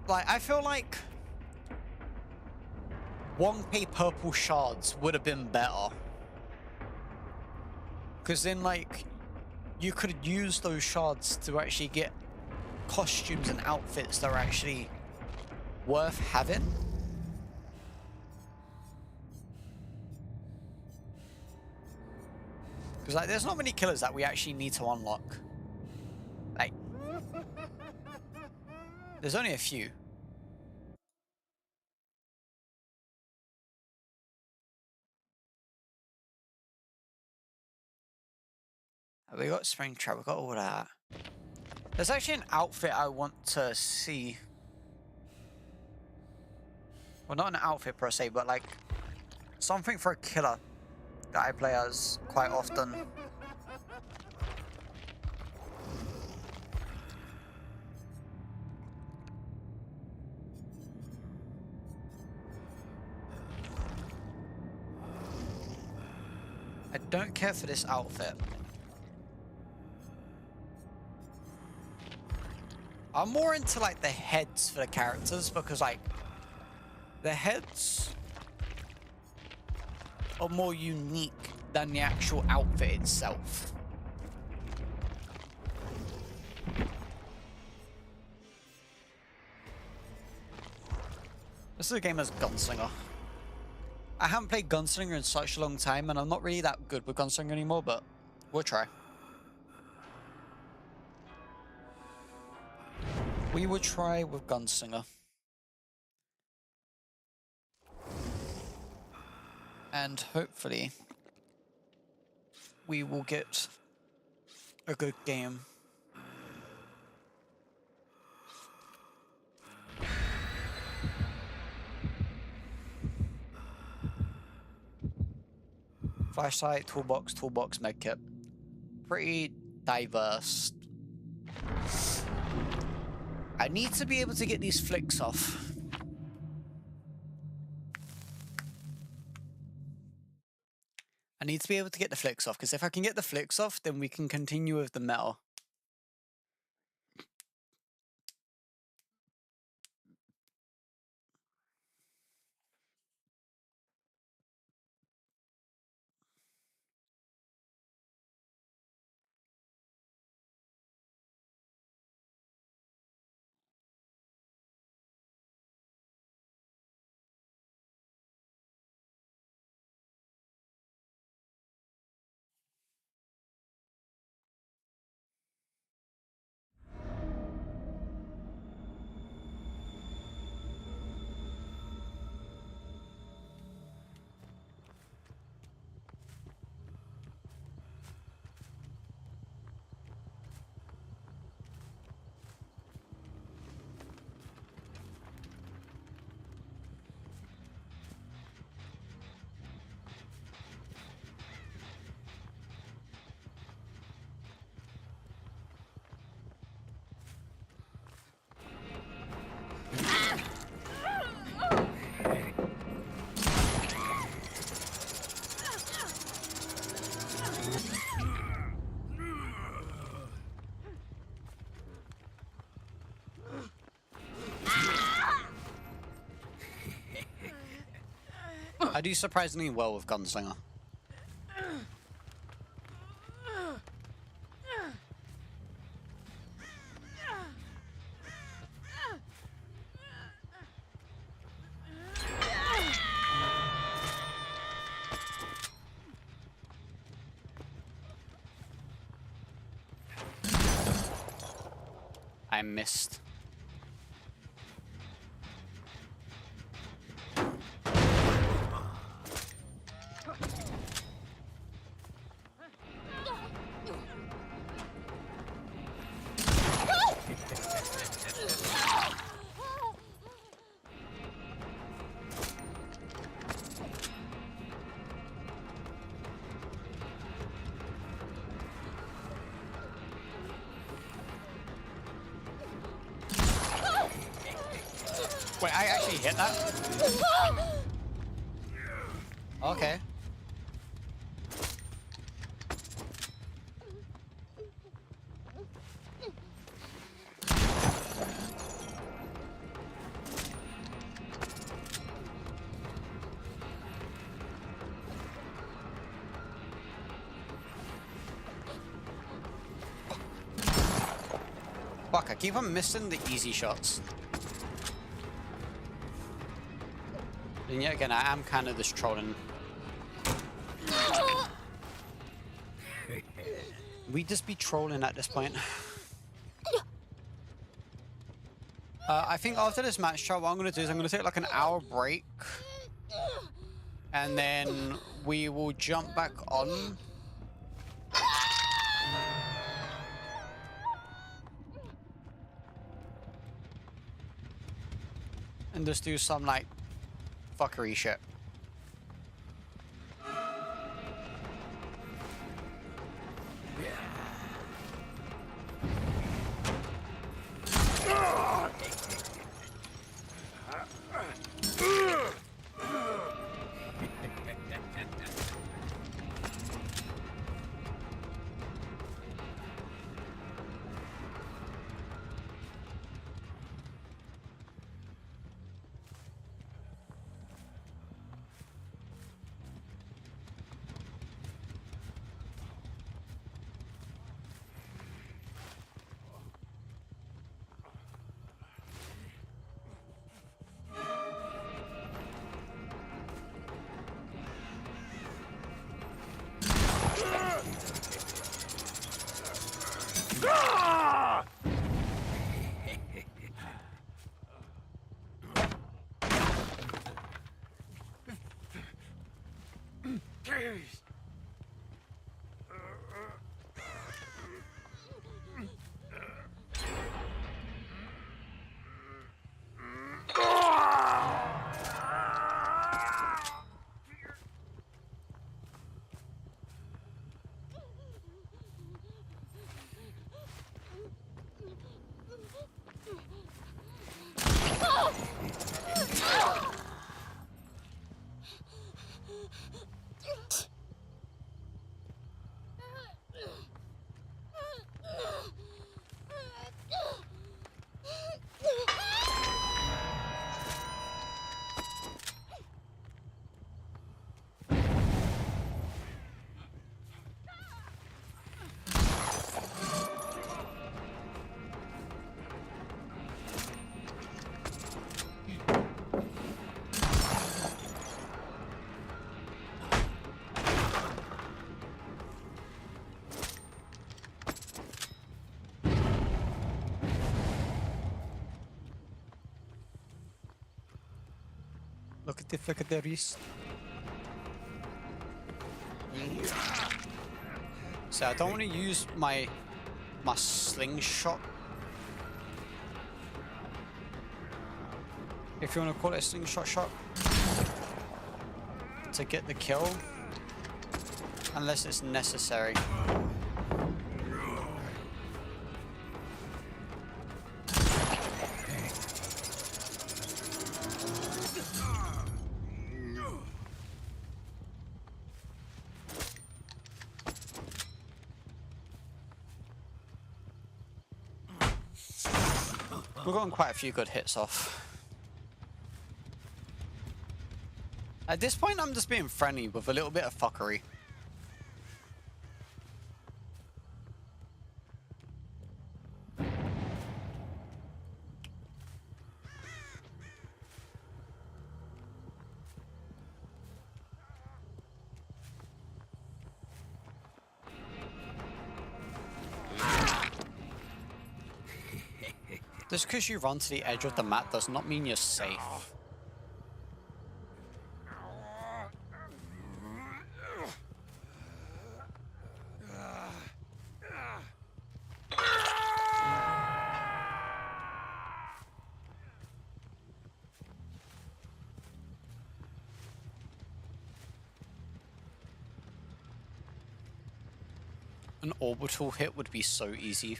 Like, I feel like 1k purple shards would have been better. Because then, like, you could use those shards to actually get costumes and outfits that are actually worth having. Because like, there's not many killers that we actually need to unlock. Like, there's only a few. We got Springtrap, we got all that. There's actually an outfit I want to see. Well, not an outfit per se, but like something for a killer that I play as quite often. I don't care for this outfit. I'm more into like the heads for the characters because like the heads are more unique than the actual outfit itself. This is a game as Gunslinger. I haven't played Gunslinger in such a long time and I'm not really that good with Gunslinger anymore, but we'll try. We will try with Gunslinger. And hopefully we will get a good game. Flashlight, toolbox, medkit. Pretty diverse. I need to be able to get these flicks off. I need to be able to get the flicks off, because if I can get the flicks off, then we can continue with the metal. I do surprisingly well with Gunslinger. I missed. Wait, I actually hit that? Okay. Fuck, I keep on missing the easy shots. And yet again, I am kind of just trolling. We just be trolling at this point. I think after this match chat, what I'm going to do is I'm going to take like an hour break. And then we will jump back on. And just do some like fuckery shit. Look at the wrist. So I don't want to use my slingshot. If you want to call it a slingshot shot. To get the kill. Unless it's necessary. We've gotten quite a few good hits off. At this point, I'm just being friendly with a little bit of fuckery. Just because you run to the edge of the map does not mean you're safe. An orbital hit would be so easy.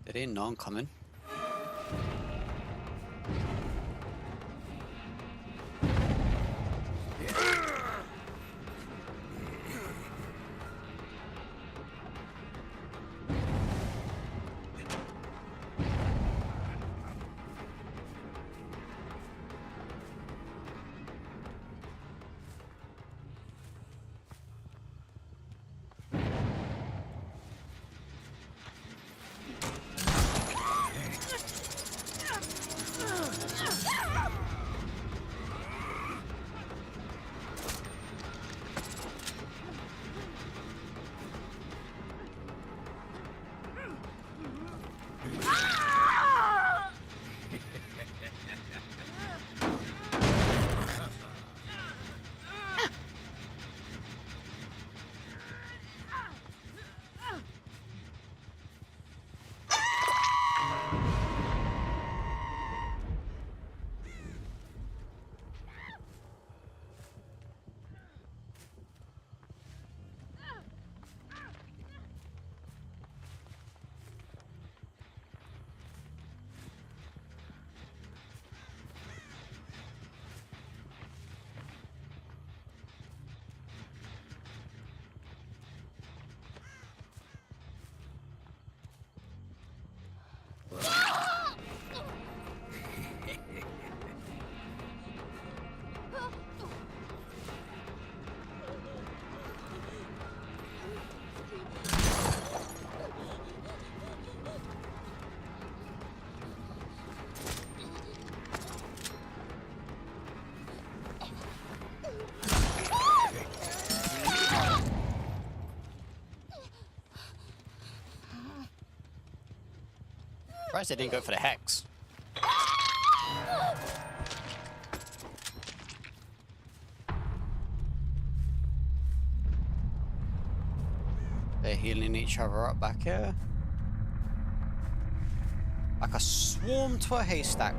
They didn't know I'm coming. Surprised they didn't go for the hex. They're healing each other up back here. Like a swarm to a haystack.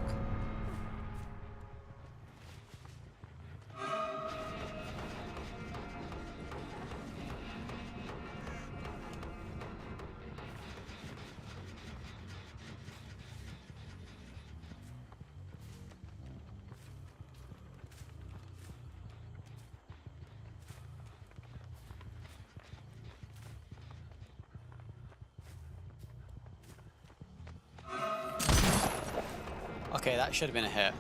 Okay, that should have been a hit.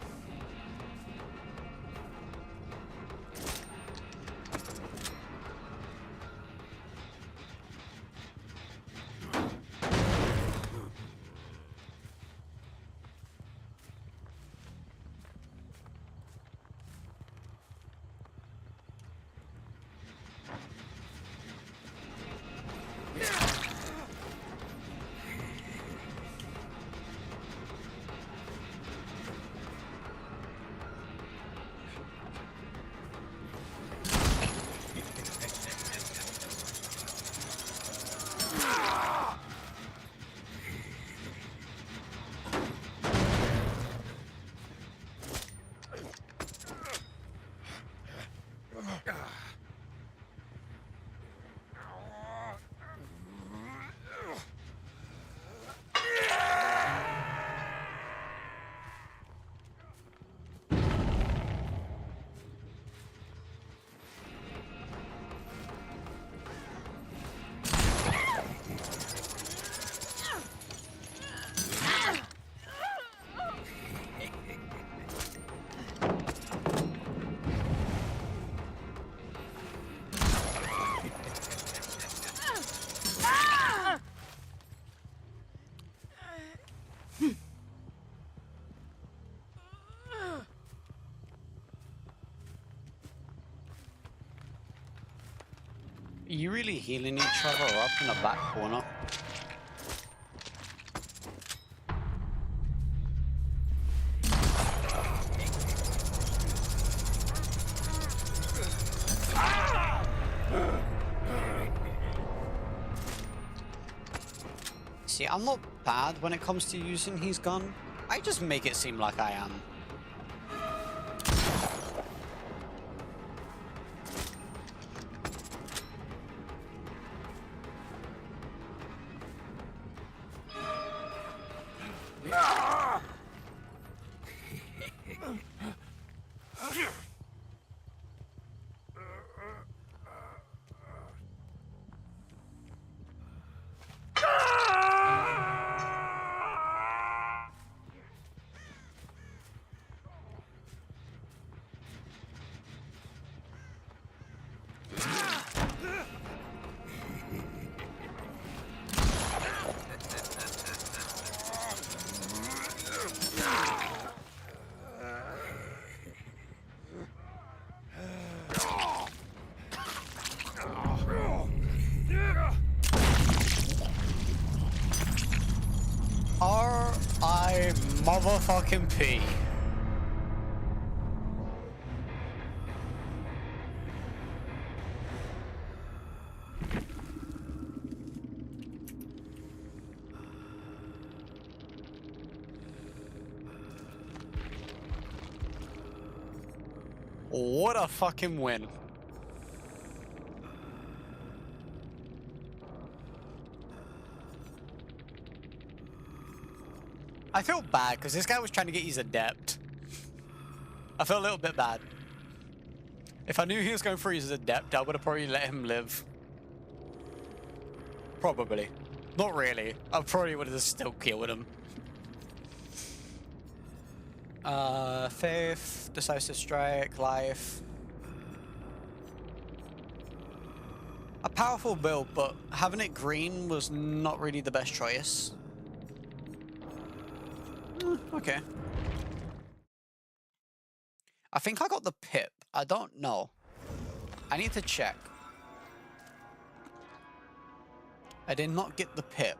Are you really healing each other up in the back corner? See, I'm not bad when it comes to using his gun. I just make it seem like I am. R.I. motherfucking P. What a fucking win. I feel bad because this guy was trying to get his adept. I feel a little bit bad. If I knew he was going for his adept, I would have probably let him live. Probably. Not really. I probably would have still killed him. Faith, Decisive Strike, Life. A powerful build, but having it green was not really the best choice. Okay. I think I got the pip. I don't know. I need to check. I did not get the pip.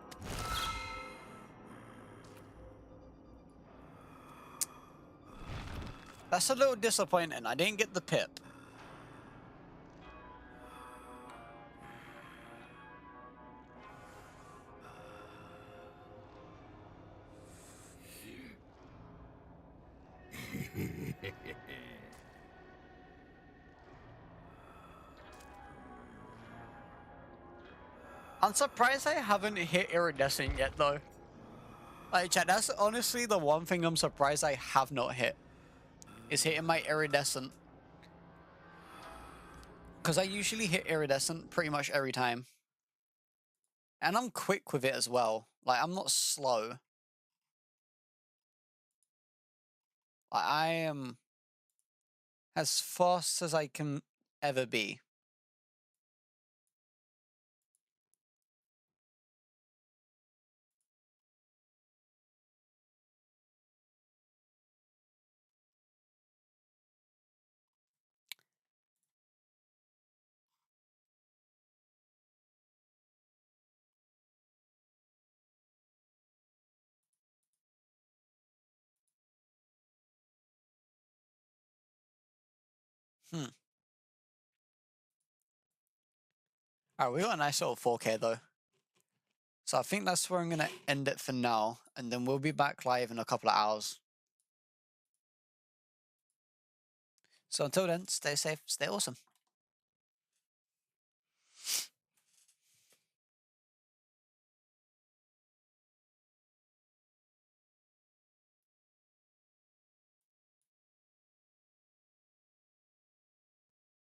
That's a little disappointing. I didn't get the pip. I'm surprised I haven't hit iridescent yet, though. Like, chat, that's honestly the one thing I'm surprised I have not hit. Is hitting my iridescent. Because I usually hit iridescent pretty much every time. And I'm quick with it as well. Like, I'm not slow. Like, I am as fast as I can ever be. Hmm. Alright, we got a nice little 4K though. So I think that's where I'm going to end it for now. And then we'll be back live in a couple of hours. So until then, stay safe, stay awesome.